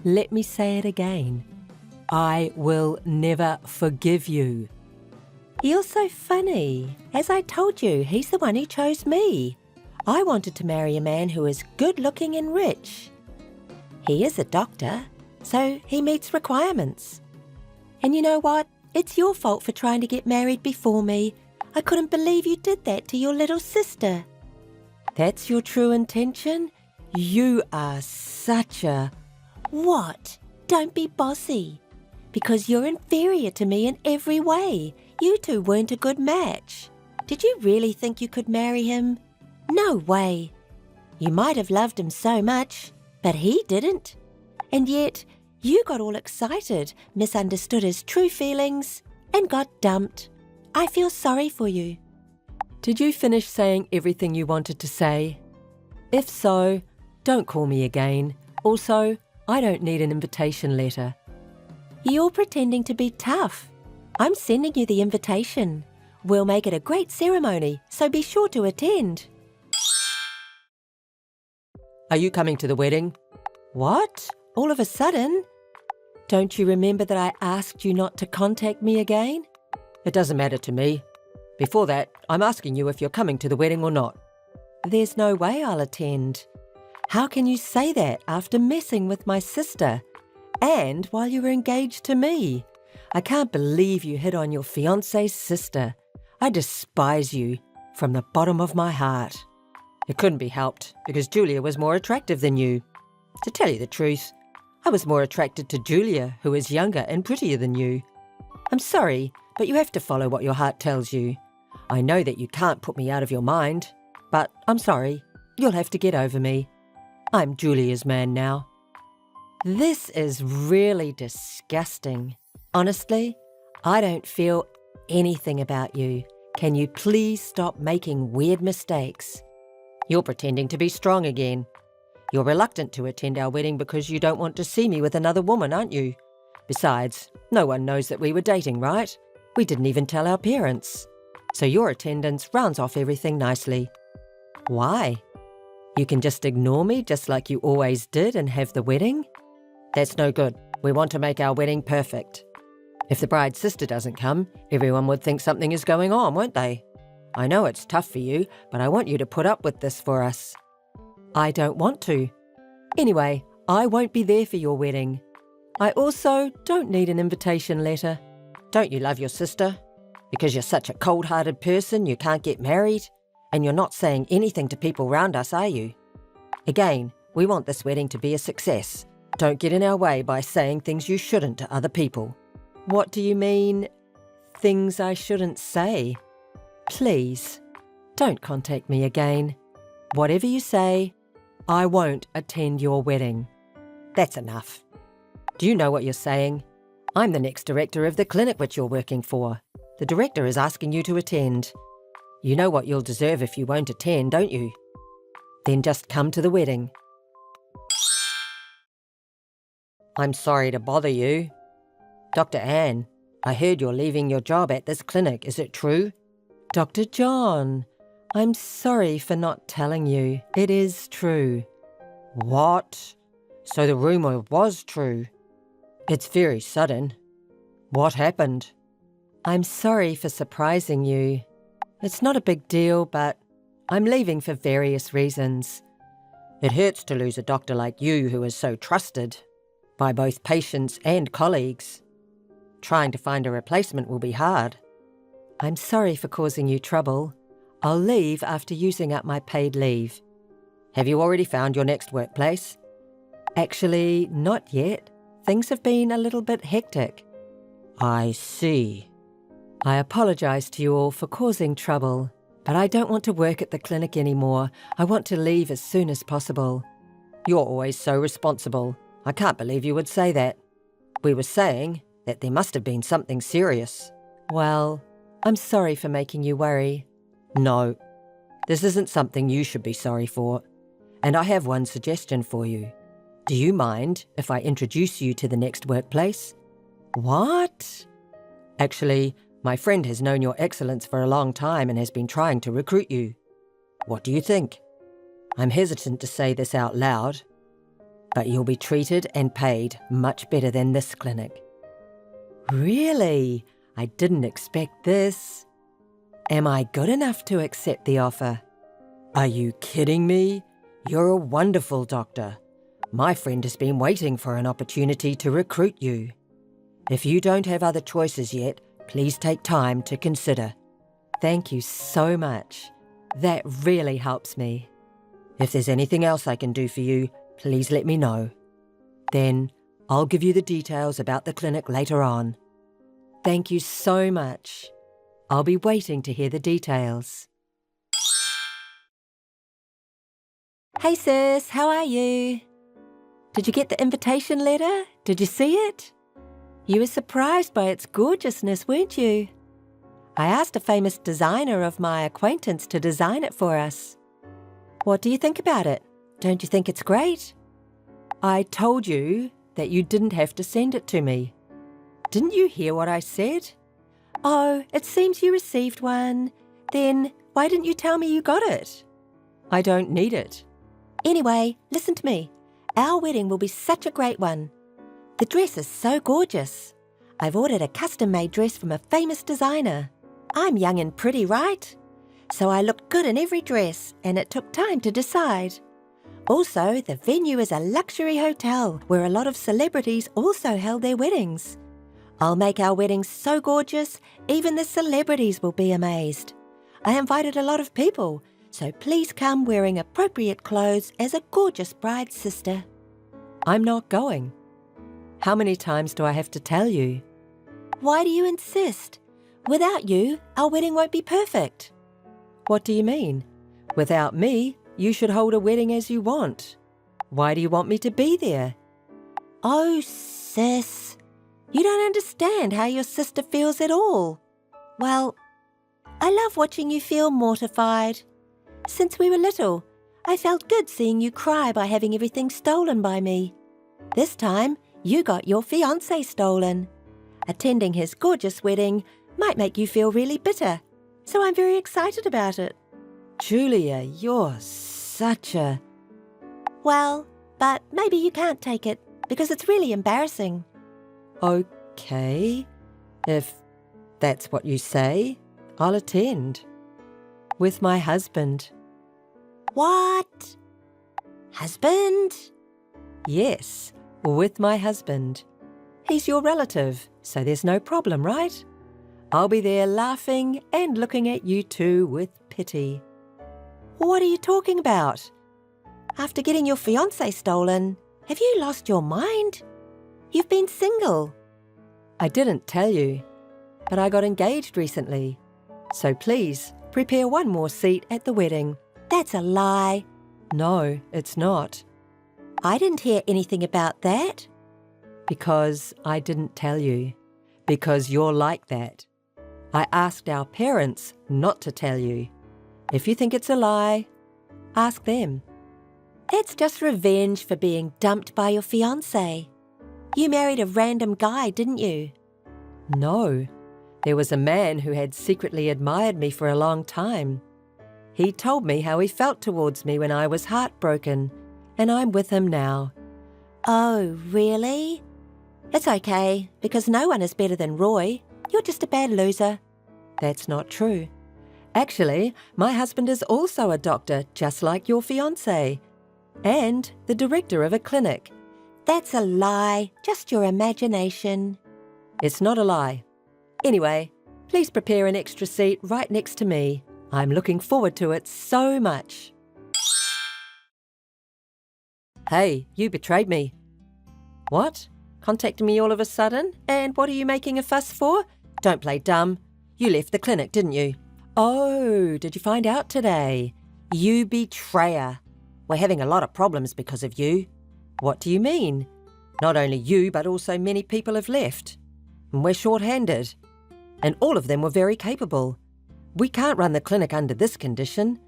Let me say it again. I will never forgive you. You're so funny. As I told you, he's the one who chose me. I wanted to marry a man who is good-looking and rich. He is a doctor, so he meets requirements. And you know what? It's your fault for trying to get married before me. I couldn't believe you did that to your little sister. That's your true intention? You are such a... What? Don't be bossy. Because you're inferior to me in every way. You two weren't a good match. Did you really think you could marry him? No way. You might have loved him so much, but he didn't. And yet, you got all excited, misunderstood his true feelings, and got dumped. I feel sorry for you. Did you finish saying everything you wanted to say? If so, don't call me again. Also, I don't need an invitation letter. You're pretending to be tough. I'm sending you the invitation. We'll make it a great ceremony, so be sure to attend. Are you coming to the wedding? What? All of a sudden? Don't you remember that I asked you not to contact me again? It doesn't matter to me. Before that, I'm asking you if you're coming to the wedding or not. There's no way I'll attend. How can you say that after messing with my sister? And while you were engaged to me? I can't believe you hit on your fiancé's sister. I despise you from the bottom of my heart. It couldn't be helped because Julia was more attractive than you. To tell you the truth, I was more attracted to Julia, who is younger and prettier than you. I'm sorry, but you have to follow what your heart tells you. I know that you can't put me out of your mind, but I'm sorry. You'll have to get over me. I'm Julia's man now. This is really disgusting. Honestly, I don't feel anything about you. Can you please stop making weird mistakes? You're pretending to be strong again. You're reluctant to attend our wedding because you don't want to see me with another woman, aren't you? Besides, no one knows that we were dating, right? We didn't even tell our parents. So your attendance rounds off everything nicely. Why? You can just ignore me just like you always did and have the wedding? That's no good. We want to make our wedding perfect. If the bride's sister doesn't come, everyone would think something is going on, won't they? I know it's tough for you, but I want you to put up with this for us. I don't want to. Anyway, I won't be there for your wedding. I also don't need an invitation letter. Don't you love your sister? Because you're such a cold-hearted person, you can't get married? And you're not saying anything to people around us, are you? Again, we want this wedding to be a success. Don't get in our way by saying things you shouldn't to other people. What do you mean, things I shouldn't say? Please, don't contact me again. Whatever you say, I won't attend your wedding. That's enough. Do you know what you're saying? I'm the next director of the clinic which you're working for. The director is asking you to attend. You know what you'll deserve if you won't attend, don't you? Then just come to the wedding. I'm sorry to bother you. Dr. Anne, I heard you're leaving your job at this clinic. Is it true? Dr. John, I'm sorry for not telling you. It is true. What? So the rumour was true. It's very sudden. What happened? I'm sorry for surprising you. It's not a big deal, but I'm leaving for various reasons. It hurts to lose a doctor like you who is so trusted by both patients and colleagues. Trying to find a replacement will be hard. I'm sorry for causing you trouble. I'll leave after using up my paid leave. Have you already found your next workplace? Actually, not yet. Things have been a little bit hectic. I see. I apologise to you all for causing trouble, but I don't want to work at the clinic anymore. I want to leave as soon as possible. You're always so responsible. I can't believe you would say that. We were saying that there must have been something serious. Well, I'm sorry for making you worry. No, this isn't something you should be sorry for. And I have one suggestion for you. Do you mind if I introduce you to the next workplace? What? Actually, my friend has known your excellence for a long time and has been trying to recruit you. What do you think? I'm hesitant to say this out loud. But you'll be treated and paid much better than this clinic. Really? I didn't expect this. Am I good enough to accept the offer? Are you kidding me? You're a wonderful doctor. My friend has been waiting for an opportunity to recruit you. If you don't have other choices yet, please take time to consider. Thank you so much. That really helps me. If there's anything else I can do for you, please let me know. Then I'll give you the details about the clinic later on. Thank you so much. I'll be waiting to hear the details. Hey sis, how are you? Did you get the invitation letter? Did you see it? You were surprised by its gorgeousness, weren't you? I asked a famous designer of my acquaintance to design it for us. What do you think about it? Don't you think it's great? I told you that you didn't have to send it to me. Didn't you hear what I said? Oh, it seems you received one. Then why didn't you tell me you got it? I don't need it. Anyway, listen to me. Our wedding will be such a great one. The dress is so gorgeous. I've ordered a custom-made dress from a famous designer. I'm young and pretty, right? So I looked good in every dress, and it took time to decide. Also, the venue is a luxury hotel where a lot of celebrities also held their weddings. I'll make our wedding so gorgeous, even the celebrities will be amazed. I invited a lot of people, so please come wearing appropriate clothes as a gorgeous bride's sister. I'm not going. How many times do I have to tell you? Why do you insist? Without you, our wedding won't be perfect. What do you mean? Without me, you should hold a wedding as you want. Why do you want me to be there? Oh, sis, you don't understand how your sister feels at all. Well, I love watching you feel mortified. Since we were little, I felt good seeing you cry by having everything stolen by me. This time, you got your fiancé stolen. Attending his gorgeous wedding might make you feel really bitter, so I'm very excited about it. Julia, you're such a... Well, but maybe you can't take it, because it's really embarrassing. Okay, if that's what you say, I'll attend. With my husband. What? Husband? Yes, with my husband. He's your relative, so there's no problem, right? I'll be there laughing and looking at you two with pity. What are you talking about? After getting your fiancé stolen, have you lost your mind? You've been single. I didn't tell you, but I got engaged recently. So please, prepare one more seat at the wedding. That's a lie. No, it's not. I didn't hear anything about that. Because I didn't tell you. Because you're like that. I asked our parents not to tell you. If you think it's a lie, ask them. That's just revenge for being dumped by your fiancé. You married a random guy, didn't you? No. There was a man who had secretly admired me for a long time. He told me how he felt towards me when I was heartbroken, and I'm with him now. Oh, really? It's okay, because no one is better than Roy. You're just a bad loser. That's not true. Actually, my husband is also a doctor, just like your fiancé, and the director of a clinic. That's a lie, just your imagination. It's not a lie. Anyway, please prepare an extra seat right next to me. I'm looking forward to it so much. Hey, you betrayed me. What? Contacting me all of a sudden? And what are you making a fuss for? Don't play dumb. You left the clinic, didn't you? Oh, did you find out today? You betrayer. We're having a lot of problems because of you. What do you mean? Not only you, but also many people have left. And we're short-handed. And all of them were very capable. We can't run the clinic under this condition.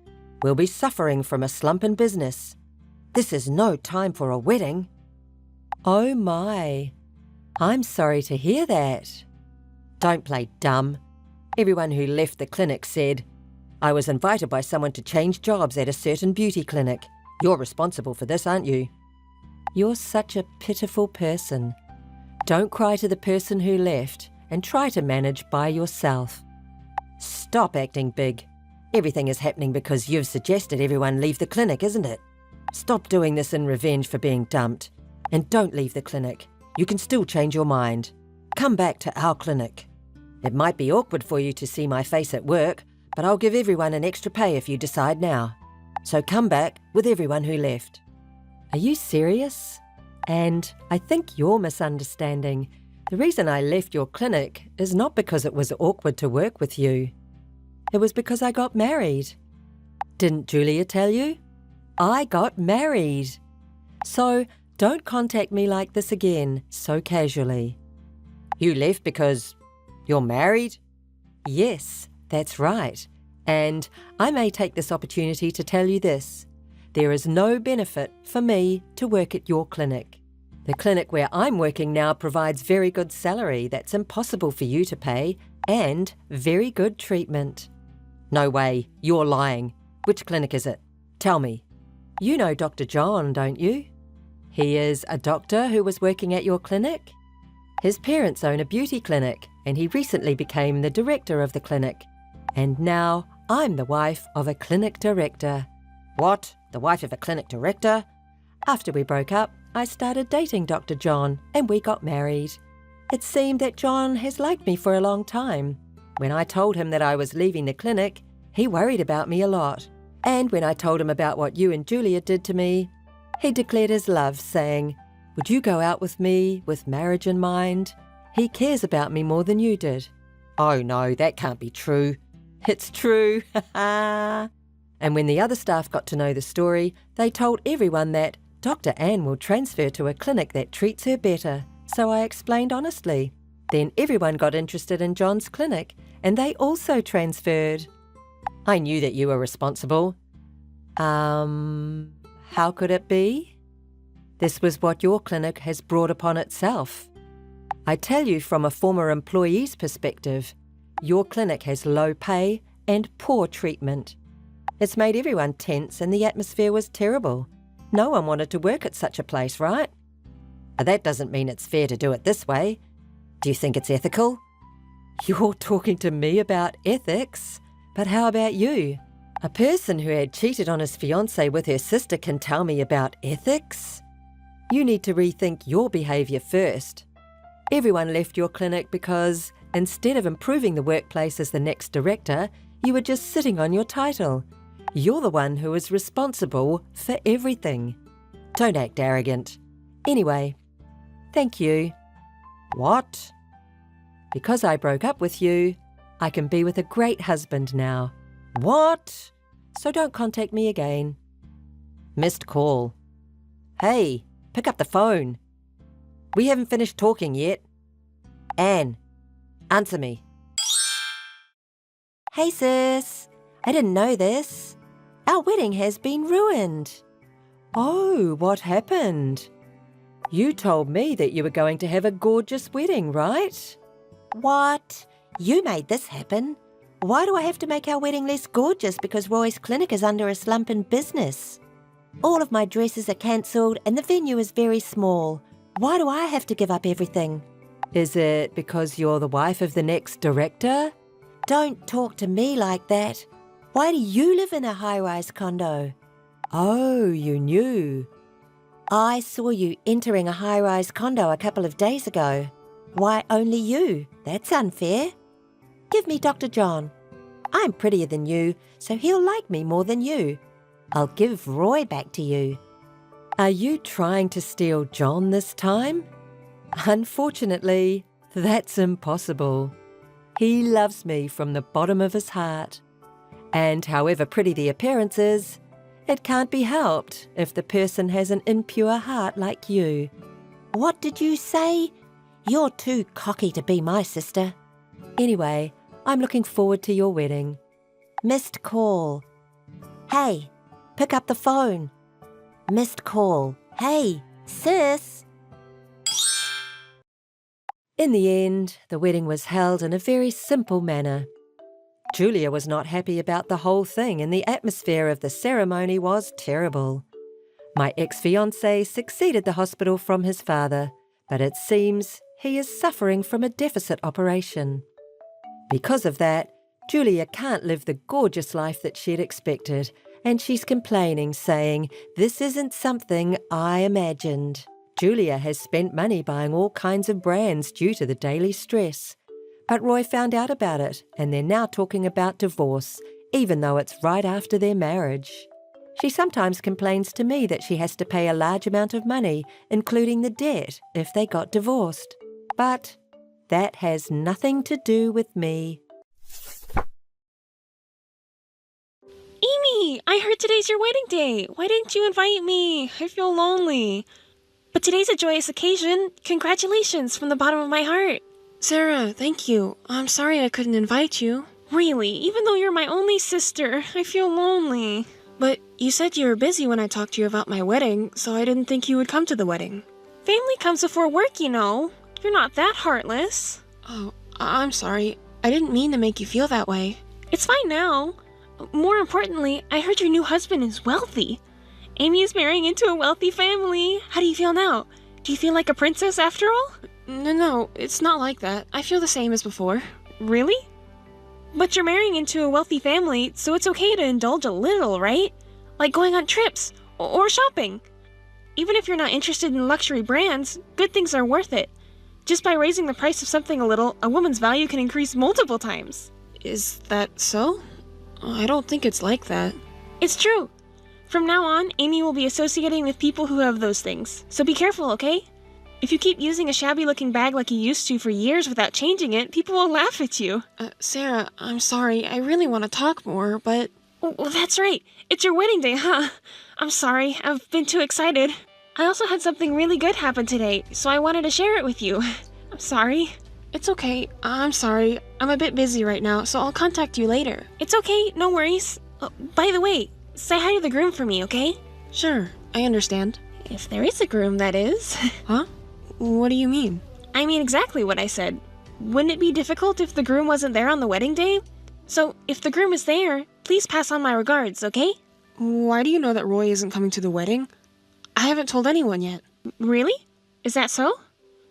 We'll be suffering from a slump in business. This is no time for a wedding. Oh my. I'm sorry to hear that. Don't play dumb. Everyone who left the clinic said, I was invited by someone to change jobs at a certain beauty clinic. You're responsible for this, aren't you? You're such a pitiful person. Don't cry to the person who left and try to manage by yourself. Stop acting big. Everything is happening because you've suggested everyone leave the clinic, isn't it? Stop doing this in revenge for being dumped. And don't leave the clinic. You can still change your mind. Come back to our clinic. It might be awkward for you to see my face at work, but I'll give everyone an extra pay if you decide now. So come back with everyone who left. Are you serious? And I think you're misunderstanding. The reason I left your clinic is not because it was awkward to work with you. It was because I got married. Didn't Julia tell you? I got married. So don't contact me like this again, so casually. You left because you're married? Yes, that's right. And I may take this opportunity to tell you this. There is no benefit for me to work at your clinic. The clinic where I'm working now provides very good salary that's impossible for you to pay and very good treatment. No way, you're lying. Which clinic is it? Tell me. You know Dr. John, don't you? He is a doctor who was working at your clinic. His parents own a beauty clinic and he recently became the director of the clinic. And now I'm the wife of a clinic director. What? The wife of a clinic director? After we broke up, I started dating Dr. John and we got married. It seemed that John has liked me for a long time. When I told him that I was leaving the clinic, he worried about me a lot. And when I told him about what you and Julia did to me, he declared his love, saying, "Would you go out with me with marriage in mind? He cares about me more than you did." Oh no, that can't be true. It's true, ha. And when the other staff got to know the story, they told everyone that Dr. Anne will transfer to a clinic that treats her better. So I explained honestly. Then everyone got interested in John's clinic, and they also transferred. I knew that you were responsible. How could it be? This was what your clinic has brought upon itself. I tell you from a former employee's perspective, your clinic has low pay and poor treatment. It's made everyone tense and the atmosphere was terrible. No one wanted to work at such a place, right? That doesn't mean it's fair to do it this way. Do you think it's ethical? You're talking to me about ethics? But how about you? A person who had cheated on his fiancée with her sister can tell me about ethics? You need to rethink your behaviour first. Everyone left your clinic because, instead of improving the workplace as the next director, you were just sitting on your title. You're the one who is responsible for everything. Don't act arrogant. Anyway, thank you. What? Because I broke up with you, I can be with a great husband now. What? So don't contact me again. Missed call. Hey, pick up the phone. We haven't finished talking yet. Anne, answer me. Hey sis, I didn't know this. Our wedding has been ruined. Oh, what happened? You told me that you were going to have a gorgeous wedding, right? What? You made this happen. Why do I have to make our wedding less gorgeous because Roy's clinic is under a slump in business? All of my dresses are cancelled and the venue is very small. Why do I have to give up everything? Is it because you're the wife of the next director? Don't talk to me like that. Why do you live in a high-rise condo? Oh, you knew. I saw you entering a high-rise condo a couple of days ago. Why only you? That's unfair. Give me Dr. John. I'm prettier than you, so he'll like me more than you. I'll give Roy back to you. Are you trying to steal John this time? Unfortunately, that's impossible. He loves me from the bottom of his heart. And however pretty the appearance is, it can't be helped if the person has an impure heart like you. What did you say? You're too cocky to be my sister. Anyway, I'm looking forward to your wedding. Missed call. Hey, pick up the phone. Missed call. Hey, sis. In the end, the wedding was held in a very simple manner. Julia was not happy about the whole thing and the atmosphere of the ceremony was terrible. My ex-fiancé succeeded the hospital from his father, but it seems he is suffering from a deficit operation. Because of that, Julia can't live the gorgeous life that she'd expected, and she's complaining, saying, "This isn't something I imagined." Julia has spent money buying all kinds of brands due to the daily stress. But Roy found out about it, and they're now talking about divorce, even though it's right after their marriage. She sometimes complains to me that she has to pay a large amount of money, including the debt, if they got divorced. But that has nothing to do with me. Amy, I heard today's your wedding day. Why didn't you invite me? I feel lonely. But today's a joyous occasion. Congratulations from the bottom of my heart. Sarah, thank you. I'm sorry I couldn't invite you. Really, even though you're my only sister, I feel lonely. But you said you were busy when I talked to you about my wedding, so I didn't think you would come to the wedding. Family comes before work, you know. You're not that heartless. Oh, I'm sorry. I didn't mean to make you feel that way. It's fine now. More importantly, I heard your new husband is wealthy. Amy is marrying into a wealthy family. How do you feel now? Do you feel like a princess after all? No, it's not like that. I feel the same as before. Really? But you're marrying into a wealthy family, so it's okay to indulge a little, right? Like going on trips or shopping. Even if you're not interested in luxury brands, good things are worth it. Just by raising the price of something a little, a woman's value can increase multiple times. Is that so? I don't think it's like that. It's true. From now on, Amy will be associating with people who have those things. So be careful, okay? If you keep using a shabby-looking bag like you used to for years without changing it, people will laugh at you. Sarah, I'm sorry. I really want to talk more, but... Well, that's right. It's your wedding day, huh? I'm sorry. I've been too excited. I also had something really good happen today, so I wanted to share it with you. I'm sorry. It's okay. I'm sorry. I'm a bit busy right now, so I'll contact you later. It's okay. No worries. By the way, say hi to the groom for me, okay? Sure. I understand. If there is a groom, that is. Huh? What do you mean? I mean exactly what I said. Wouldn't it be difficult if the groom wasn't there on the wedding day? So, if the groom is there, please pass on my regards, okay? Why do you know that Roy isn't coming to the wedding? I haven't told anyone yet. Really? Is that so?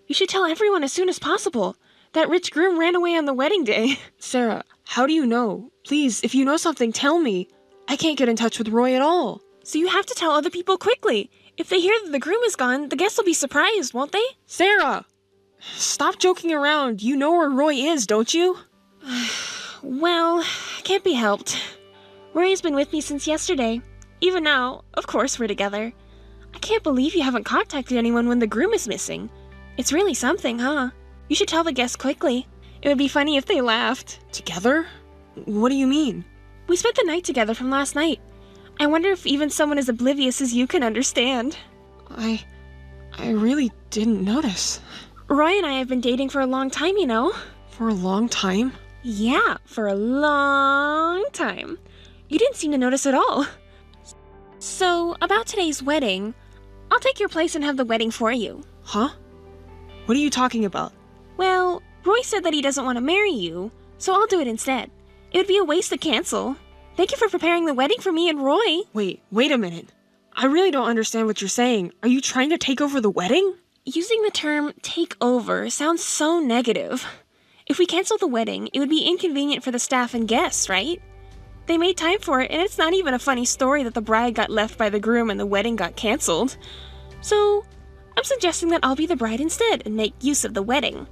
You should tell everyone as soon as possible. That rich groom ran away on the wedding day. Sarah, how do you know? Please, if you know something, tell me. I can't get in touch with Roy at all. So you have to tell other people quickly. If they hear that the groom is gone, the guests will be surprised, won't they? Sarah! Stop joking around. You know where Roy is, don't you? Well, can't be helped. Roy's been with me since yesterday. Even now, of course, we're together. I can't believe you haven't contacted anyone when the groom is missing. It's really something, huh? You should tell the guests quickly. It would be funny if they laughed. Together? What do you mean? We spent the night together from last night. I wonder if even someone as oblivious as you can understand. I really didn't notice. Roy and I have been dating for a long time, you know. For a long time? Yeah, for a long time. You didn't seem to notice at all. So, about today's wedding, I'll take your place and have the wedding for you. Huh? What are you talking about? Well, Roy said that he doesn't want to marry you, so I'll do it instead. It would be a waste to cancel. Thank you for preparing the wedding for me and Roy. Wait a minute. I really don't understand what you're saying. Are you trying to take over the wedding? Using the term take over sounds so negative. If we cancel the wedding, it would be inconvenient for the staff and guests, right? They made time for it, and it's not even a funny story that the bride got left by the groom and the wedding got canceled. So, I'm suggesting that I'll be the bride instead and make use of the wedding.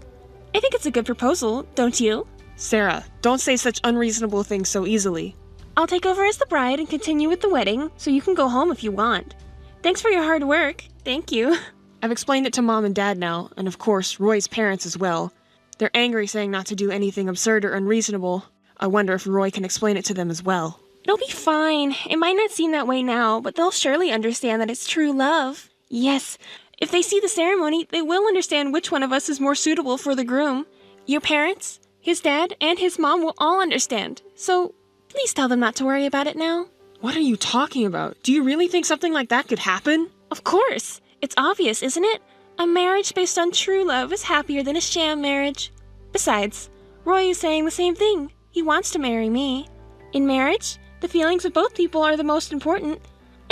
I think it's a good proposal, don't you? Sarah, don't say such unreasonable things so easily. I'll take over as the bride and continue with the wedding, so you can go home if you want. Thanks for your hard work. Thank you. I've explained it to Mom and Dad now, and of course, Roy's parents as well. They're angry saying not to do anything absurd or unreasonable. I wonder if Roy can explain it to them as well. It'll be fine. It might not seem that way now, but they'll surely understand that it's true love. Yes, if they see the ceremony, they will understand which one of us is more suitable for the groom. Your parents, his dad, and his mom will all understand. So, please tell them not to worry about it now. What are you talking about? Do you really think something like that could happen? Of course. It's obvious, isn't it? A marriage based on true love is happier than a sham marriage. Besides, Roy is saying the same thing. He wants to marry me. In marriage, the feelings of both people are the most important,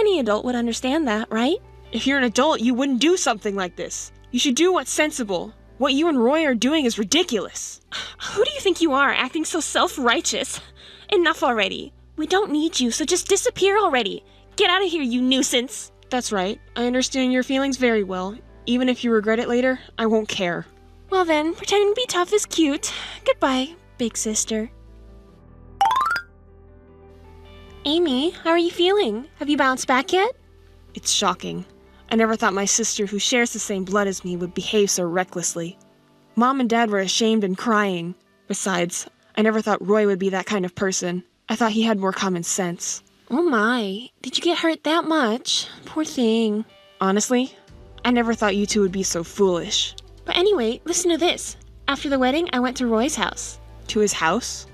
Any adult would understand that, right? If you're an adult, you wouldn't do something like this. You should do what's sensible. What you and Roy are doing is ridiculous. Who do you think you are, acting so self-righteous? Enough already. We don't need you, so just disappear already. Get out of here, you nuisance. That's right. I understand your feelings very well. Even if you regret it later, I won't care. Well then, pretending to be tough is cute. Goodbye, big sister. Amy, how are you feeling? Have you bounced back yet? It's shocking. I never thought my sister, who shares the same blood as me, would behave so recklessly. Mom and Dad were ashamed and crying. Besides, I never thought Roy would be that kind of person. I thought he had more common sense. Oh my, did you get hurt that much? Poor thing. Honestly, I never thought you two would be so foolish. But anyway, listen to this. After the wedding, I went to Roy's house. To his house?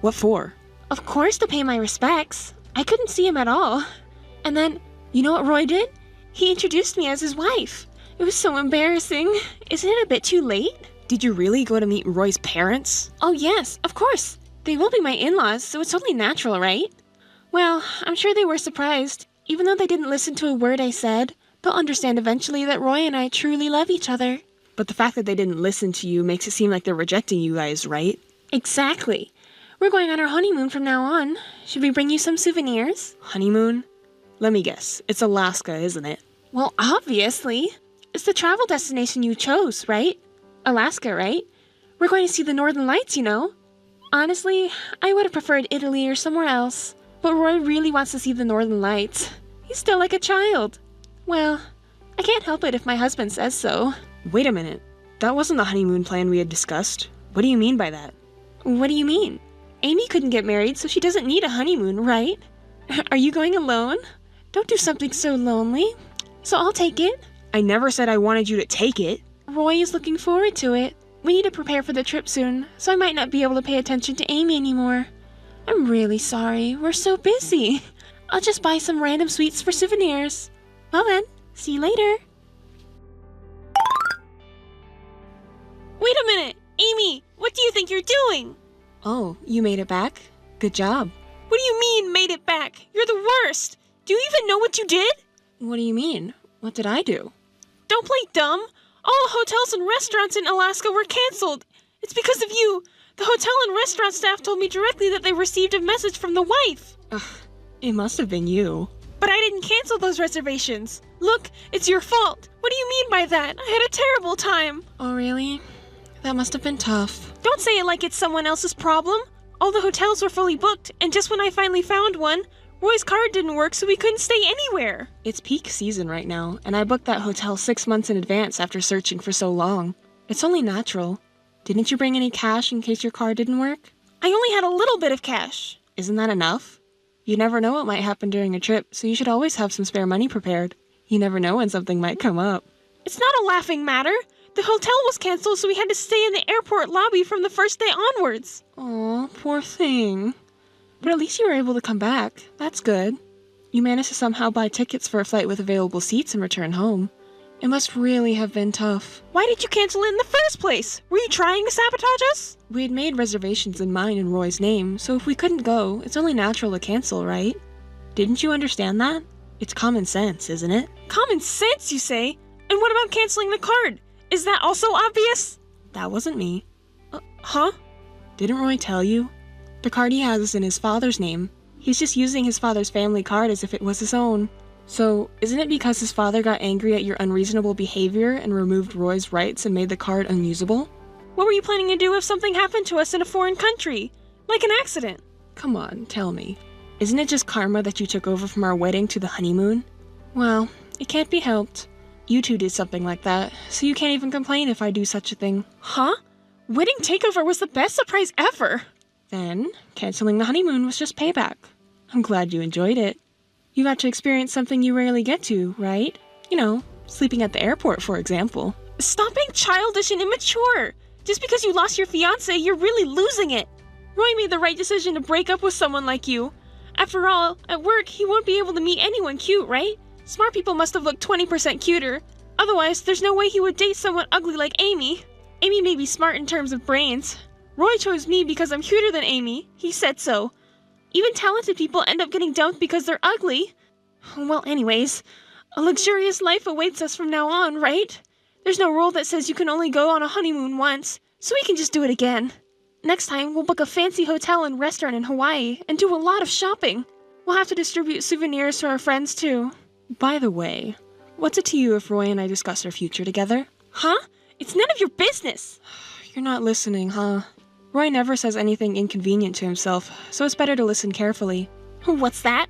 What for? Of course, to pay my respects. I couldn't see him at all. And then, you know what Roy did? He introduced me as his wife. It was so embarrassing. Isn't it a bit too late? Did you really go to meet Roy's parents? Oh yes, of course. They will be my in-laws, so it's only natural, right? Well, I'm sure they were surprised. Even though they didn't listen to a word I said, they'll understand eventually that Roy and I truly love each other. But the fact that they didn't listen to you makes it seem like they're rejecting you guys, right? Exactly. We're going on our honeymoon from now on. Should we bring you some souvenirs? Honeymoon? Let me guess. It's Alaska, isn't it? Well, obviously. It's the travel destination you chose, right? Alaska, right? We're going to see the Northern Lights, you know. Honestly, I would have preferred Italy or somewhere else. But Roy really wants to see the Northern Lights. He's still like a child. Well, I can't help it if my husband says so. Wait a minute. That wasn't the honeymoon plan we had discussed. What do you mean by that? What do you mean? Amy couldn't get married, so she doesn't need a honeymoon, right? Are you going alone? Don't do something so lonely. So I'll take it. I never said I wanted you to take it. Roy is looking forward to it. We need to prepare for the trip soon, so I might not be able to pay attention to Amy anymore. I'm really sorry. We're so busy. I'll just buy some random sweets for souvenirs. Well then, see you later. Wait a minute! Amy, what do you think you're doing? Oh, you made it back? Good job. What do you mean, made it back? You're the worst! Do you even know what you did? What do you mean? What did I do? Don't play dumb! All the hotels and restaurants in Alaska were canceled. It's because of you. The hotel and restaurant staff told me directly that they received a message from the wife. Ugh, it must have been you. But I didn't cancel those reservations. Look, it's your fault. What do you mean by that? I had a terrible time. Oh, really? That must have been tough. Don't say it like it's someone else's problem. All the hotels were fully booked, and just when I finally found one, Roy's card didn't work, so we couldn't stay anywhere. It's peak season right now, and I booked that hotel 6 months in advance after searching for so long. It's only natural. Didn't you bring any cash in case your card didn't work? I only had a little bit of cash. Isn't that enough? You never know what might happen during a trip, so you should always have some spare money prepared. You never know when something might come up. It's not a laughing matter. The hotel was canceled, so we had to stay in the airport lobby from the first day onwards. Aw, poor thing. But at least you were able to come back. That's good. You managed to somehow buy tickets for a flight with available seats and return home. It must really have been tough. Why did you cancel it in the first place? Were you trying to sabotage us? We had made reservations in mine and Roy's name, so if we couldn't go, it's only natural to cancel, right? Didn't you understand that? It's common sense, isn't it? Common sense, you say? And what about canceling the card? Is that also obvious? That wasn't me. Huh? Didn't Roy tell you? The card he has is in his father's name. He's just using his father's family card as if it was his own. So, isn't it because his father got angry at your unreasonable behavior and removed Roy's rights and made the card unusable? What were you planning to do if something happened to us in a foreign country? Like an accident? Come on, tell me. Isn't it just karma that you took over from our wedding to the honeymoon? Well, it can't be helped. You two did something like that, so you can't even complain if I do such a thing. Huh? Wedding takeover was the best surprise ever! Then, canceling the honeymoon was just payback. I'm glad you enjoyed it. You got to experience something you rarely get to, right? You know, sleeping at the airport, for example. Stop being childish and immature! Just because you lost your fiancé, you're really losing it! Roy made the right decision to break up with someone like you. After all, at work, he won't be able to meet anyone cute, right? Smart people must have looked 20% cuter. Otherwise, there's no way he would date someone ugly like Amy. Amy may be smart in terms of brains. Roy chose me because I'm cuter than Amy. He said so. Even talented people end up getting dumped because they're ugly. Well, anyways, a luxurious life awaits us from now on, right? There's no rule that says you can only go on a honeymoon once, so we can just do it again. Next time, we'll book a fancy hotel and restaurant in Hawaii and do a lot of shopping. We'll have to distribute souvenirs to our friends, too. By the way, what's it to you if Roy and I discuss our future together? Huh? It's none of your business! You're not listening, huh? Roy never says anything inconvenient to himself, so it's better to listen carefully. What's that?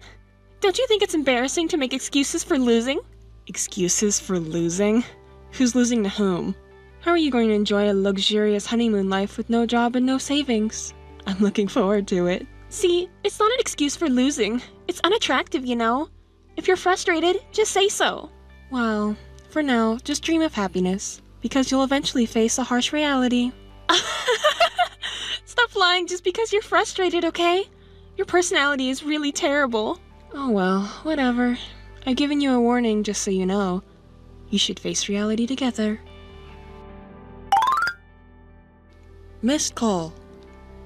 Don't you think it's embarrassing to make excuses for losing? Excuses for losing? Who's losing to whom? How are you going to enjoy a luxurious honeymoon life with no job and no savings? I'm looking forward to it. See, it's not an excuse for losing. It's unattractive, you know. If you're frustrated, just say so. Well, for now, just dream of happiness, because you'll eventually face a harsh reality. Stop lying just because you're frustrated, okay? Your personality is really terrible. Oh well, whatever. I've given you a warning just so you know. You should face reality together. Missed call.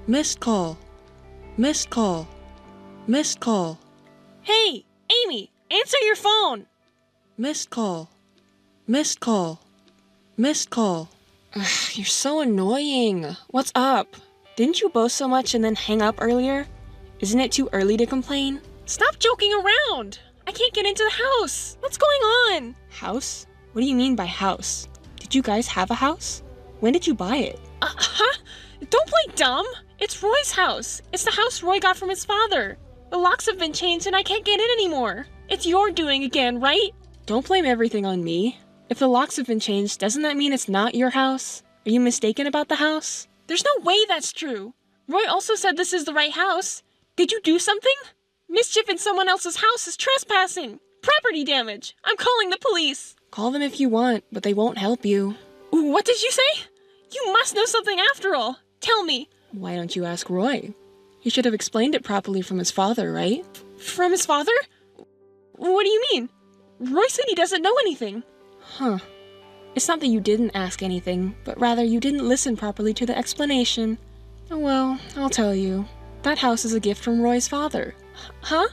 Missed call. Missed call. Missed call. Hey, Amy, answer your phone! Missed call. Missed call. Missed call. Ugh, you're so annoying. What's up? Didn't you boast so much and then hang up earlier? Isn't it too early to complain? Stop joking around! I can't get into the house! What's going on? House? What do you mean by house? Did you guys have a house? When did you buy it? Huh? Don't play dumb! It's Roy's house. It's the house Roy got from his father. The locks have been changed and I can't get in anymore. It's your doing again, right? Don't blame everything on me. If the locks have been changed, doesn't that mean it's not your house? Are you mistaken about the house? There's no way that's true. Roy also said this is the right house. Did you do something? Mischief in someone else's house is trespassing. Property damage. I'm calling the police. Call them if you want, but they won't help you. What did you say? You must know something after all. Tell me. Why don't you ask Roy? He should have explained it properly from his father, right? From his father? What do you mean? Roy said he doesn't know anything. Huh. It's not that you didn't ask anything, but rather you didn't listen properly to the explanation. Oh well, I'll tell you. That house is a gift from Roy's father. Huh?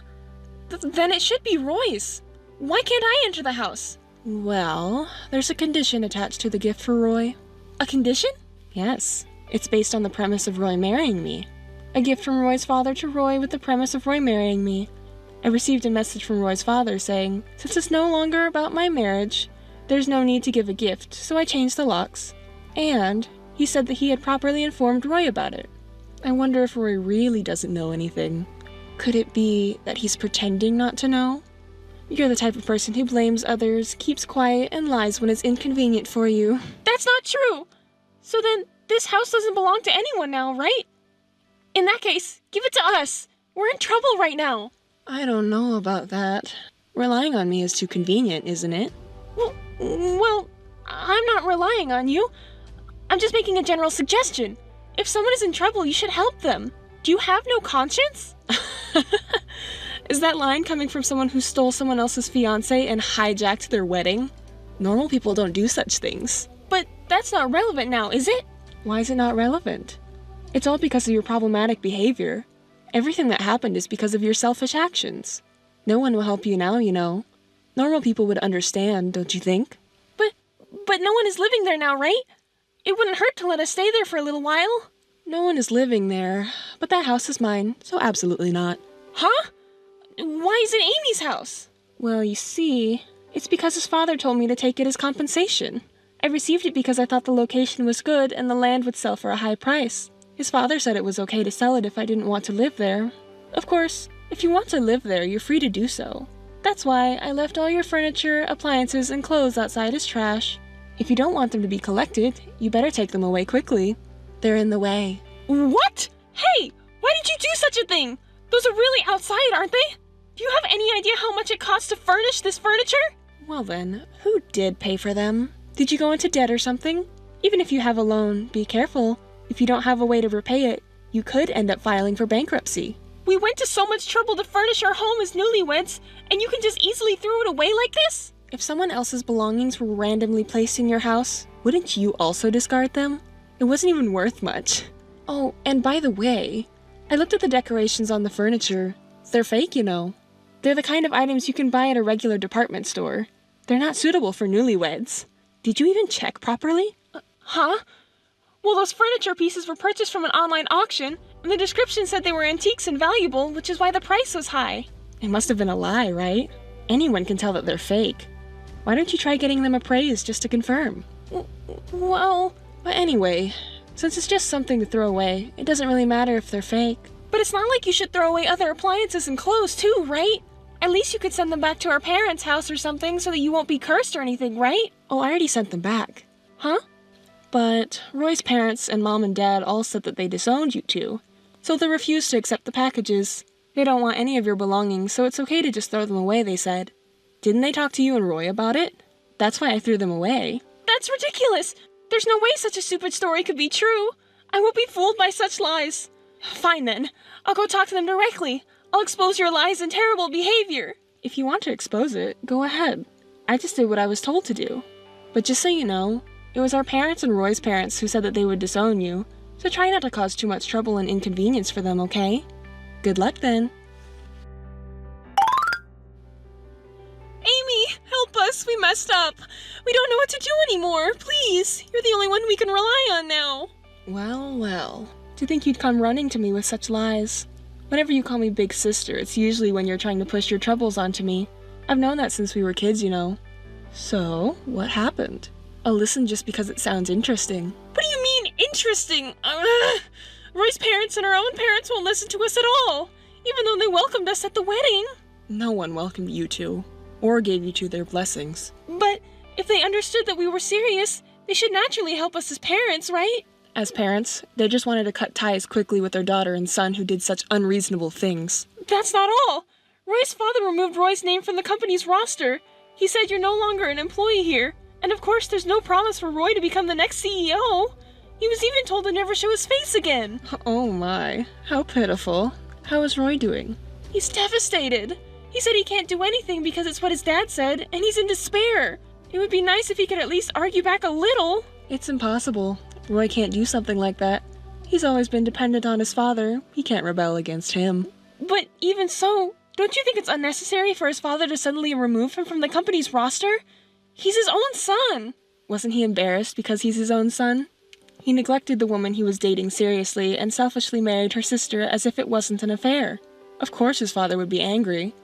Then it should be Roy's. Why can't I enter the house? Well, there's a condition attached to the gift for Roy. A condition? Yes. It's based on the premise of Roy marrying me. A gift from Roy's father to Roy with the premise of Roy marrying me. I received a message from Roy's father saying, since it's no longer about my marriage, there's no need to give a gift, so I changed the locks. And he said that he had properly informed Roy about it. I wonder if Roy really doesn't know anything. Could it be that he's pretending not to know? You're the type of person who blames others, keeps quiet, and lies when it's inconvenient for you. That's not true! So then, this house doesn't belong to anyone now, right? In that case, give it to us! We're in trouble right now! I don't know about that. Relying on me is too convenient, isn't it? Well, I'm not relying on you. I'm just making a general suggestion. If someone is in trouble, you should help them. Do you have no conscience? Is that line coming from someone who stole someone else's fiancé and hijacked their wedding? Normal people don't do such things. But that's not relevant now, is it? Why is it not relevant? It's all because of your problematic behavior. Everything that happened is because of your selfish actions. No one will help you now, you know. Normal people would understand, don't you think? But no one is living there now, right? It wouldn't hurt to let us stay there for a little while. No one is living there, but that house is mine, so absolutely not. Huh? Why is it Amy's house? Well, you see, it's because his father told me to take it as compensation. I received it because I thought the location was good and the land would sell for a high price. His father said it was okay to sell it if I didn't want to live there. Of course, if you want to live there, you're free to do so. That's why I left all your furniture, appliances, and clothes outside as trash. If you don't want them to be collected, you better take them away quickly. They're in the way. What? Hey, why did you do such a thing? Those are really outside, aren't they? Do you have any idea how much it costs to furnish this furniture? Well then, who did pay for them? Did you go into debt or something? Even if you have a loan, be careful. If you don't have a way to repay it, you could end up filing for bankruptcy. We went to so much trouble to furnish our home as newlyweds, and you can just easily throw it away like this? If someone else's belongings were randomly placed in your house, wouldn't you also discard them? It wasn't even worth much. Oh, and by the way, I looked at the decorations on the furniture. They're fake, you know. They're the kind of items you can buy at a regular department store. They're not suitable for newlyweds. Did you even check properly? Huh? Well, those furniture pieces were purchased from an online auction, and the description said they were antiques and valuable, which is why the price was high. It must have been a lie, right? Anyone can tell that they're fake. Why don't you try getting them appraised just to confirm? Well, But anyway, since it's just something to throw away, it doesn't really matter if they're fake. but it's not like you should throw away other appliances and clothes too, right? At least you could send them back to our parents' house or something so that you won't be cursed or anything, right? Oh, I already sent them back. Huh? But Roy's parents and mom and dad all said that they disowned you two, so they refused to accept the packages. They don't want any of your belongings, so it's okay to just throw them away, they said. Didn't they talk to you and Roy about it? That's why I threw them away. That's ridiculous! There's no way such a stupid story could be true! I won't be fooled by such lies. Fine then. I'll go talk to them directly. I'll expose your lies and terrible behavior. If you want to expose it, go ahead. I just did what I was told to do. But just so you know, it was our parents and Roy's parents who said that they would disown you, so try not to cause too much trouble and inconvenience for them, okay? Good luck then. Amy, help us. We messed up. We don't know what to do anymore. Please. You're the only one we can rely on now. Well, well. To think you'd come running to me with such lies. Whenever you call me big sister, it's usually when you're trying to push your troubles onto me. I've known that since we were kids, you know. So, what happened? I'll listen just because it sounds interesting. What do you mean, interesting? Roy's parents and our own parents won't listen to us at all, even though they welcomed us at the wedding. No one welcomed you two, or gave you two their blessings. But if they understood that we were serious, they should naturally help us as parents, right? As parents, they just wanted to cut ties quickly with their daughter and son who did such unreasonable things. That's not all. Roy's father removed Roy's name from the company's roster. He said you're no longer an employee here, and of course there's no promise for Roy to become the next CEO. He was even told to never show his face again. Oh my, how pitiful. How is Roy doing? He's devastated. He said he can't do anything because it's what his dad said, and he's in despair. It would be nice if he could at least argue back a little. It's impossible. Roy can't do something like that. He's always been dependent on his father. He can't rebel against him. But even so, don't you think it's unnecessary for his father to suddenly remove him from the company's roster? He's his own son. Wasn't he embarrassed because he's his own son? He neglected the woman he was dating seriously and selfishly married her sister as if it wasn't an affair. Of course his father would be angry.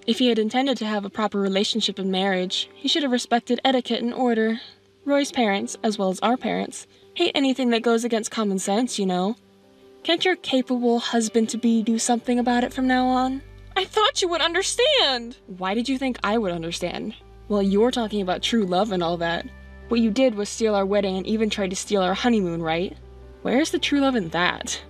If he had intended to have a proper relationship in marriage, he should have respected etiquette and order. Roy's parents, as well as our parents, hate anything that goes against common sense, you know. Can't your capable husband-to-be do something about it from now on? I thought you would understand. Why did you think I would understand? Well, you're talking about true love and all that. What you did was steal our wedding and even tried to steal our honeymoon, right? Where's the true love in that?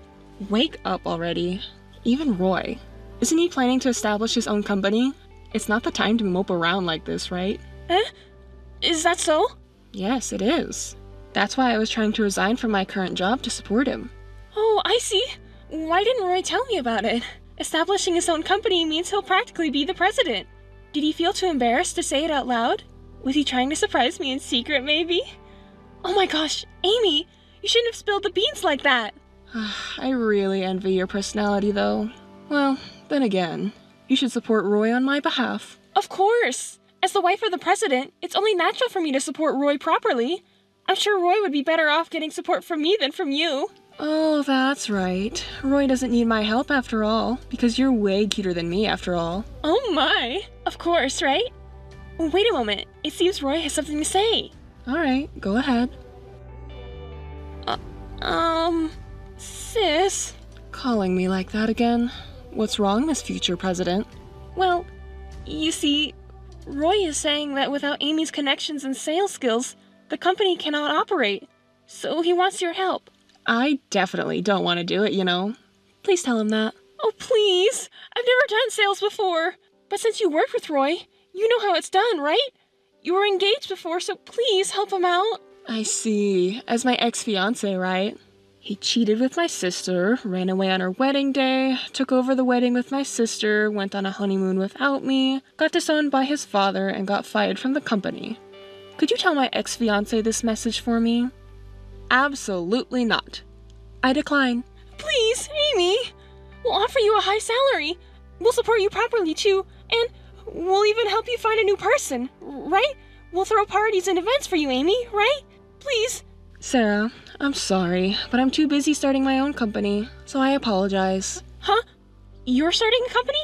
Wake up already. Even Roy. Isn't he planning to establish his own company? It's not the time to mope around like this, right? Is that so? Yes, it is. That's why I was trying to resign from my current job to support him. Oh, I see. Why didn't Roy tell me about it? Establishing his own company means he'll practically be the president. Did he feel too embarrassed to say it out loud? Was he trying to surprise me in secret, maybe? Oh my gosh, Amy, you shouldn't have spilled the beans like that. I really envy your personality, though. Well, then again, you should support Roy on my behalf. Of course. As the wife of the president, it's only natural for me to support Roy properly. I'm sure Roy would be better off getting support from me than from you. Oh, that's right. Roy doesn't need my help after all, because you're way cuter than me after all. Oh my. Of course, right? Wait a moment. It seems Roy has something to say. Alright, go ahead. Sis. Calling me like that again? What's wrong, Miss Future President? Well, you see, Roy is saying that without Amy's connections and sales skills, the company cannot operate. So he wants your help. I definitely don't want to do it, you know. Please tell him that. Oh, please. I've never done sales before. But since you worked with Roy, you know how it's done, right? You were engaged before, so please help him out. I see. As my ex-fiancé, right? He cheated with my sister, ran away on her wedding day, took over the wedding with my sister, went on a honeymoon without me, got disowned by his father, and got fired from the company. Could you tell my ex-fiancé this message for me? Absolutely not. I decline. Please, Amy. We'll offer you a high salary. We'll support you properly, too, And we'll even help you find a new person, right? We'll throw parties and events for you, Amy, right? Please. Sarah, I'm sorry, but I'm too busy starting my own company, so I apologize. Huh? You're starting a company?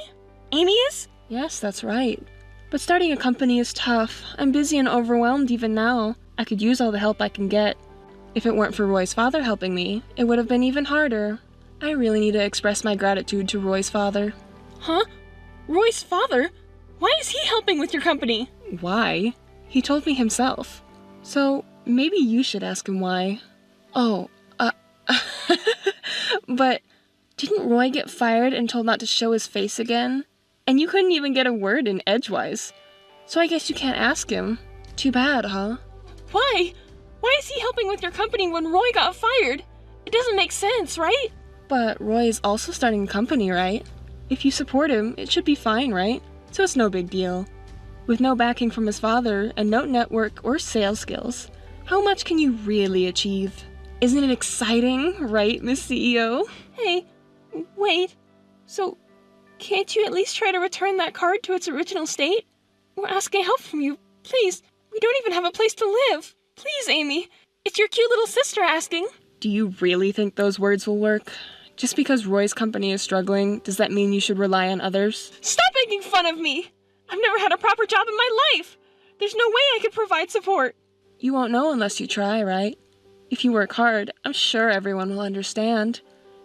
Amy is? Yes, that's right. But starting a company is tough. I'm busy and overwhelmed even now. I could use all the help I can get. If it weren't for Roy's father helping me, it would have been even harder. I really need to express my gratitude to Roy's father. Huh? Roy's father? Why is he helping with your company? Why? He told me himself. So, maybe you should ask him why. Oh, but didn't Roy get fired and told not to show his face again? And you couldn't even get a word in edgewise. So I guess you can't ask him. Too bad, huh? Why? Why is he helping with your company when Roy got fired? It doesn't make sense, right? But Roy is also starting a company, right? If you support him, it should be fine, right? So it's no big deal. With no backing from his father and no network or sales skills, how much can you really achieve? Isn't it exciting, right, Miss CEO? Hey, wait. So, can't you at least try to return that card to its original state? We're asking help from you. Please, we don't even have a place to live. Please, Amy. It's your cute little sister asking. Do you really think those words will work? Just because Roy's company is struggling, does that mean you should rely on others? Stop making fun of me! I've never had a proper job in my life! There's no way I could provide support! You won't know unless you try, right? If you work hard, I'm sure everyone will understand.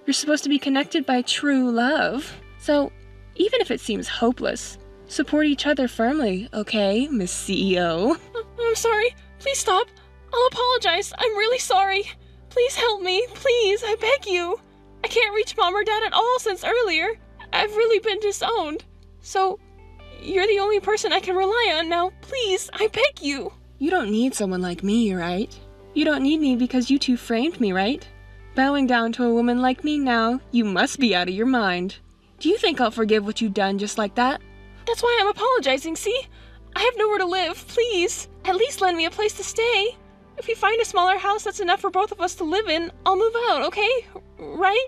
You're supposed to be connected by true love. So, even if it seems hopeless, support each other firmly, okay, Miss CEO? I'm sorry. Please stop. I'll apologize. I'm really sorry. Please help me. Please, I beg you. I can't reach Mom or Dad at all since earlier. I've really been disowned. So, you're the only person I can rely on now. Please, I beg you. You don't need someone like me, right? You don't need me because you two framed me, right? Bowing down to a woman like me now, you must be out of your mind. Do you think I'll forgive what you've done just like that? That's why I'm apologizing, see? I have nowhere to live, please. At least lend me a place to stay. If you find a smaller house that's enough for both of us to live in, I'll move out, okay? Right?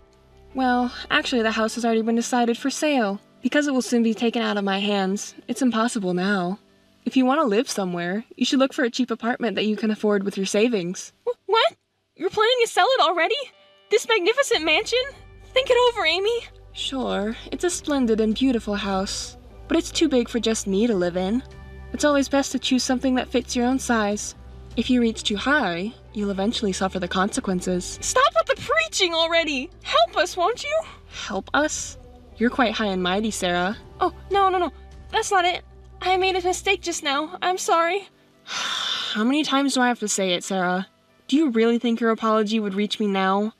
Well, actually the house has already been decided for sale. Because it will soon be taken out of my hands, it's impossible now. If you want to live somewhere, you should look for a cheap apartment that you can afford with your savings. What? You're planning to sell it already? This magnificent mansion? Think it over, Amy. Sure, it's a splendid and beautiful house, but it's too big for just me to live in. It's always best to choose something that fits your own size. If you reach too high, you'll eventually suffer the consequences. Stop with the preaching already! Help us, won't you? Help us? You're quite high and mighty, Sarah. Oh, no. That's not it. I made a mistake just now. I'm sorry. How many times do I have to say it, Sarah? Do you really think your apology would reach me now?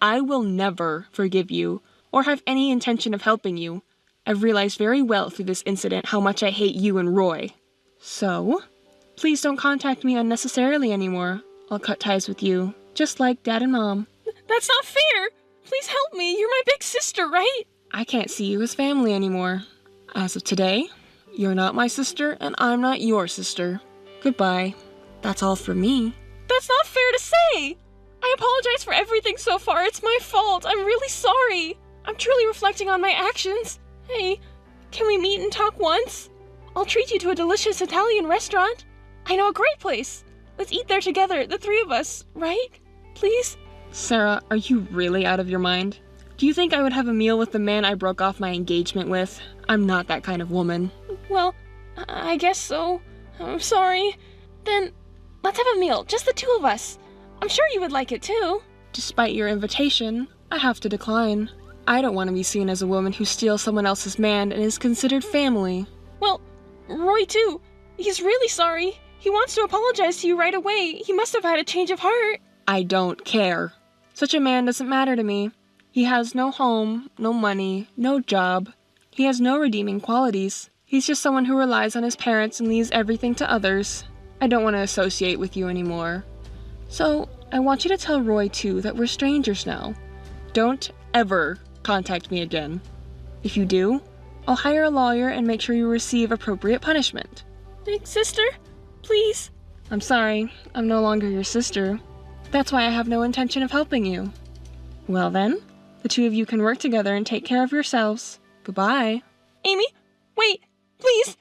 I will never forgive you, or have any intention of helping you. I've realized very well through this incident how much I hate you and Roy. So, please don't contact me unnecessarily anymore. I'll cut ties with you, just like Dad and Mom. That's not fair! Please help me, you're my big sister, right? I can't see you as family anymore. As of today, you're not my sister and I'm not your sister. Goodbye. That's all from me. That's not fair to say! I apologize for everything so far, it's my fault, I'm really sorry. I'm truly reflecting on my actions. Hey, can we meet and talk once? I'll treat you to a delicious Italian restaurant. I know a great place. Let's eat there together, the three of us, right? Please? Sarah, are you really out of your mind? Do you think I would have a meal with the man I broke off my engagement with? I'm not that kind of woman. Well, I guess so. I'm sorry. Then, let's have a meal, just the two of us. I'm sure you would like it too. Despite your invitation, I have to decline. I don't want to be seen as a woman who steals someone else's man and is considered family. Well, Roy too. He's really sorry. He wants to apologize to you right away. He must have had a change of heart. I don't care. Such a man doesn't matter to me. He has no home, no money, no job. He has no redeeming qualities. He's just someone who relies on his parents and leaves everything to others. I don't want to associate with you anymore. So, I want you to tell Roy too that we're strangers now. Don't ever contact me again. If you do, I'll hire a lawyer and make sure you receive appropriate punishment. Big sister, please. I'm sorry, I'm no longer your sister. That's why I have no intention of helping you. Well then, the two of you can work together and take care of yourselves. Goodbye. Amy, wait, Please!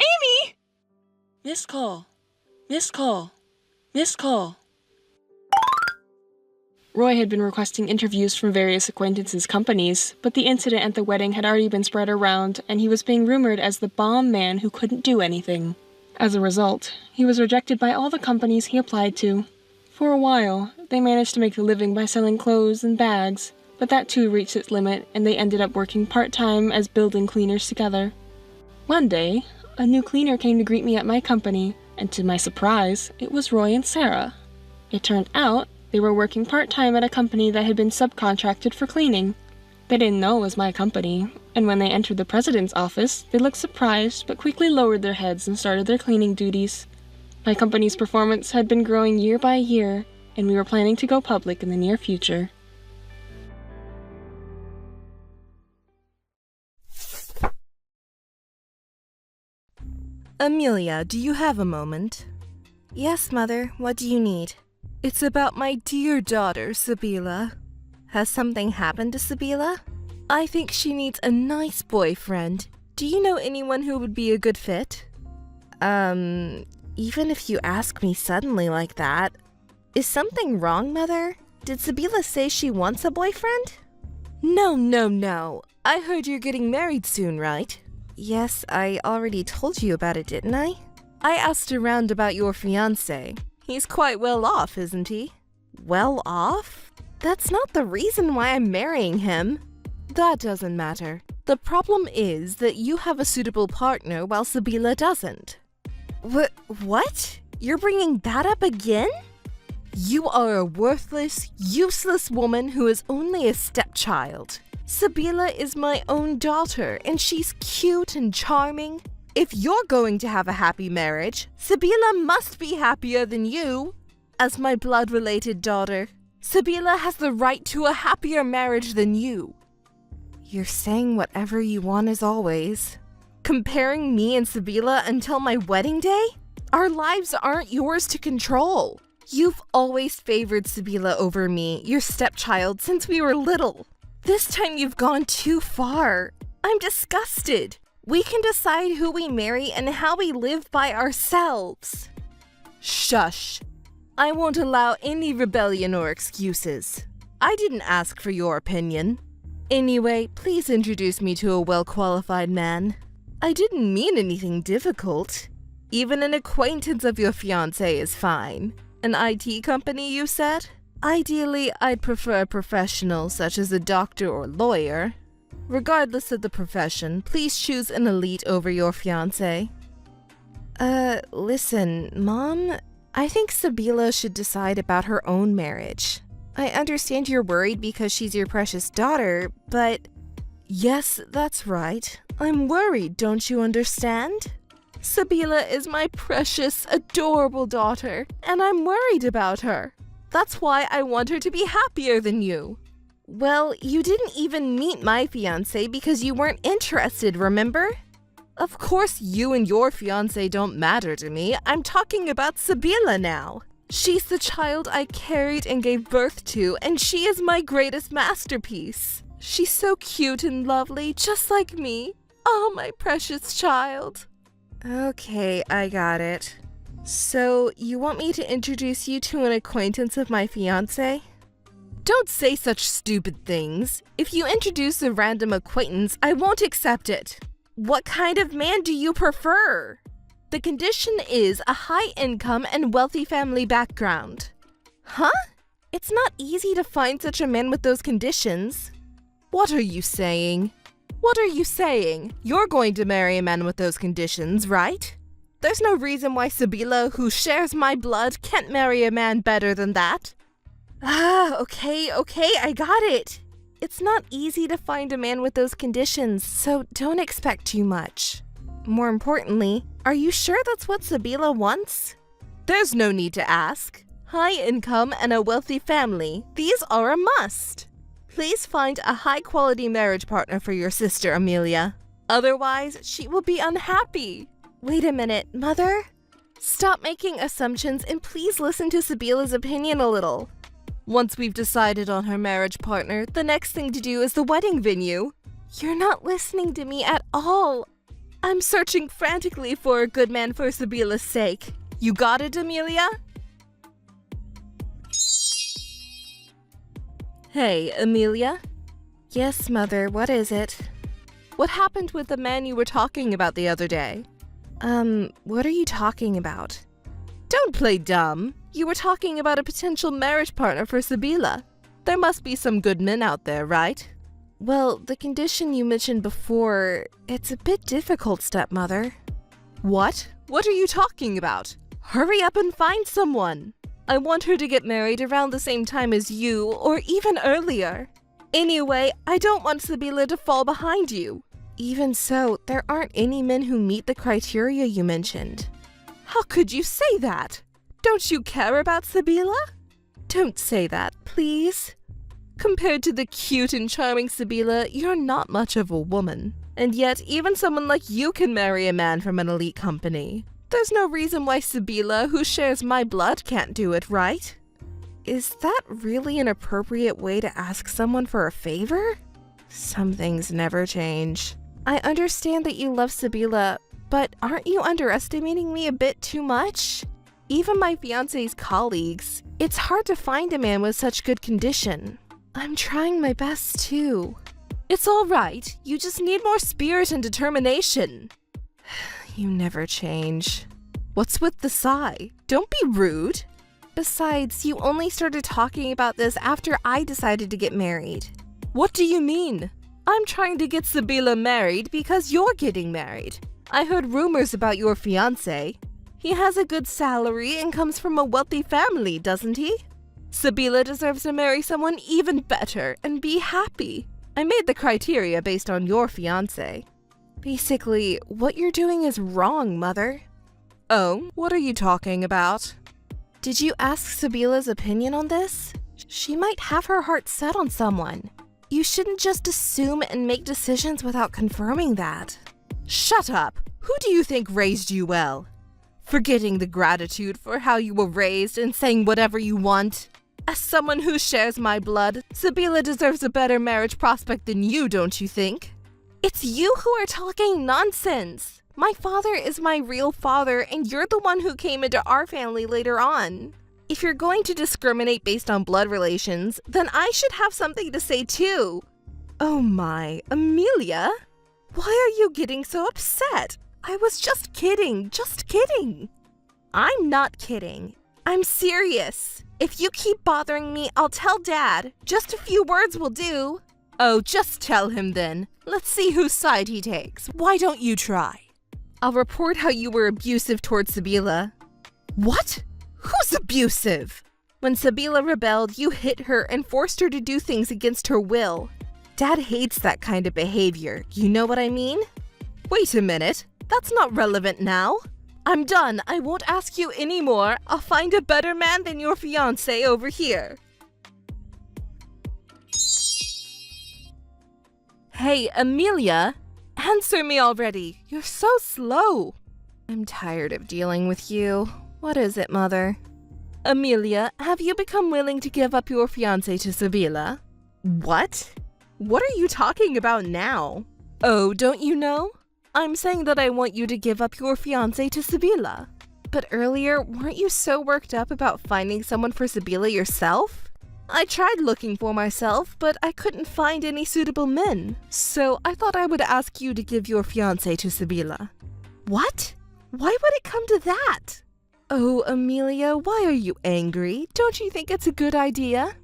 Amy! Missed call. Missed call. Missed call. Roy had been requesting interviews from various acquaintances' companies, but the incident at the wedding had already been spread around, and he was being rumored as the bomb man who couldn't do anything. As a result, he was rejected by all the companies he applied to. For a while, they managed to make a living by selling clothes and bags, but that too reached its limit, and they ended up working part-time as building cleaners together. One day, a new cleaner came to greet me at my company, and to my surprise, it was Roy and Sarah. It turned out they were working part-time at a company that had been subcontracted for cleaning. They didn't know it was my company, and when they entered the president's office, they looked surprised but quickly lowered their heads and started their cleaning duties. My company's performance had been growing year by year, and we were planning to go public in the near future. Amelia, do you have a moment? Yes, Mother. What do you need? It's about my dear daughter, Sabila. Has something happened to Sabila? I think she needs a nice boyfriend. Do you know anyone who would be a good fit? Even if you ask me suddenly like that, is something wrong, Mother? Did Sabila say she wants a boyfriend? No. I heard you're getting married soon, right? Yes, I already told you about it, didn't I? I asked around about your fiancé. He's quite well off, isn't he? Well off? That's not the reason why I'm marrying him. That doesn't matter. The problem is that you have a suitable partner while Sabila doesn't. What? You're bringing that up again? You are a worthless, useless woman who is only a stepchild. Sabila is my own daughter, and she's cute and charming. If you're going to have a happy marriage, Sabila must be happier than you. As my blood-related daughter, Sabila has the right to a happier marriage than you. You're saying whatever you want as always. Comparing me and Sabila until my wedding day? Our lives aren't yours to control. You've always favored Sabila over me, your stepchild, since we were little. This time you've gone too far. I'm disgusted. We can decide who we marry and how we live by ourselves. Shush. I won't allow any rebellion or excuses. I didn't ask for your opinion. Anyway, please introduce me to a well-qualified man. I didn't mean anything difficult. Even an acquaintance of your fiancé is fine. An IT company, you said? Ideally, I'd prefer a professional such as a doctor or lawyer. Regardless of the profession, please choose an elite over your fiancé. Listen, Mom, I think Sabila should decide about her own marriage. I understand you're worried because she's your precious daughter, but... Yes, that's right. I'm worried, don't you understand? Sabila is my precious, adorable daughter, and I'm worried about her. That's why I want her to be happier than you. Well, you didn't even meet my fiancé because you weren't interested, remember? Of course you and your fiancé don't matter to me. I'm talking about Sabila now. She's the child I carried and gave birth to, and she is my greatest masterpiece. She's so cute and lovely, just like me. Oh, my precious child. Okay, I got it. So, you want me to introduce you to an acquaintance of my fiancé? Don't say such stupid things. If you introduce a random acquaintance, I won't accept it. What kind of man do you prefer? The condition is a high income and wealthy family background. Huh? It's not easy to find such a man with those conditions. What are you saying? What are you saying? You're going to marry a man with those conditions, right? There's no reason why Sabila, who shares my blood, can't marry a man better than that. Okay, I got it. It's not easy to find a man with those conditions, so don't expect too much. More importantly, are you sure that's what Sabila wants? There's no need to ask. High income and a wealthy family, these are a must. Please find a high-quality marriage partner for your sister, Amelia. Otherwise, she will be unhappy. Wait a minute, Mother? Stop making assumptions and please listen to Sabila's opinion a little. Once we've decided on her marriage partner, the next thing to do is the wedding venue. You're not listening to me at all. I'm searching frantically for a good man for Sabila's sake. You got it, Amelia? Hey, Amelia? Yes, Mother, what is it? What happened with the man you were talking about the other day? What are you talking about? Don't play dumb. You were talking about a potential marriage partner for Sabila. There must be some good men out there, right? Well, the condition you mentioned before, it's a bit difficult, stepmother. What? What are you talking about? Hurry up and find someone. I want her to get married around the same time as you, or even earlier. Anyway, I don't want Sabila to fall behind you. Even so, there aren't any men who meet the criteria you mentioned. How could you say that? Don't you care about Sabila? Don't say that, please. Compared to the cute and charming Sabila, you're not much of a woman. And yet, even someone like you can marry a man from an elite company. There's no reason why Sabila, who shares my blood, can't do it, right? Is that really an appropriate way to ask someone for a favor? Some things never change. I understand that you love Sabila, but aren't you underestimating me a bit too much? Even my fiancé's colleagues, it's hard to find a man with such good condition. I'm trying my best too. It's all right. You just need more spirit and determination. You never change. What's with the sigh? Don't be rude. Besides, you only started talking about this after I decided to get married. What do you mean? I'm trying to get Sabila married because you're getting married. I heard rumors about your fiancé. He has a good salary and comes from a wealthy family, doesn't he? Sabila deserves to marry someone even better and be happy. I made the criteria based on your fiancé. Basically, what you're doing is wrong, Mother. Oh, what are you talking about? Did you ask Sabila's opinion on this? She might have her heart set on someone. You shouldn't just assume and make decisions without confirming that. Shut up! Who do you think raised you well? Forgetting the gratitude for how you were raised and saying whatever you want. As someone who shares my blood, Sabila deserves a better marriage prospect than you, don't you think? It's you who are talking nonsense. My father is my real father, and you're the one who came into our family later on. If you're going to discriminate based on blood relations, then I should have something to say too. Oh my, Amelia? Why are you getting so upset? I was just kidding, just kidding. I'm not kidding. I'm serious. If you keep bothering me, I'll tell Dad. Just a few words will do. Oh, just tell him then. Let's see whose side he takes. Why don't you try? I'll report how you were abusive towards Sabila. What? Who's abusive? When Sabila rebelled, you hit her and forced her to do things against her will. Dad hates that kind of behavior. You know what I mean? Wait a minute. That's not relevant now. I'm done. I won't ask you anymore. I'll find a better man than your fiancé over here. Hey, Amelia. Answer me already. You're so slow. I'm tired of dealing with you. What is it, Mother? Amelia, have you become willing to give up your fiancé to Sabila? What? What are you talking about now? Oh, don't you know? I'm saying that I want you to give up your fiancé to Sabila. But earlier, weren't you so worked up about finding someone for Sabila yourself? I tried looking for myself, but I couldn't find any suitable men. So I thought I would ask you to give your fiancé to Sabila. What? Why would it come to that? Oh, Amelia, why are you angry? Don't you think it's a good idea?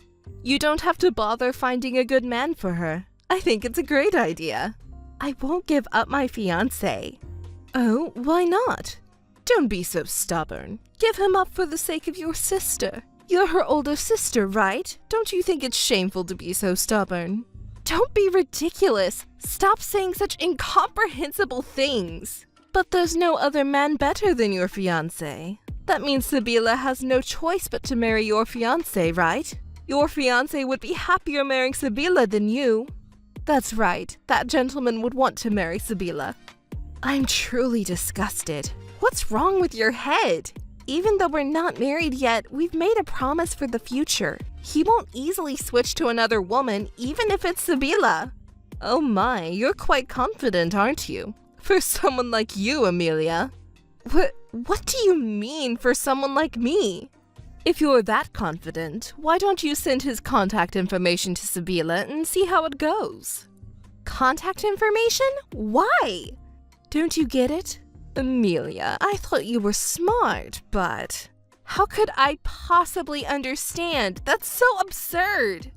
You don't have to bother finding a good man for her. I think it's a great idea. I won't give up my fiancé. Oh, why not? Don't be so stubborn. Give him up for the sake of your sister. You're her older sister, right? Don't you think it's shameful to be so stubborn? Don't be ridiculous. Stop saying such incomprehensible things. But there's no other man better than your fiancé. That means Sabila has no choice but to marry your fiancé, right? Your fiancé would be happier marrying Sabila than you. That's right, that gentleman would want to marry Sabila. I'm truly disgusted. What's wrong with your head? Even though we're not married yet, we've made a promise for the future. He won't easily switch to another woman, even if it's Sabila. Oh my, you're quite confident, aren't you? For someone like you, Amelia. What do you mean, for someone like me? If you're that confident, why don't you send his contact information to Sabila and see how it goes? Contact information? Why? Don't you get it? Amelia, I thought you were smart, but how could I possibly understand? That's so absurd.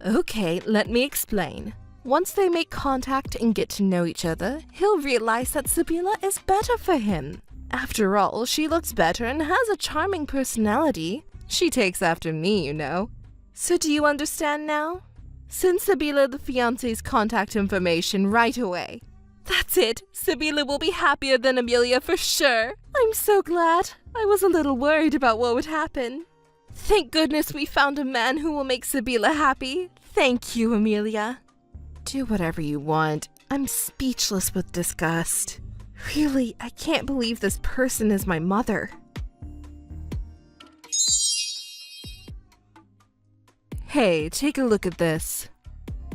Okay, let me explain. Once they make contact and get to know each other, he'll realize that Sabila is better for him. After all, she looks better and has a charming personality. She takes after me, you know. So do you understand now? Send Sabila the fiancé's contact information right away. That's it. Sabila will be happier than Amelia for sure. I'm so glad. I was a little worried about what would happen. Thank goodness we found a man who will make Sabila happy. Thank you, Amelia. Do whatever you want. I'm speechless with disgust. Really, I can't believe this person is my mother. Hey, take a look at this.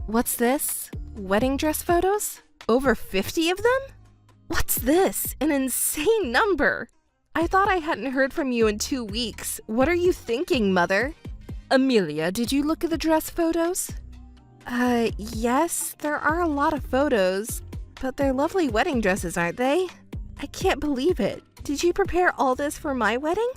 What's this? Wedding dress photos? Over 50 of them? What's this? An insane number! I thought I hadn't heard from you in 2 weeks. What are you thinking, Mother? Amelia, did you look at the dress photos? Yes, there are a lot of photos, but they're lovely wedding dresses, aren't they? I can't believe it. Did you prepare all this for my wedding?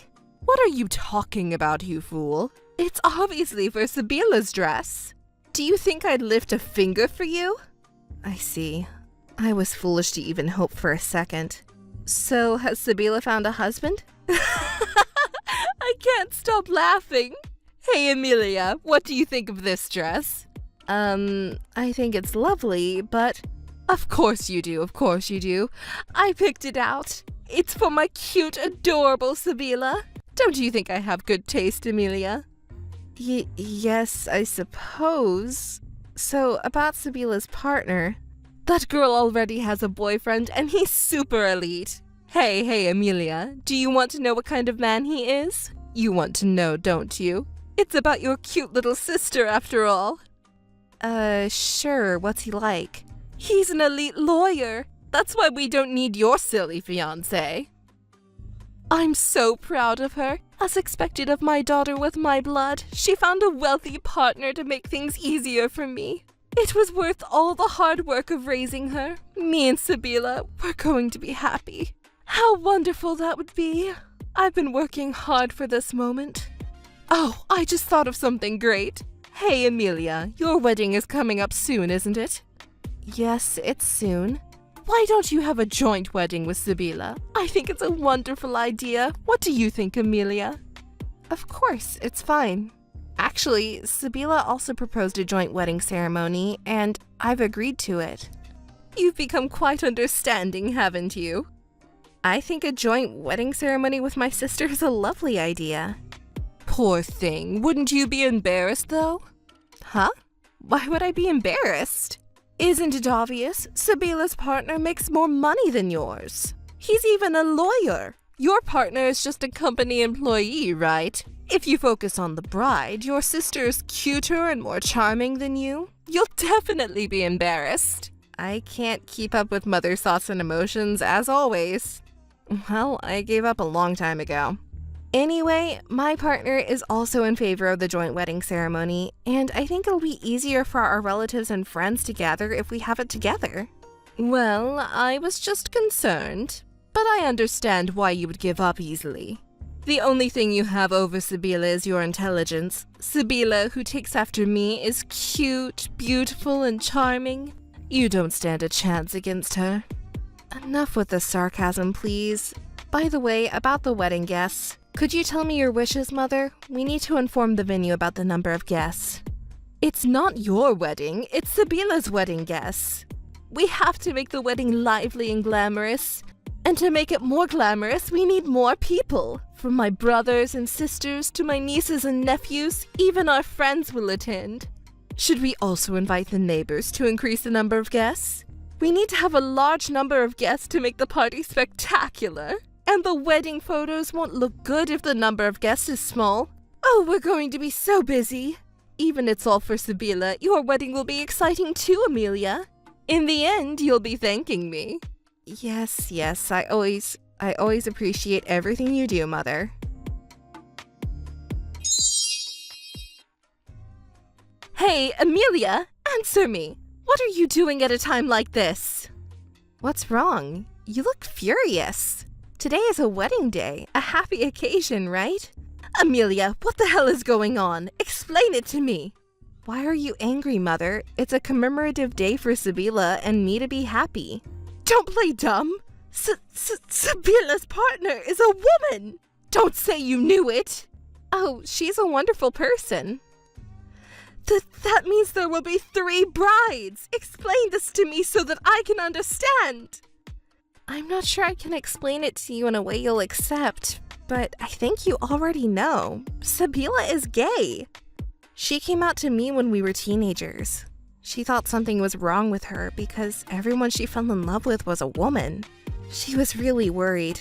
What are you talking about, you fool? It's obviously for Sabila's dress. Do you think I'd lift a finger for you? I see. I was foolish to even hope for a second. So, has Sabila found a husband? I can't stop laughing. Hey, Amelia, what do you think of this dress? I think it's lovely, but... Of course you do, of course you do. I picked it out. It's for my cute, adorable Sabila. Don't you think I have good taste, Amelia? Yes, I suppose. So, about Sabila's partner... That girl already has a boyfriend, and he's super elite. Hey, Amelia, do you want to know what kind of man he is? You want to know, don't you? It's about your cute little sister, after all. Sure, what's he like? He's an elite lawyer. That's why we don't need your silly fiancé. I'm so proud of her. As expected of my daughter with my blood, she found a wealthy partner to make things easier for me. It was worth all the hard work of raising her. Me and Sabila, we're going to be happy. How wonderful that would be. I've been working hard for this moment. Oh, I just thought of something great. Hey, Amelia, your wedding is coming up soon, isn't it? Yes, it's soon. Why don't you have a joint wedding with Sabila? I think it's a wonderful idea. What do you think, Amelia? Of course, it's fine. Actually, Sabila also proposed a joint wedding ceremony, and I've agreed to it. You've become quite understanding, haven't you? I think a joint wedding ceremony with my sister is a lovely idea. Poor thing, wouldn't you be embarrassed, though? Huh? Why would I be embarrassed? Isn't it obvious? Sabila's partner makes more money than yours. He's even a lawyer. Your partner is just a company employee, right? If you focus on the bride, your sister is cuter and more charming than you. You'll definitely be embarrassed. I can't keep up with mother's thoughts and emotions, as always. Well, I gave up a long time ago. Anyway, my partner is also in favor of the joint wedding ceremony, and I think it'll be easier for our relatives and friends to gather if we have it together. Well, I was just concerned, but I understand why you would give up easily. The only thing you have over Sabila is your intelligence. Sabila, who takes after me, is cute, beautiful, and charming. You don't stand a chance against her. Enough with the sarcasm, please. By the way, about the wedding guests, could you tell me your wishes, Mother? We need to inform the venue about the number of guests. It's not your wedding, it's Sabila's wedding guests. We have to make the wedding lively and glamorous. And to make it more glamorous, we need more people. From my brothers and sisters to my nieces and nephews, even our friends will attend. Should we also invite the neighbors to increase the number of guests? We need to have a large number of guests to make the party spectacular. And the wedding photos won't look good if the number of guests is small. Oh, we're going to be so busy. Even it's all for Sabila, your wedding will be exciting too, Amelia. In the end, you'll be thanking me. Yes, I always appreciate everything you do, Mother. Hey, Amelia, answer me. What are you doing at a time like this? What's wrong? You look furious. Today is a wedding day, a happy occasion, right? Amelia, what the hell is going on? Explain it to me. Why are you angry, Mother? It's a commemorative day for Sabila and me to be happy. Don't play dumb. Sabila's partner is a woman. Don't say you knew it. Oh, she's a wonderful person. That means there will be 3 brides. Explain this to me so that I can understand. I'm not sure I can explain it to you in a way you'll accept, but I think you already know. Sabila is gay. She came out to me when we were teenagers. She thought something was wrong with her because everyone she fell in love with was a woman. She was really worried.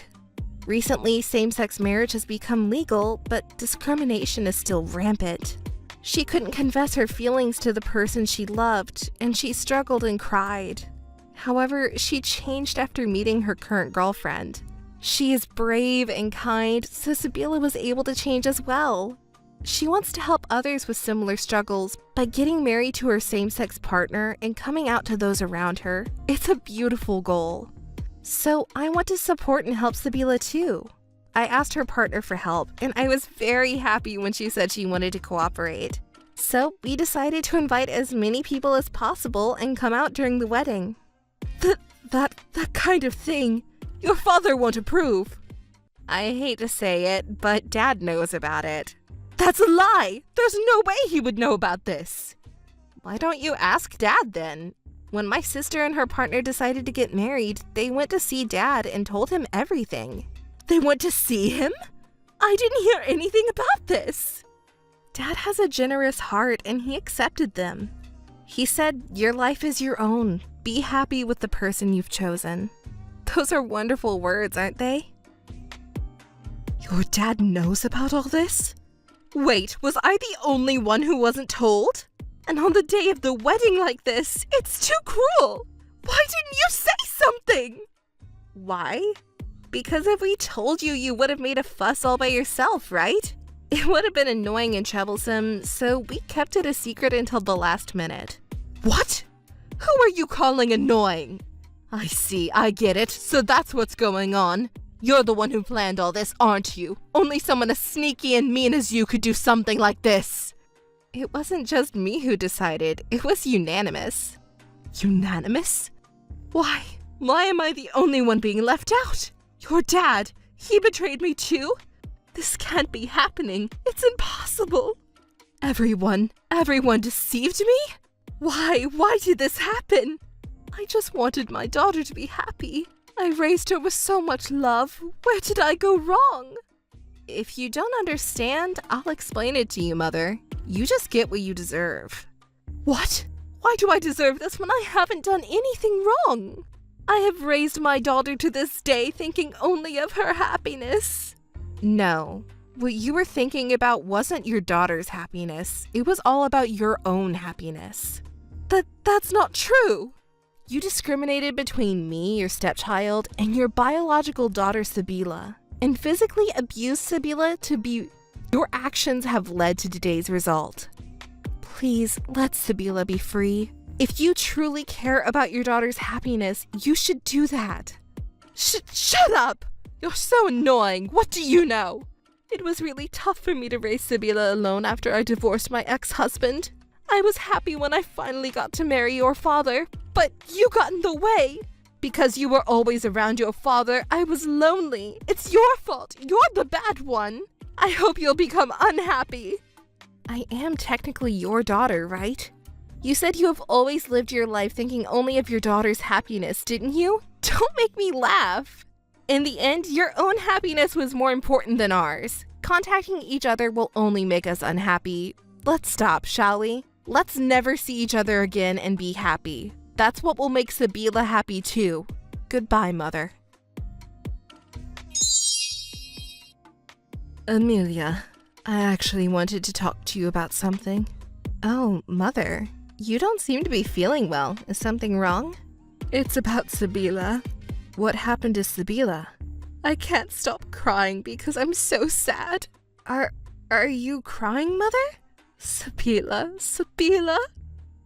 Recently, same-sex marriage has become legal, but discrimination is still rampant. She couldn't confess her feelings to the person she loved, and she struggled and cried. However, she changed after meeting her current girlfriend. She is brave and kind, so Sabila was able to change as well. She wants to help others with similar struggles by getting married to her same-sex partner and coming out to those around her. It's a beautiful goal. So I want to support and help Sabila too. I asked her partner for help, and I was very happy when she said she wanted to cooperate. So we decided to invite as many people as possible and come out during the wedding. That kind of thing, your father won't approve. I hate to say it, but Dad knows about it. That's a lie! There's no way he would know about this. Why don't you ask Dad then? When my sister and her partner decided to get married, they went to see Dad and told him everything. They went to see him? I didn't hear anything about this. Dad has a generous heart and he accepted them. He said, your life is your own. Be happy with the person you've chosen. Those are wonderful words, aren't they? Your dad knows about all this? Wait, was I the only one who wasn't told? And on the day of the wedding like this, it's too cruel. Why didn't you say something? Why? Because if we told you, you would have made a fuss all by yourself, right? It would have been annoying and troublesome, so we kept it a secret until the last minute. What? Who are you calling annoying? I see, I get it, so that's what's going on. You're the one who planned all this, aren't you? Only someone as sneaky and mean as you could do something like this. It wasn't just me who decided, it was unanimous. Unanimous? Why? Why am I the only one being left out? Your dad, he betrayed me too? This can't be happening. It's impossible. Everyone deceived me? Why did this happen? I just wanted my daughter to be happy. I raised her with so much love. Where did I go wrong? If you don't understand, I'll explain it to you, Mother. You just get what you deserve. What? Why do I deserve this when I haven't done anything wrong? I have raised my daughter to this day thinking only of her happiness. No, what you were thinking about wasn't your daughter's happiness. It was all about your own happiness. That's not true. You discriminated between me, your stepchild, and your biological daughter, Sabila, and physically abused Sabila to be... Your actions have led to today's result. Please, let Sabila be free. If you truly care about your daughter's happiness, you should do that. Shut up! You're so annoying. What do you know? It was really tough for me to raise Sabila alone after I divorced my ex-husband. I was happy when I finally got to marry your father, but you got in the way. Because you were always around your father, I was lonely. It's your fault. You're the bad one. I hope you'll become unhappy. I am technically your daughter, right? You said you have always lived your life thinking only of your daughter's happiness, didn't you? Don't make me laugh. In the end, your own happiness was more important than ours. Contacting each other will only make us unhappy. Let's stop, shall we? Let's never see each other again and be happy. That's what will make Sabila happy too. Goodbye, Mother. Amelia, I actually wanted to talk to you about something. Oh, Mother, you don't seem to be feeling well. Is something wrong? It's about Sabila. What happened to Sabila? I can't stop crying because I'm so sad. Are you crying, Mother? Sabila?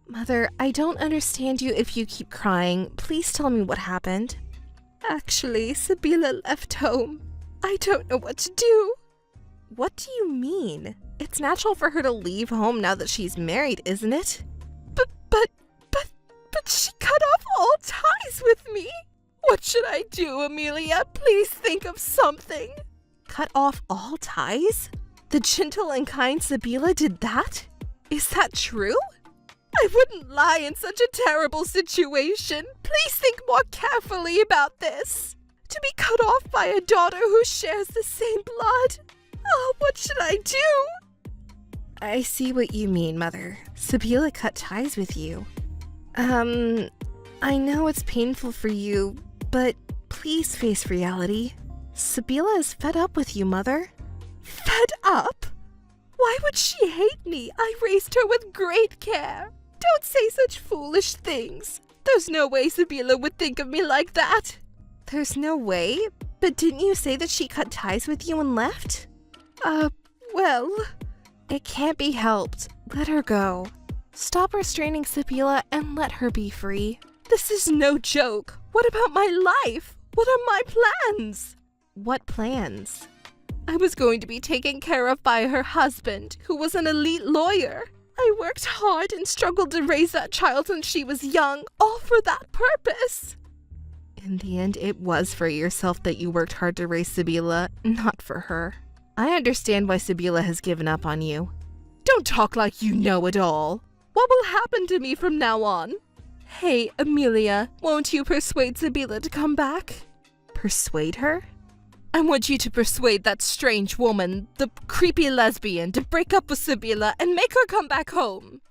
Mother, I don't understand you if you keep crying. Please tell me what happened. Actually, Sabila left home. I don't know what to do. What do you mean? It's natural for her to leave home now that she's married, isn't it? But she cut off all ties with me. What should I do, Amelia? Please think of something. Cut off all ties? The gentle and kind Sabila did that? Is that true? I wouldn't lie in such a terrible situation. Please think more carefully about this. To be cut off by a daughter who shares the same blood. Oh, what should I do? I see what you mean, Mother. Sabila cut ties with you. I know it's painful for you, but please face reality. Sabila is fed up with you, Mother. Fed up? Why would she hate me? I raised her with great care. Don't say such foolish things. There's no way Sabila would think of me like that. There's no way? But didn't you say that she cut ties with you and left? Well, it can't be helped. Let her go. Stop restraining Sabila and let her be free. This is no joke. What about my life? What are my plans? What plans? I was going to be taken care of by her husband, who was an elite lawyer. I worked hard and struggled to raise that child when she was young, all for that purpose. In the end, it was for yourself that you worked hard to raise Sabila, not for her. I understand why Sabila has given up on you. Don't talk like you know it all. What will happen to me from now on? Hey, Amelia, won't you persuade Sabila to come back? Persuade her? I want you to persuade that strange woman, the creepy lesbian, to break up with Sabila and make her come back home.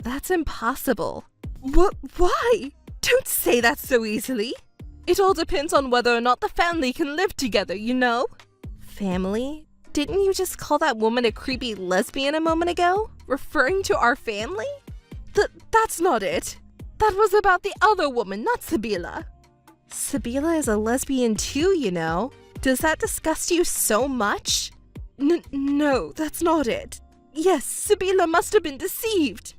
That's impossible. Why? Don't say that so easily. It all depends on whether or not the family can live together, you know? Family? Didn't you just call that woman a creepy lesbian a moment ago? Referring to our family? That's not it. That was about the other woman, not Sabila. Sabila is a lesbian too, you know. Does that disgust you so much? No, that's not it. Yes, Sabila must have been deceived.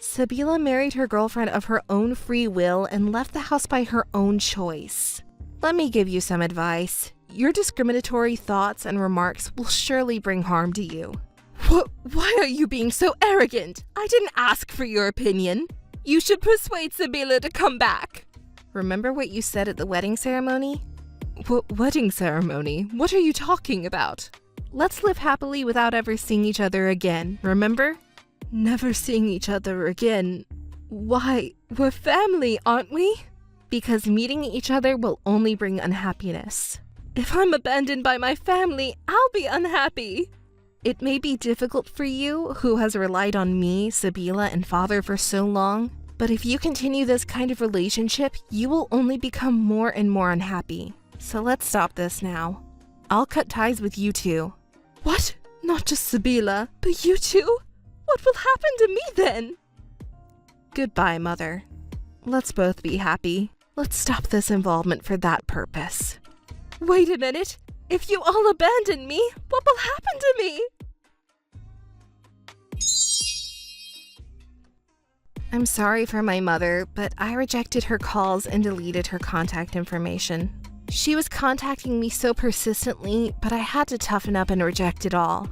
Sabila married her girlfriend of her own free will and left the house by her own choice. Let me give you some advice. Your discriminatory thoughts and remarks will surely bring harm to you. Why are you being so arrogant? I didn't ask for your opinion. You should persuade Sabila to come back. Remember what you said at the wedding ceremony? Wedding ceremony? What are you talking about? Let's live happily without ever seeing each other again, remember? Never seeing each other again. Why, we're family, aren't we? Because meeting each other will only bring unhappiness. If I'm abandoned by my family, I'll be unhappy. It may be difficult for you, who has relied on me, Sabila, and Father for so long, but if you continue this kind of relationship, you will only become more and more unhappy. So let's stop this now. I'll cut ties with you two. What? Not just Sabila, but you two? What will happen to me then? Goodbye, Mother. Let's both be happy. Let's stop this involvement for that purpose. Wait a minute. If you all abandon me, what will happen to me? I'm sorry for my mother, but I rejected her calls and deleted her contact information. She was contacting me so persistently, but I had to toughen up and reject it all.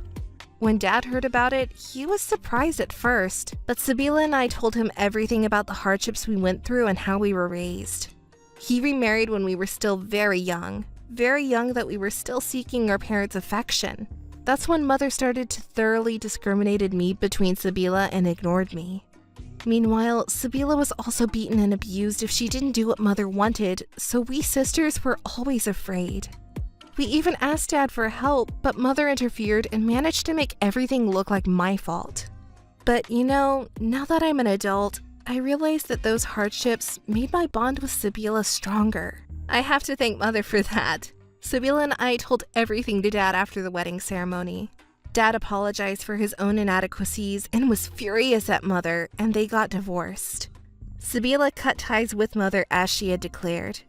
When Dad heard about it, he was surprised at first, but Sabila and I told him everything about the hardships we went through and how we were raised. He remarried when we were still very young that we were still seeking our parents' affection. That's when Mother started to thoroughly discriminate me between Sabila and ignored me. Meanwhile, Sabila was also beaten and abused if she didn't do what Mother wanted, so we sisters were always afraid. We even asked Dad for help, but Mother interfered and managed to make everything look like my fault. But you know, now that I'm an adult, I realize that those hardships made my bond with Sabila stronger. I have to thank Mother for that. Sabila and I told everything to Dad after the wedding ceremony. Dad apologized for his own inadequacies and was furious at Mother, and they got divorced. Sabila cut ties with Mother as she had declared.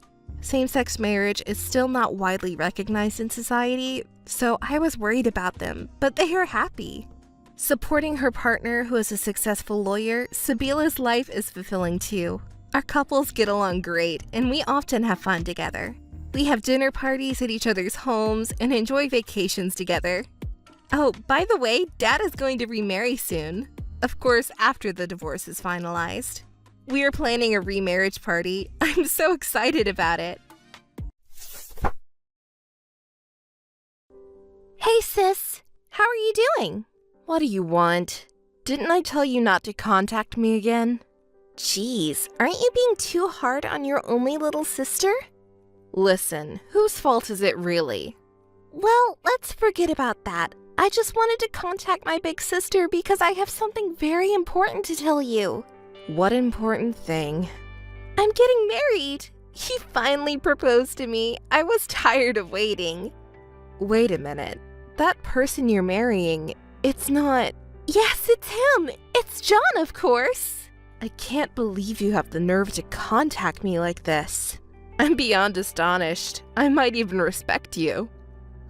Same-sex marriage is still not widely recognized in society, so I was worried about them, but they are happy. Supporting her partner, who is a successful lawyer, Sabila's life is fulfilling too. Our couples get along great, and we often have fun together. We have dinner parties at each other's homes and enjoy vacations together. Oh, by the way, Dad is going to remarry soon. Of course, after the divorce is finalized. We are planning a remarriage party. I'm so excited about it. Hey, sis. How are you doing? What do you want? Didn't I tell you not to contact me again? Jeez, aren't you being too hard on your only little sister? Listen, whose fault is it really? Well, let's forget about that. I just wanted to contact my big sister because I have something very important to tell you. What important thing? I'm getting married. He finally proposed to me. I was tired of waiting. Wait a minute. That person you're marrying, it's not... Yes, it's him. It's John, of course. I can't believe you have the nerve to contact me like this. I'm beyond astonished. I might even respect you.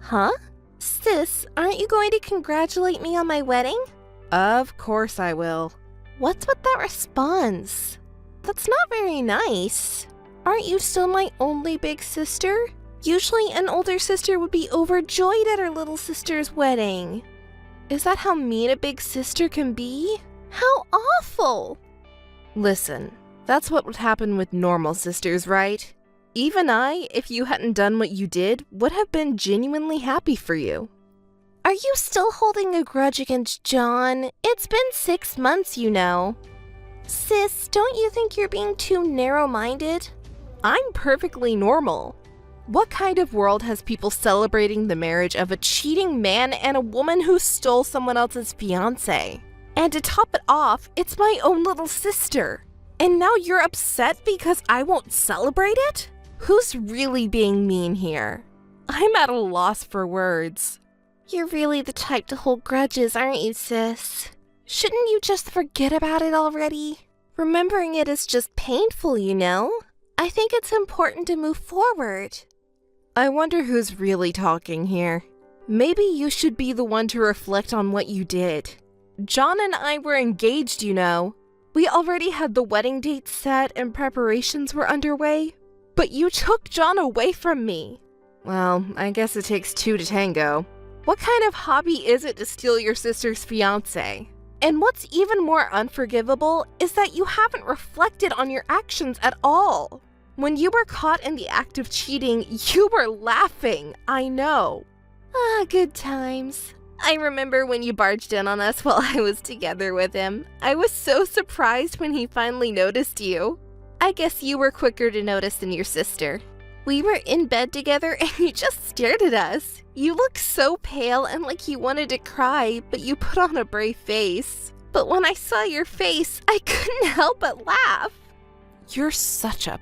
Huh? Sis, aren't you going to congratulate me on my wedding? Of course I will. What's with that response? That's not very nice. Aren't you still my only big sister? Usually an older sister would be overjoyed at her little sister's wedding. Is that how mean a big sister can be? How awful! Listen, that's what would happen with normal sisters, right? Even I, if you hadn't done what you did, would have been genuinely happy for you. Are you still holding a grudge against John? It's been 6 months, you know. Sis, don't you think you're being too narrow-minded? I'm perfectly normal. What kind of world has people celebrating the marriage of a cheating man and a woman who stole someone else's fiancé? And to top it off, it's my own little sister. And now you're upset because I won't celebrate it? Who's really being mean here? I'm at a loss for words. You're really the type to hold grudges, aren't you, sis? Shouldn't you just forget about it already? Remembering it is just painful, you know? I think it's important to move forward. I wonder who's really talking here. Maybe you should be the one to reflect on what you did. John and I were engaged, you know. We already had the wedding date set and preparations were underway. But you took John away from me. Well, I guess it takes two to tango. What kind of hobby is it to steal your sister's fiancé? And what's even more unforgivable is that you haven't reflected on your actions at all. When you were caught in the act of cheating, you were laughing, I know. Ah, good times. I remember when you barged in on us while I was together with him. I was so surprised when he finally noticed you. I guess you were quicker to notice than your sister. We were in bed together and you just stared at us. You looked so pale and like you wanted to cry, but you put on a brave face. But when I saw your face, I couldn't help but laugh. You're such a...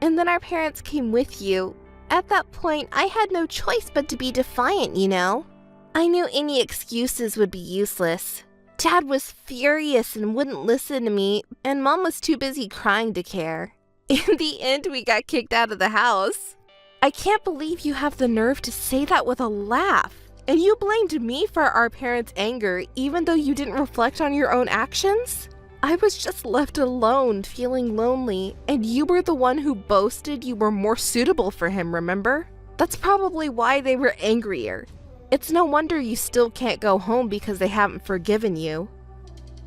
And then our parents came with you. At that point, I had no choice but to be defiant, you know? I knew any excuses would be useless. Dad was furious and wouldn't listen to me, and Mom was too busy crying to care. In the end, we got kicked out of the house. I can't believe you have the nerve to say that with a laugh. And you blamed me for our parents' anger, even though you didn't reflect on your own actions? I was just left alone, feeling lonely, and you were the one who boasted you were more suitable for him, remember? That's probably why they were angrier. It's no wonder you still can't go home because they haven't forgiven you.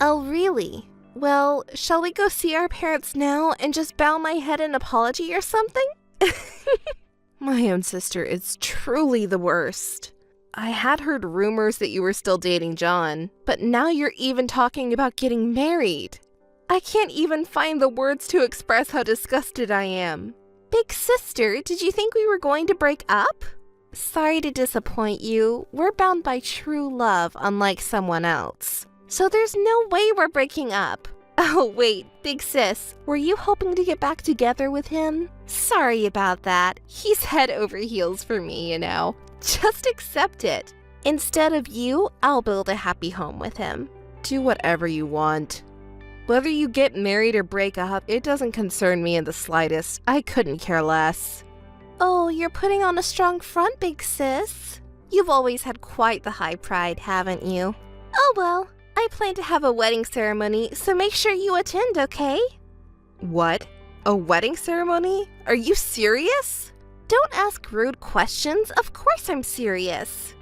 Oh, really? Well, shall we go see our parents now and just bow my head in apology or something? My own sister is truly the worst. I had heard rumors that you were still dating John, but now you're even talking about getting married. I can't even find the words to express how disgusted I am. Big sister, did you think we were going to break up? Sorry to disappoint you. We're bound by true love, unlike someone else. So there's no way we're breaking up. Oh, wait, big sis, were you hoping to get back together with him? Sorry about that. He's head over heels for me, you know. Just accept it. Instead of you, I'll build a happy home with him. Do whatever you want. Whether you get married or break up, it doesn't concern me in the slightest. I couldn't care less. Oh, you're putting on a strong front, big sis. You've always had quite the high pride, haven't you? Oh well, I plan to have a wedding ceremony, so make sure you attend, okay? What? A wedding ceremony? Are you serious? Don't ask rude questions. Of course I'm serious.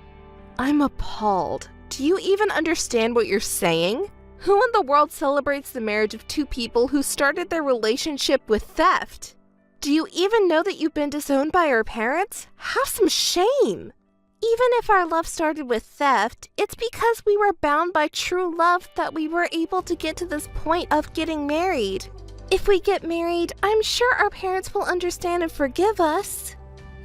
I'm appalled. Do you even understand what you're saying? Who in the world celebrates the marriage of two people who started their relationship with theft? Do you even know that you've been disowned by our parents? Have some shame! Even if our love started with theft, it's because we were bound by true love that we were able to get to this point of getting married. If we get married, I'm sure our parents will understand and forgive us.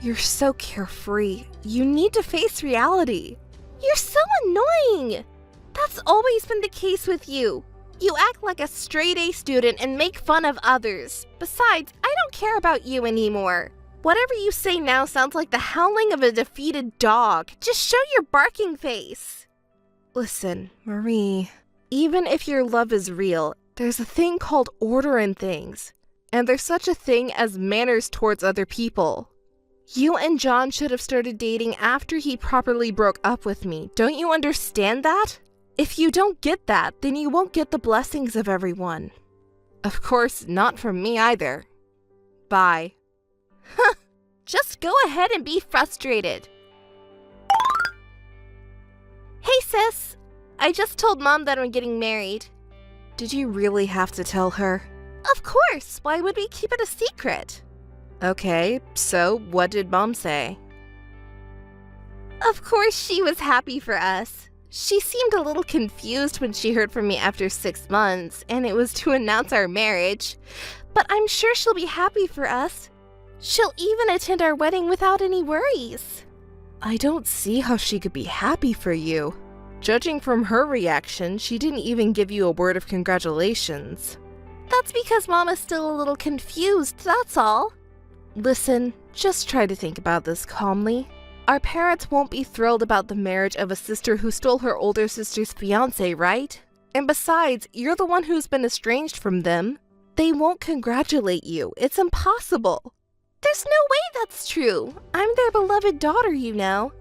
You're so carefree. You need to face reality. You're so annoying! That's always been the case with you. You act like a straight-A student and make fun of others. Besides, I don't care about you anymore. Whatever you say now sounds like the howling of a defeated dog. Just show your barking face. Listen, Marie, even if your love is real, there's a thing called order in things. And there's such a thing as manners towards other people. You and John should have started dating after he properly broke up with me. Don't you understand that? If you don't get that, then you won't get the blessings of everyone. Of course, not from me either. Bye. Huh. Just go ahead and be frustrated. Hey sis, I just told Mom that I'm getting married. Did you really have to tell her? Of course, why would we keep it a secret? Okay, so what did Mom say? Of course she was happy for us. She seemed a little confused when she heard from me after 6 months, and it was to announce our marriage. But I'm sure she'll be happy for us. She'll even attend our wedding without any worries. I don't see how she could be happy for you. Judging from her reaction, she didn't even give you a word of congratulations. That's because Mama's still a little confused, that's all. Listen, just try to think about this calmly. Our parents won't be thrilled about the marriage of a sister who stole her older sister's fiancé, right? And besides, you're the one who's been estranged from them. They won't congratulate you. It's impossible. There's no way that's true. I'm their beloved daughter, you know.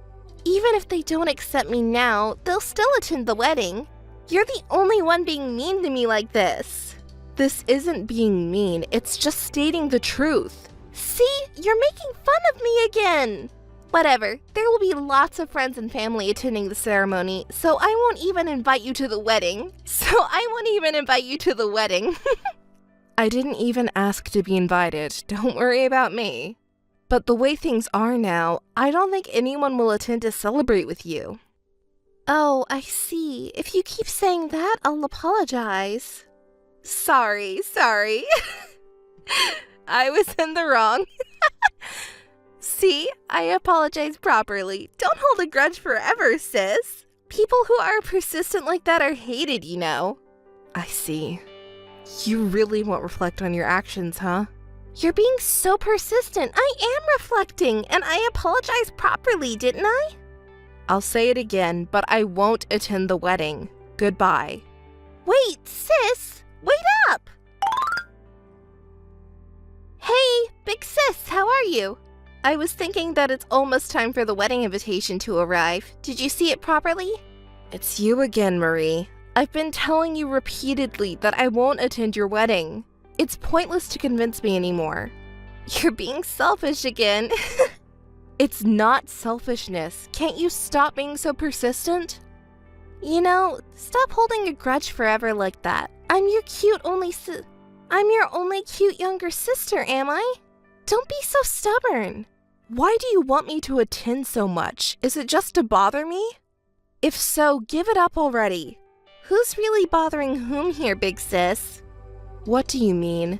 Even if they don't accept me now, they'll still attend the wedding. You're the only one being mean to me like this. This isn't being mean, it's just stating the truth. See, you're making fun of me again. Whatever, there will be lots of friends and family attending the ceremony, so I won't even invite you to the wedding. I didn't even ask to be invited, don't worry about me. But the way things are now, I don't think anyone will attend to celebrate with you. Oh, I see. If you keep saying that, I'll apologize. Sorry. I was in the wrong. See, I apologize properly. Don't hold a grudge forever, sis. People who are persistent like that are hated, you know. I see. You really won't reflect on your actions, huh? You're being so persistent. I am reflecting, and I apologized properly, didn't I? I'll say it again, but I won't attend the wedding. Goodbye. Wait, sis! Wait up! Hey, big sis, how are you? I was thinking that it's almost time for the wedding invitation to arrive. Did you see it properly? It's you again, Marie. I've been telling you repeatedly that I won't attend your wedding. It's pointless to convince me anymore. You're being selfish again. It's not selfishness. Can't you stop being so persistent? You know, stop holding a grudge forever like that. I'm your only cute younger sister, am I? Don't be so stubborn. Why do you want me to attend so much? Is it just to bother me? If so, give it up already. Who's really bothering whom here, big sis? What do you mean?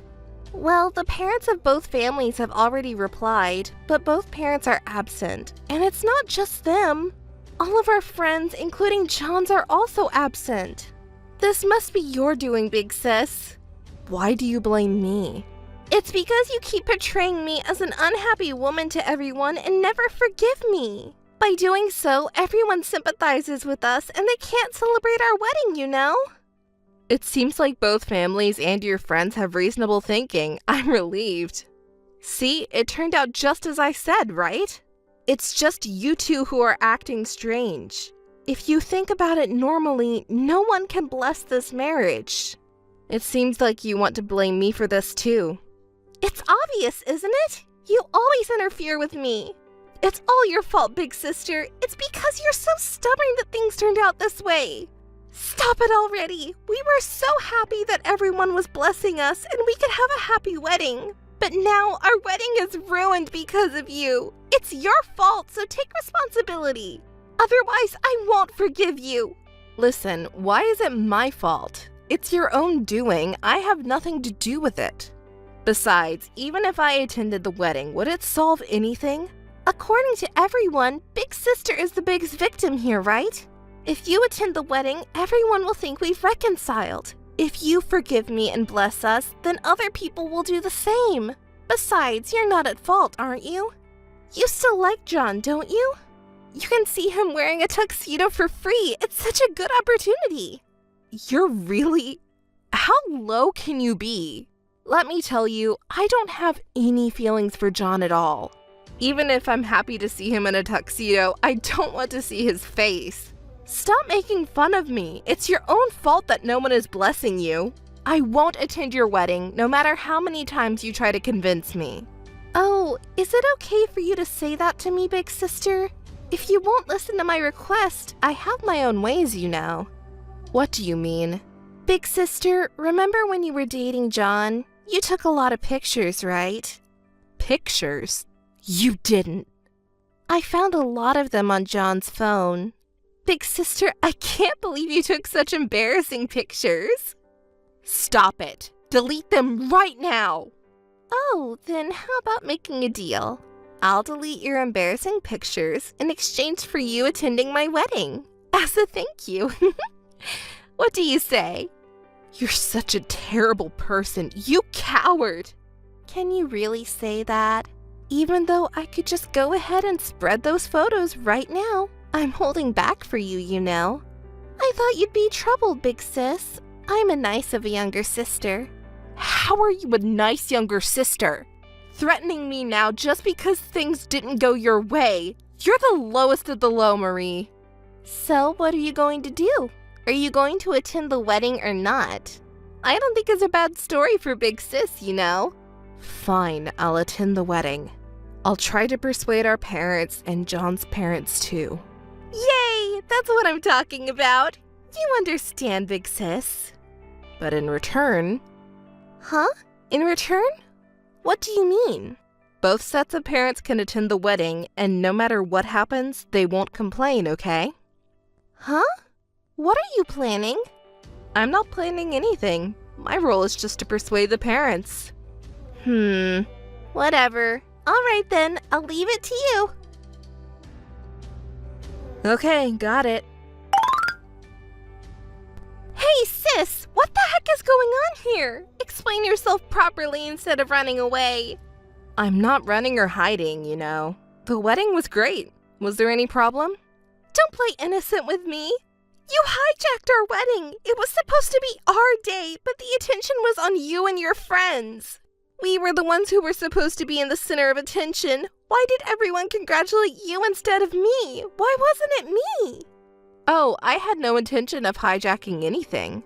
Well, the parents of both families have already replied, but both parents are absent. And it's not just them. All of our friends, including John's, are also absent. This must be your doing, big sis. Why do you blame me? It's because you keep portraying me as an unhappy woman to everyone and never forgive me. By doing so, everyone sympathizes with us and they can't celebrate our wedding, you know? It seems like both families and your friends have reasonable thinking. I'm relieved. See, it turned out just as I said, right? It's just you two who are acting strange. If you think about it normally, no one can bless this marriage. It seems like you want to blame me for this too. It's obvious, isn't it? You always interfere with me. It's all your fault, big sister. It's because you're so stubborn that things turned out this way. Stop it already. We were so happy that everyone was blessing us and we could have a happy wedding. But now our wedding is ruined because of you. It's your fault, so take responsibility. Otherwise, I won't forgive you. Listen, why is it my fault? It's your own doing. I have nothing to do with it. Besides, even if I attended the wedding, would it solve anything? According to everyone, big sister is the biggest victim here, right? If you attend the wedding, everyone will think we've reconciled. If you forgive me and bless us, then other people will do the same. Besides, you're not at fault, aren't you? You still like John, don't you? You can see him wearing a tuxedo for free. It's such a good opportunity. You're really... How low can you be? Let me tell you, I don't have any feelings for John at all. Even if I'm happy to see him in a tuxedo, I don't want to see his face. Stop making fun of me. It's your own fault that no one is blessing you. I won't attend your wedding, no matter how many times you try to convince me. Oh, is it okay for you to say that to me, big sister? If you won't listen to my request, I have my own ways, you know. What do you mean? Big sister, remember when you were dating John? You took a lot of pictures, right? Pictures? You didn't. I found a lot of them on John's phone. Big sister, I can't believe you took such embarrassing pictures. Stop it. Delete them right now. Oh, then how about making a deal? I'll delete your embarrassing pictures in exchange for you attending my wedding. As a thank you. What do you say? You're such a terrible person. You coward. Can you really say that? Even though I could just go ahead and spread those photos right now. I'm holding back for you, you know. I thought you'd be troubled, big sis. I'm a nice of a younger sister. How are you a nice younger sister? Threatening me now just because things didn't go your way. You're the lowest of the low, Marie. So what are you going to do? Are you going to attend the wedding or not? I don't think it's a bad story for big sis, you know. Fine, I'll attend the wedding. I'll try to persuade our parents and John's parents too. Yay! That's what I'm talking about. You understand, big sis. But in return... Huh? In return? What do you mean? Both sets of parents can attend the wedding, and no matter what happens, they won't complain, okay? Huh? What are you planning? I'm not planning anything. My role is just to persuade the parents. Whatever. All right then, I'll leave it to you. Okay, got it. Hey sis, what the heck is going on here? Explain yourself properly instead of running away. I'm not running or hiding, you know. The wedding was great. Was there any problem? Don't play innocent with me. You hijacked our wedding. It was supposed to be our day, but the attention was on you and your friends. We were the ones who were supposed to be in the center of attention. Why did everyone congratulate you instead of me? Why wasn't it me? Oh, I had no intention of hijacking anything.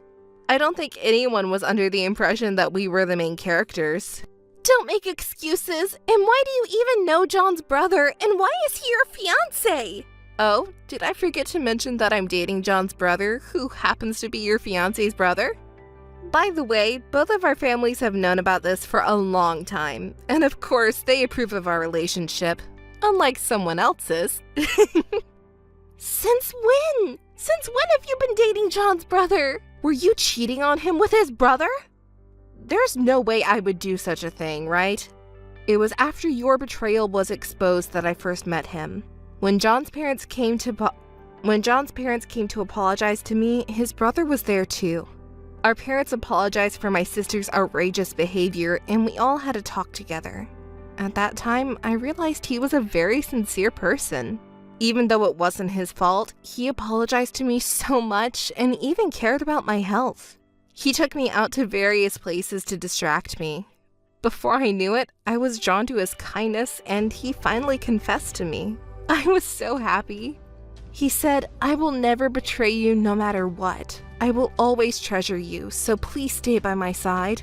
I don't think anyone was under the impression that we were the main characters. Don't make excuses. And why do you even know John's brother? And why is he your fiancé? Oh, did I forget to mention that I'm dating John's brother, who happens to be your fiancé's brother? By the way, both of our families have known about this for a long time, and of course, they approve of our relationship, unlike someone else's. Since when? Since when have you been dating John's brother? Were you cheating on him with his brother? There's no way I would do such a thing, right? It was after your betrayal was exposed that I first met him. When John's parents came to apologize to me, his brother was there too. Our parents apologized for my sister's outrageous behavior, and we all had a talk together. At that time, I realized he was a very sincere person. Even though it wasn't his fault, he apologized to me so much and even cared about my health. He took me out to various places to distract me. Before I knew it, I was drawn to his kindness and he finally confessed to me. I was so happy. He said, "I will never betray you no matter what. I will always treasure you, so please stay by my side."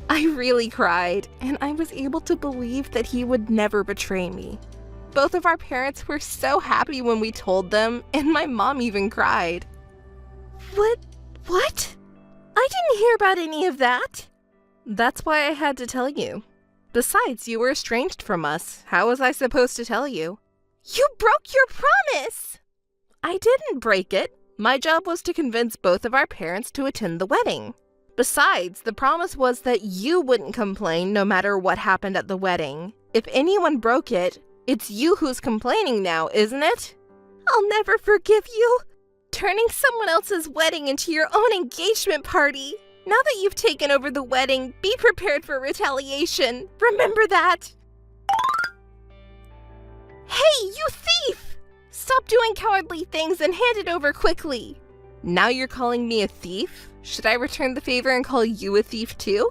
I really cried, and I was able to believe that he would never betray me. Both of our parents were so happy when we told them, and my mom even cried. What? I didn't hear about any of that. That's why I had to tell you. Besides, you were estranged from us. How was I supposed to tell you? You broke your promise! I didn't break it. My job was to convince both of our parents to attend the wedding. Besides, the promise was that you wouldn't complain no matter what happened at the wedding. If anyone broke it, it's you who's complaining now, isn't it? I'll never forgive you. Turning someone else's wedding into your own engagement party. Now that you've taken over the wedding, be prepared for retaliation. Remember that. Hey, you thief! Stop doing cowardly things and hand it over quickly. Now you're calling me a thief? Should I return the favor and call you a thief too?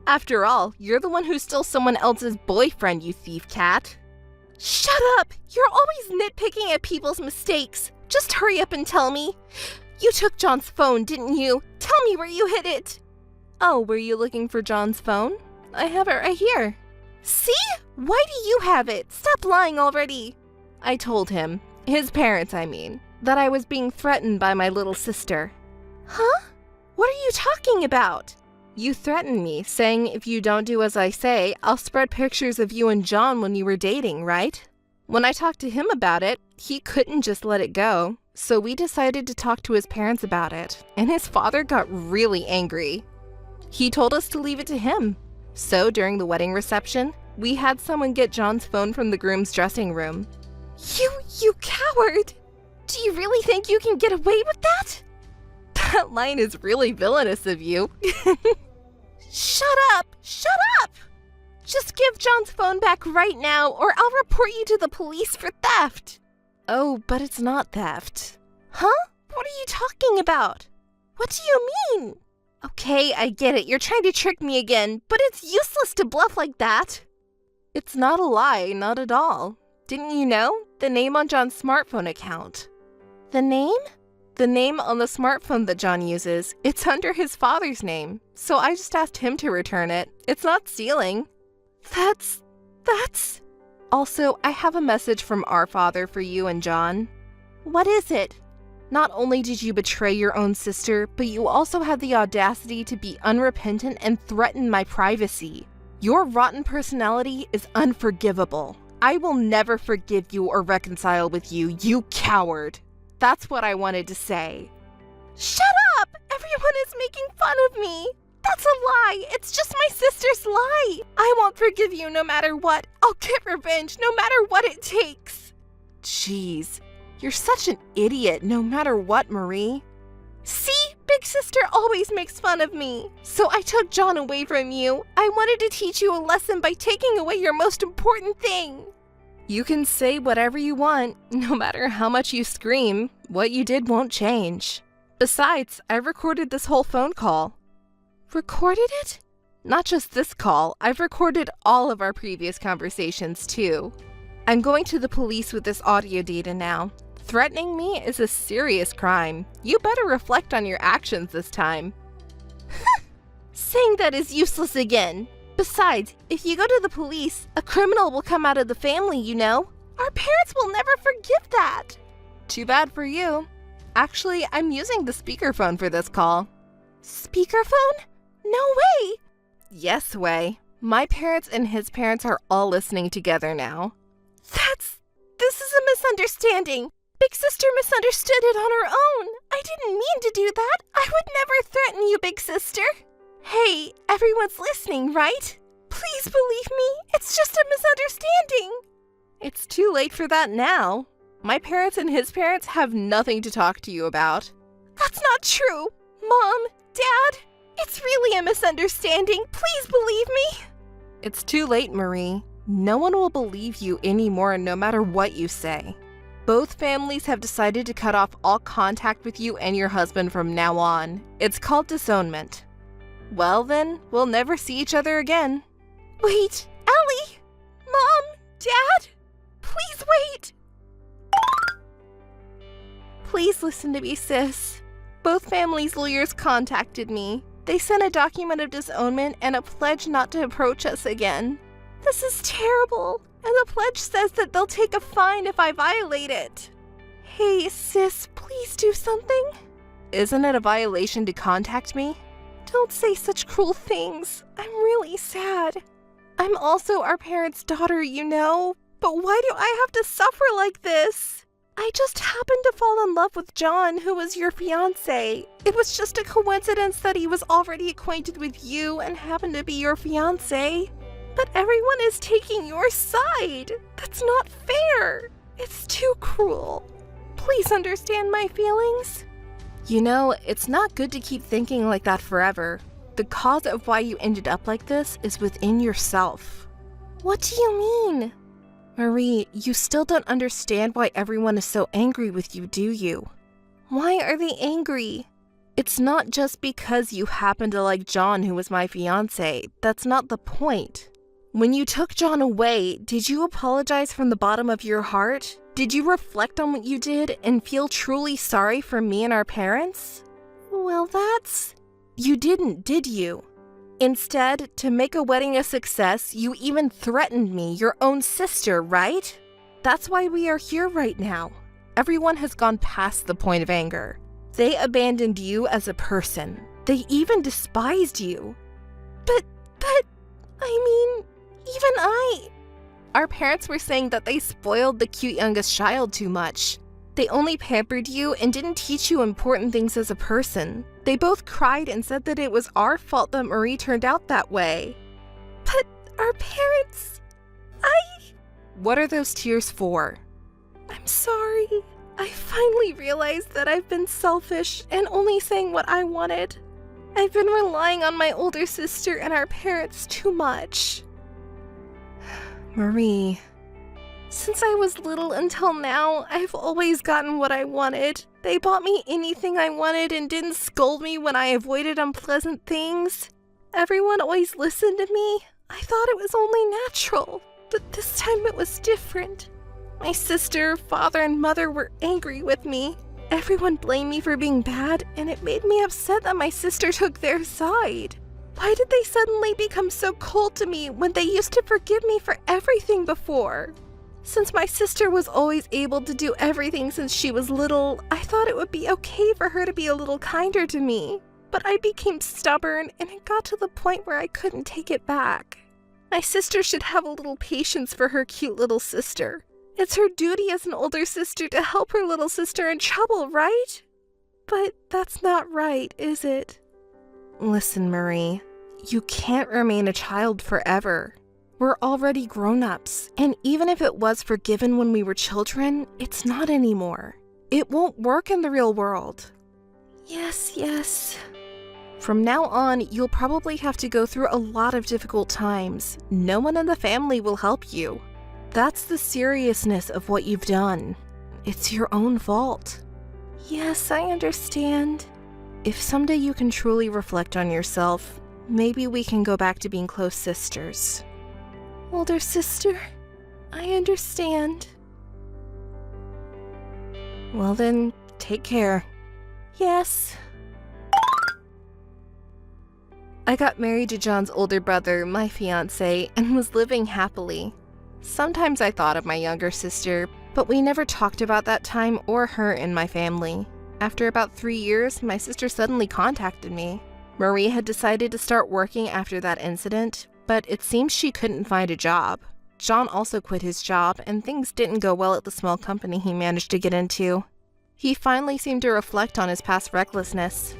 After all, you're the one who stole someone else's boyfriend, you thief cat. Shut up! You're always nitpicking at people's mistakes. Just hurry up and tell me. You took John's phone, didn't you? Tell me where you hid it. Oh, were you looking for John's phone? I have it right here. See? Why do you have it? Stop lying already. I told him, his parents I mean, that I was being threatened by my little sister. Huh? What are you talking about? You threatened me, saying if you don't do as I say, I'll spread pictures of you and John when you were dating, right? When I talked to him about it, he couldn't just let it go, so we decided to talk to his parents about it, and his father got really angry. He told us to leave it to him. So during the wedding reception, we had someone get John's phone from the groom's dressing room. You coward! Do you really think you can get away with that? That line is really villainous of you. Shut up! Shut up! Just give John's phone back right now, or I'll report you to the police for theft. Oh, but it's not theft. Huh? What are you talking about? What do you mean? Okay, I get it. You're trying to trick me again, but it's useless to bluff like that. It's not a lie, not at all. Didn't you know? The name on John's smartphone account. The name? The name on the smartphone that John uses, it's under his father's name. So I just asked him to return it. It's not stealing. That's... Also, I have a message from our father for you and John. What is it? Not only did you betray your own sister, but you also had the audacity to be unrepentant and threaten my privacy. Your rotten personality is unforgivable. I will never forgive you or reconcile with you, you coward. That's what I wanted to say. Shut up! Everyone is making fun of me. That's a lie. It's just my sister's lie. I won't forgive you no matter what. I'll get revenge no matter what it takes. Jeez, you're such an idiot no matter what, Marie. See? Big sister always makes fun of me. So I took John away from you. I wanted to teach you a lesson by taking away your most important thing. You can say whatever you want, no matter how much you scream. What you did won't change. Besides, I recorded this whole phone call. Recorded it? Not just this call, I've recorded all of our previous conversations too. I'm going to the police with this audio data now. Threatening me is a serious crime. You better reflect on your actions this time. Saying that is useless again. Besides, if you go to the police, a criminal will come out of the family, you know. Our parents will never forgive that. Too bad for you. Actually, I'm using the speakerphone for this call. Speakerphone? No way! Yes way. My parents and his parents are all listening together now. This is a misunderstanding. Big sister misunderstood it on her own. I didn't mean to do that. I would never threaten you, big sister. Hey, everyone's listening, right? Please believe me. It's just a misunderstanding. It's too late for that now. My parents and his parents have nothing to talk to you about. That's not true. Mom, Dad, it's really a misunderstanding. Please believe me. It's too late, Marie. No one will believe you anymore no matter what you say. Both families have decided to cut off all contact with you and your husband from now on. It's called disownment. Well then, we'll never see each other again. Wait, Ellie! Mom! Dad! Please wait! Please listen to me, sis. Both families' lawyers contacted me. They sent a document of disownment and a pledge not to approach us again. This is terrible, and the pledge says that they'll take a fine if I violate it. Hey, sis, please do something. Isn't it a violation to contact me? Don't say such cruel things. I'm really sad. I'm also our parents' daughter, you know. But why do I have to suffer like this? I just happened to fall in love with John, who was your fiancé. It was just a coincidence that he was already acquainted with you and happened to be your fiancé. But everyone is taking your side. That's not fair. It's too cruel. Please understand my feelings. You know, it's not good to keep thinking like that forever. The cause of why you ended up like this is within yourself. What do you mean? Marie, you still don't understand why everyone is so angry with you, do you? Why are they angry? It's not just because you happen to like John, who was my fiancé. That's not the point. When you took John away, did you apologize from the bottom of your heart? Did you reflect on what you did and feel truly sorry for me and our parents? Well, that's... You didn't, did you? Instead, to make a wedding a success, you even threatened me, your own sister, right? That's why we are here right now. Everyone has gone past the point of anger. They abandoned you as a person. They even despised you. But, Our parents were saying that they spoiled the cute youngest child too much. They only pampered you and didn't teach you important things as a person. They both cried and said that it was our fault that Marie turned out that way. But our parents... What are those tears for? I'm sorry. I finally realized that I've been selfish and only saying what I wanted. I've been relying on my older sister and our parents too much. Marie... Since I was little until now, I've always gotten what I wanted. They bought me anything I wanted and didn't scold me when I avoided unpleasant things. Everyone always listened to me. I thought it was only natural, but this time it was different. My sister, father, and mother were angry with me. Everyone blamed me for being bad, and it made me upset that my sister took their side. Why did they suddenly become so cold to me when they used to forgive me for everything before? Since my sister was always able to do everything since she was little, I thought it would be okay for her to be a little kinder to me. But I became stubborn, and it got to the point where I couldn't take it back. My sister should have a little patience for her cute little sister. It's her duty as an older sister to help her little sister in trouble, right? But that's not right, is it? Listen, Marie, you can't remain a child forever. We're already grown-ups, and even if it was forgiven when we were children, it's not anymore. It won't work in the real world. Yes. From now on, you'll probably have to go through a lot of difficult times. No one in the family will help you. That's the seriousness of what you've done. It's your own fault. Yes, I understand. If someday you can truly reflect on yourself, maybe we can go back to being close sisters. Older sister, I understand. Well then, take care. Yes. I got married to John's older brother, my fiancé, and was living happily. Sometimes I thought of my younger sister, but we never talked about that time or her in my family. After about 3 years, my sister suddenly contacted me. Marie had decided to start working after that incident, but it seems she couldn't find a job. John also quit his job, and things didn't go well at the small company he managed to get into. He finally seemed to reflect on his past recklessness.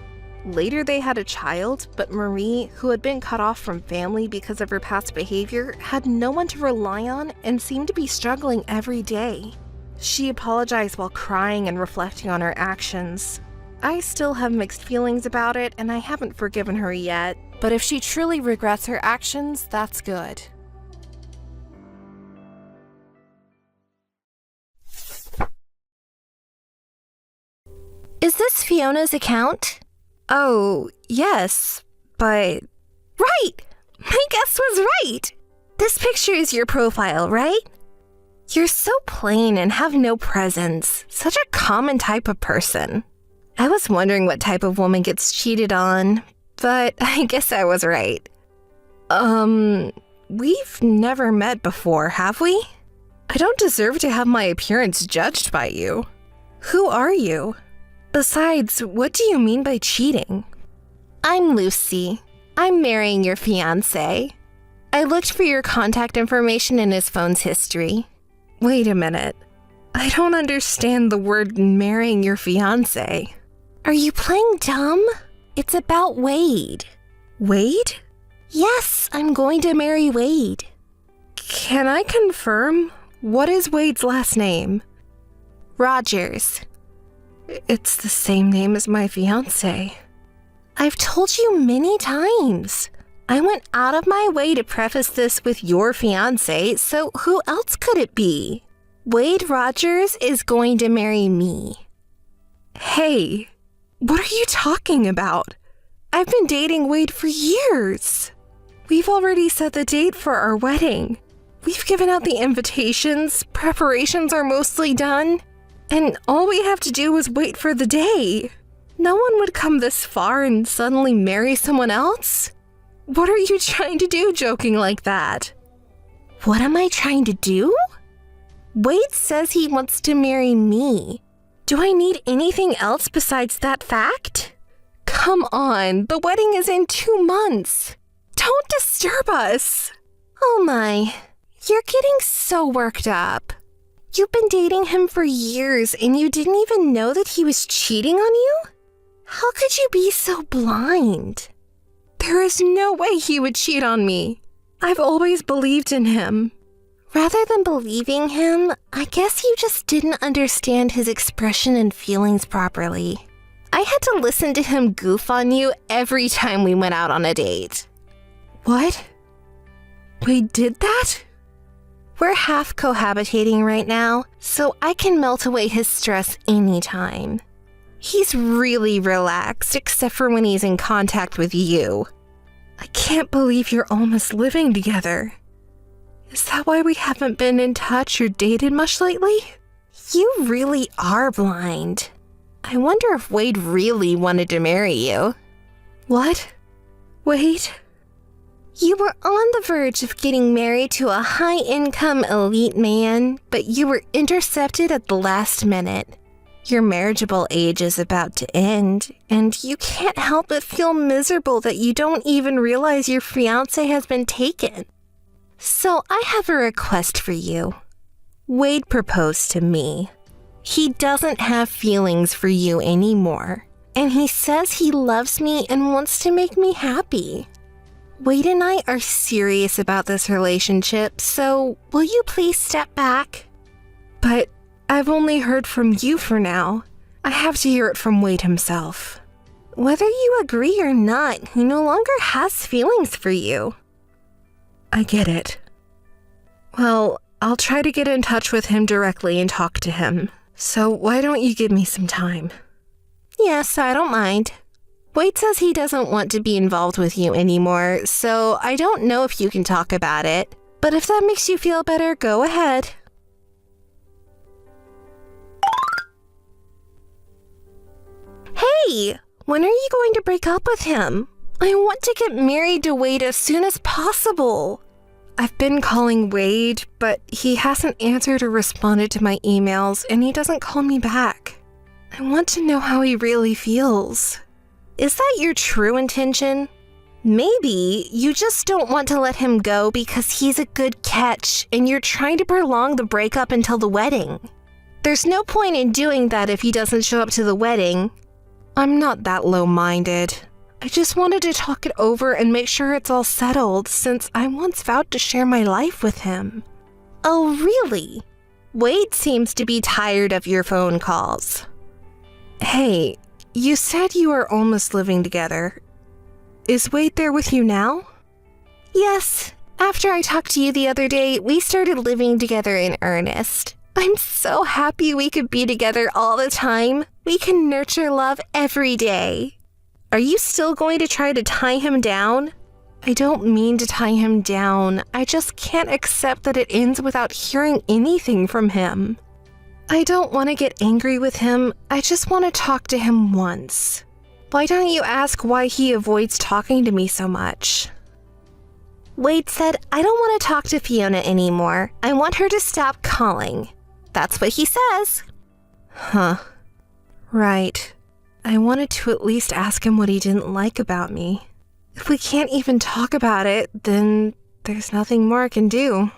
Later they had a child, but Marie, who had been cut off from family because of her past behavior, had no one to rely on and seemed to be struggling every day. She apologized while crying and reflecting on her actions. I still have mixed feelings about it, and I haven't forgiven her yet, but if she truly regrets her actions, that's good. Is this Fiona's account? Oh, yes, but... Right! My guess was right! This picture is your profile, right? You're so plain and have no presence. Such a common type of person. I was wondering what type of woman gets cheated on, but I guess I was right. We've never met before, have we? I don't deserve to have my appearance judged by you. Who are you? Besides, what do you mean by cheating? I'm Lucy. I'm marrying your fiancé. I looked for your contact information in his phone's history. Wait a minute. I don't understand the word marrying your fiancé. Are you playing dumb? It's about Wade. Wade? Yes, I'm going to marry Wade. Can I confirm? What is Wade's last name? Rogers. It's the same name as my fiancé. I've told you many times. I went out of my way to preface this with your fiancé, so who else could it be? Wade Rogers is going to marry me. Hey, what are you talking about? I've been dating Wade for years. We've already set the date for our wedding. We've given out the invitations, preparations are mostly done, and all we have to do is wait for the day. No one would come this far and suddenly marry someone else. What are you trying to do joking like that? What am I trying to do? Wade says he wants to marry me. Do I need anything else besides that fact? Come on, the wedding is in 2 months. Don't disturb us. Oh my, you're getting so worked up. You've been dating him for years and you didn't even know that he was cheating on you? How could you be so blind? There is no way he would cheat on me. I've always believed in him. Rather than believing him, I guess you just didn't understand his expression and feelings properly. I had to listen to him goof on you every time we went out on a date. What? Wade did that? We're half cohabitating right now, so I can melt away his stress anytime. He's really relaxed, except for when he's in contact with you. I can't believe you're almost living together. Is that why we haven't been in touch or dated much lately? You really are blind. I wonder if Wade really wanted to marry you. What? Wade? You were on the verge of getting married to a high-income elite man, but you were intercepted at the last minute. Your marriageable age is about to end, and you can't help but feel miserable that you don't even realize your fiancé has been taken. So I have a request for you. Wade proposed to me. He doesn't have feelings for you anymore, and he says he loves me and wants to make me happy. Wade and I are serious about this relationship, so will you please step back? But I've only heard from you for now. I have to hear it from Wade himself. Whether you agree or not, he no longer has feelings for you. I get it. Well, I'll try to get in touch with him directly and talk to him. So why don't you give me some time? Yes, I don't mind. Wade says he doesn't want to be involved with you anymore, so I don't know if you can talk about it. But if that makes you feel better, go ahead. Hey, when are you going to break up with him? I want to get married to Wade as soon as possible. I've been calling Wade, but he hasn't answered or responded to my emails, and he doesn't call me back. I want to know how he really feels. Is that your true intention? Maybe you just don't want to let him go because he's a good catch, and you're trying to prolong the breakup until the wedding. There's no point in doing that if he doesn't show up to the wedding. I'm not that low-minded. I just wanted to talk it over and make sure it's all settled since I once vowed to share my life with him. Oh, really? Wade seems to be tired of your phone calls. Hey, you said you are almost living together. Is Wade there with you now? Yes. After I talked to you the other day, we started living together in earnest. I'm so happy we could be together all the time. We can nurture love every day. Are you still going to try to tie him down? I don't mean to tie him down. I just can't accept that it ends without hearing anything from him. I don't want to get angry with him. I just want to talk to him once. Why don't you ask why he avoids talking to me so much? Wade said, I don't want to talk to Fiona anymore. I want her to stop calling. That's what he says. Huh. Right. I wanted to at least ask him what he didn't like about me. If we can't even talk about it, then there's nothing more I can do.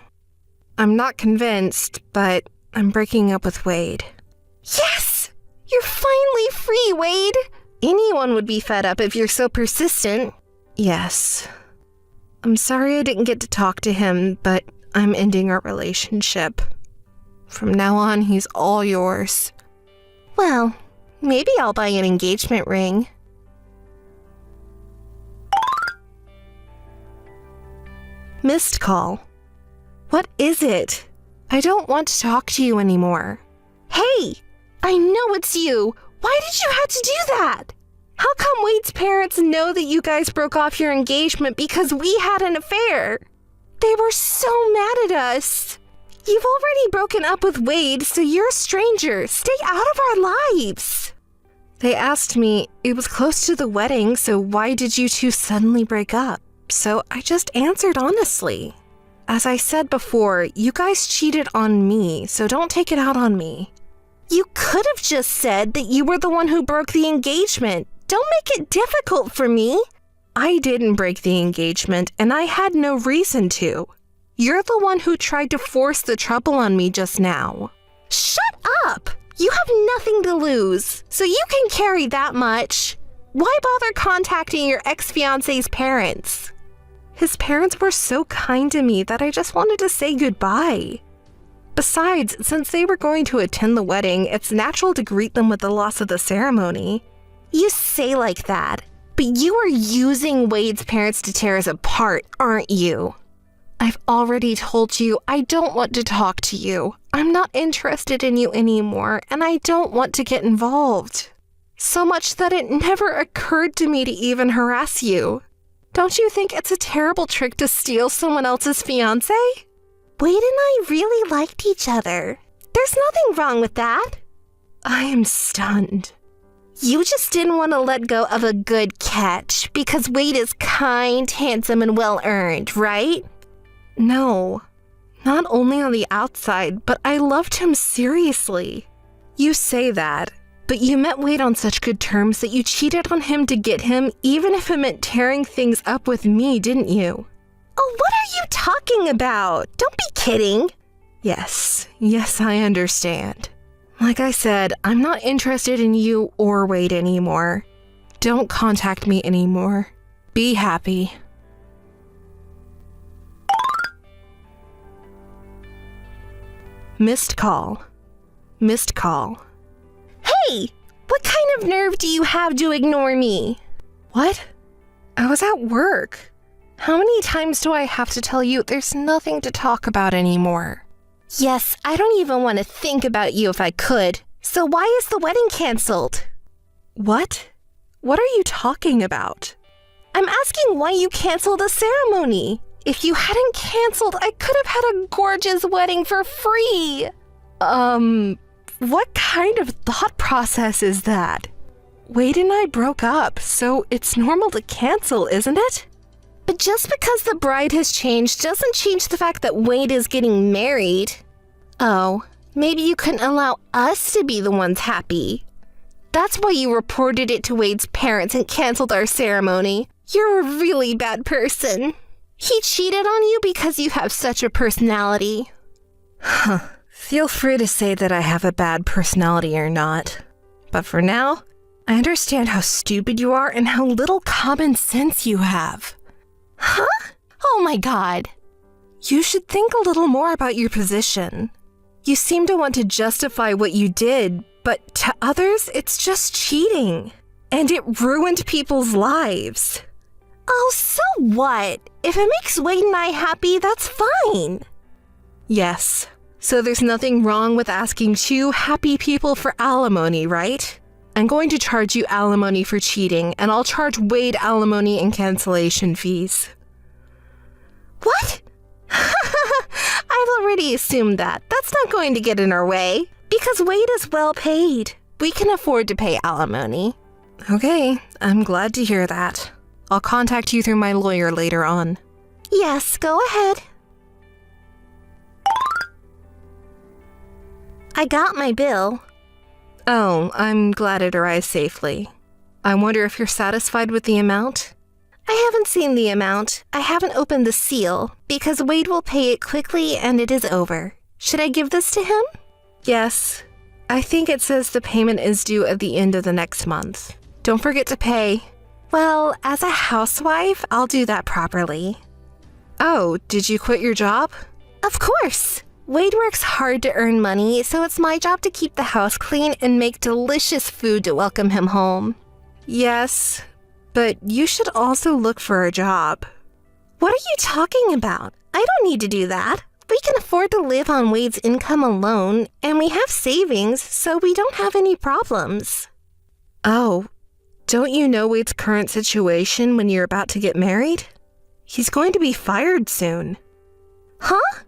I'm not convinced, but I'm breaking up with Wade. Yes! You're finally free, Wade! Anyone would be fed up if you're so persistent. Yes. I'm sorry I didn't get to talk to him, but I'm ending our relationship. From now on, he's all yours. Well, maybe I'll buy an engagement ring. Missed call. What is it? I don't want to talk to you anymore. Hey! I know it's you! Why did you have to do that? How come Wade's parents know that you guys broke off your engagement because we had an affair? They were so mad at us. You've already broken up with Wade, so you're a stranger. Stay out of our lives. They asked me, it was close to the wedding, so why did you two suddenly break up? So I just answered honestly. As I said before, you guys cheated on me, so don't take it out on me. You could have just said that you were the one who broke the engagement. Don't make it difficult for me. I didn't break the engagement, and I had no reason to. You're the one who tried to force the trouble on me just now. Shut up! You have nothing to lose, so you can carry that much. Why bother contacting your ex-fiancé's parents? His parents were so kind to me that I just wanted to say goodbye. Besides, since they were going to attend the wedding, it's natural to greet them with the loss of the ceremony. You say like that, but you are using Wade's parents to tear us apart, aren't you? I've already told you I don't want to talk to you. I'm not interested in you anymore, and I don't want to get involved. So much that it never occurred to me to even harass you. Don't you think it's a terrible trick to steal someone else's fiancé? Wade and I really liked each other. There's nothing wrong with that. I am stunned. You just didn't want to let go of a good catch because Wade is kind, handsome, and well-earned, right? No, not only on the outside, but I loved him seriously. You say that, but you met Wade on such good terms that you cheated on him to get him, even if it meant tearing things up with me, didn't you? Oh, what are you talking about? Don't be kidding. Yes, I understand. Like I said, I'm not interested in you or Wade anymore. Don't contact me anymore. Be happy. Missed call. Missed call. Hey! What kind of nerve do you have to ignore me? What? I was at work. How many times do I have to tell you there's nothing to talk about anymore? Yes, I don't even want to think about you if I could. So why is the wedding canceled? What? What are you talking about? I'm asking why you canceled the ceremony. If you hadn't canceled, I could have had a gorgeous wedding for free. What kind of thought process is that? Wade and I broke up, so it's normal to cancel, isn't it? But just because the bride has changed doesn't change the fact that Wade is getting married. Oh, maybe you couldn't allow us to be the ones happy. That's why you reported it to Wade's parents and canceled our ceremony. You're a really bad person. He cheated on you because you have such a personality. Feel free to say that I have a bad personality or not. But for now, I understand how stupid you are and how little common sense you have. Huh? Oh my God. You should think a little more about your position. You seem to want to justify what you did, but to others, it's just cheating. And it ruined people's lives. Oh, so what? If it makes Wade and I happy, that's fine. Yes. So there's nothing wrong with asking two happy people for alimony, right? I'm going to charge you alimony for cheating, and I'll charge Wade alimony and cancellation fees. What? I've already assumed that. That's not going to get in our way. Because Wade is well paid. We can afford to pay alimony. Okay, I'm glad to hear that. I'll contact you through my lawyer later on. Yes, go ahead. I got my bill. Oh, I'm glad it arrived safely. I wonder if you're satisfied with the amount? I haven't seen the amount. I haven't opened the seal, because Wade will pay it quickly and it is over. Should I give this to him? Yes. I think it says the payment is due at the end of the next month. Don't forget to pay. Well, as a housewife, I'll do that properly. Oh, did you quit your job? Of course! Wade works hard to earn money, so it's my job to keep the house clean and make delicious food to welcome him home. Yes, but you should also look for a job. What are you talking about? I don't need to do that. We can afford to live on Wade's income alone, and we have savings, so we don't have any problems. Oh, don't you know Wade's current situation when you're about to get married? He's going to be fired soon. Huh?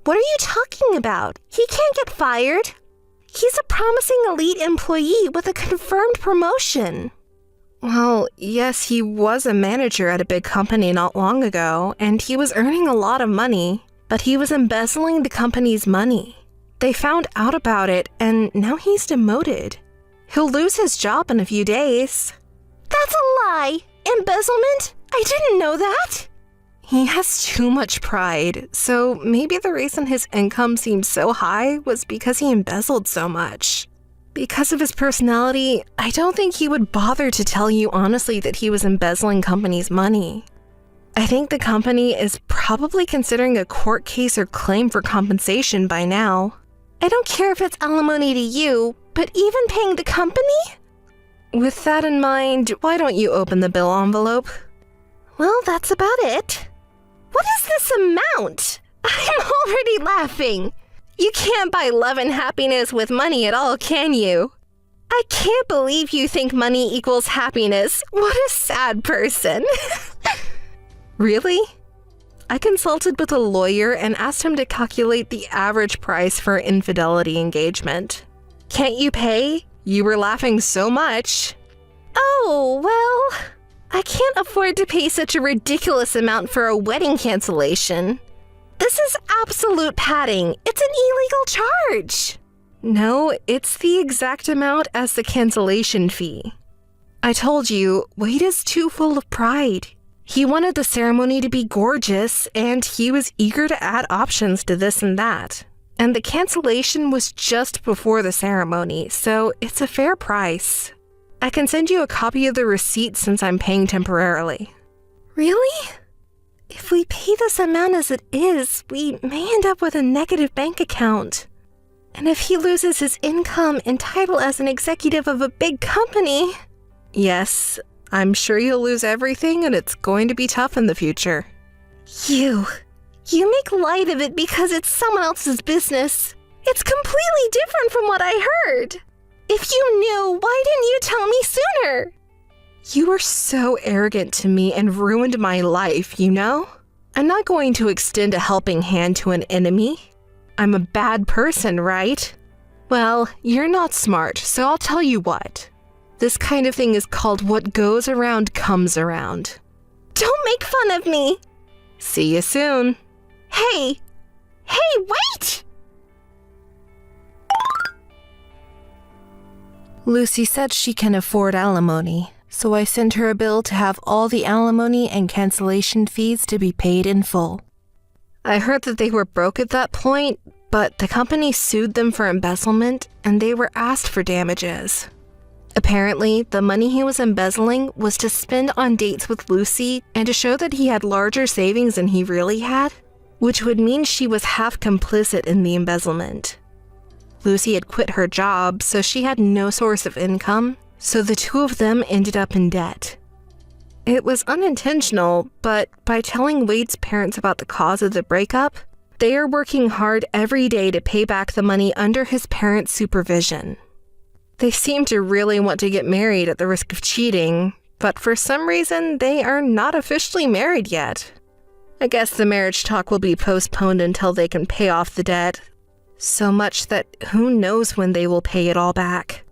What are you talking about? He can't get fired. He's a promising elite employee with a confirmed promotion. Well, yes, he was a manager at a big company not long ago, and he was earning a lot of money, but he was embezzling the company's money. They found out about it, and now he's demoted. He'll lose his job in a few days. That's a lie! Embezzlement? I didn't know that! He has too much pride, so maybe the reason his income seemed so high was because he embezzled so much. Because of his personality, I don't think he would bother to tell you honestly that he was embezzling company's money. I think the company is probably considering a court case or claim for compensation by now. I don't care if it's alimony to you, but even paying the company? With that in mind, why don't you open the bill envelope? Well, that's about it. What is this amount? I'm already laughing. You can't buy love and happiness with money at all, can you? I can't believe you think money equals happiness. What a sad person. Really? I consulted with a lawyer and asked him to calculate the average price for an infidelity engagement. Can't you pay? You were laughing so much. Oh, well, I can't afford to pay such a ridiculous amount for a wedding cancellation. This is absolute padding. It's an illegal charge. No, it's the exact amount as the cancellation fee. I told you, Wade is too full of pride. He wanted the ceremony to be gorgeous, and he was eager to add options to this and that. And the cancellation was just before the ceremony, so it's a fair price. I can send you a copy of the receipt since I'm paying temporarily. Really? If we pay this amount as it is, we may end up with a negative bank account. And if he loses his income and title as an executive of a big company... Yes, I'm sure you'll lose everything and it's going to be tough in the future. You make light of it because it's someone else's business. It's completely different from what I heard. If you knew, why didn't you tell me sooner? You were so arrogant to me and ruined my life, you know? I'm not going to extend a helping hand to an enemy. I'm a bad person, right? Well, you're not smart, so I'll tell you what. This kind of thing is called what goes around comes around. Don't make fun of me. See you soon. Hey, wait! Lucy said she can afford alimony, so I sent her a bill to have all the alimony and cancellation fees to be paid in full. I heard that they were broke at that point, but the company sued them for embezzlement and they were asked for damages. Apparently, the money he was embezzling was to spend on dates with Lucy and to show that he had larger savings than he really had, which would mean she was half complicit in the embezzlement. Lucy had quit her job, so she had no source of income, so the two of them ended up in debt. It was unintentional, but by telling Wade's parents about the cause of the breakup, they are working hard every day to pay back the money under his parents' supervision. They seem to really want to get married at the risk of cheating, but for some reason, they are not officially married yet. I guess the marriage talk will be postponed until they can pay off the debt. So much that who knows when they will pay it all back.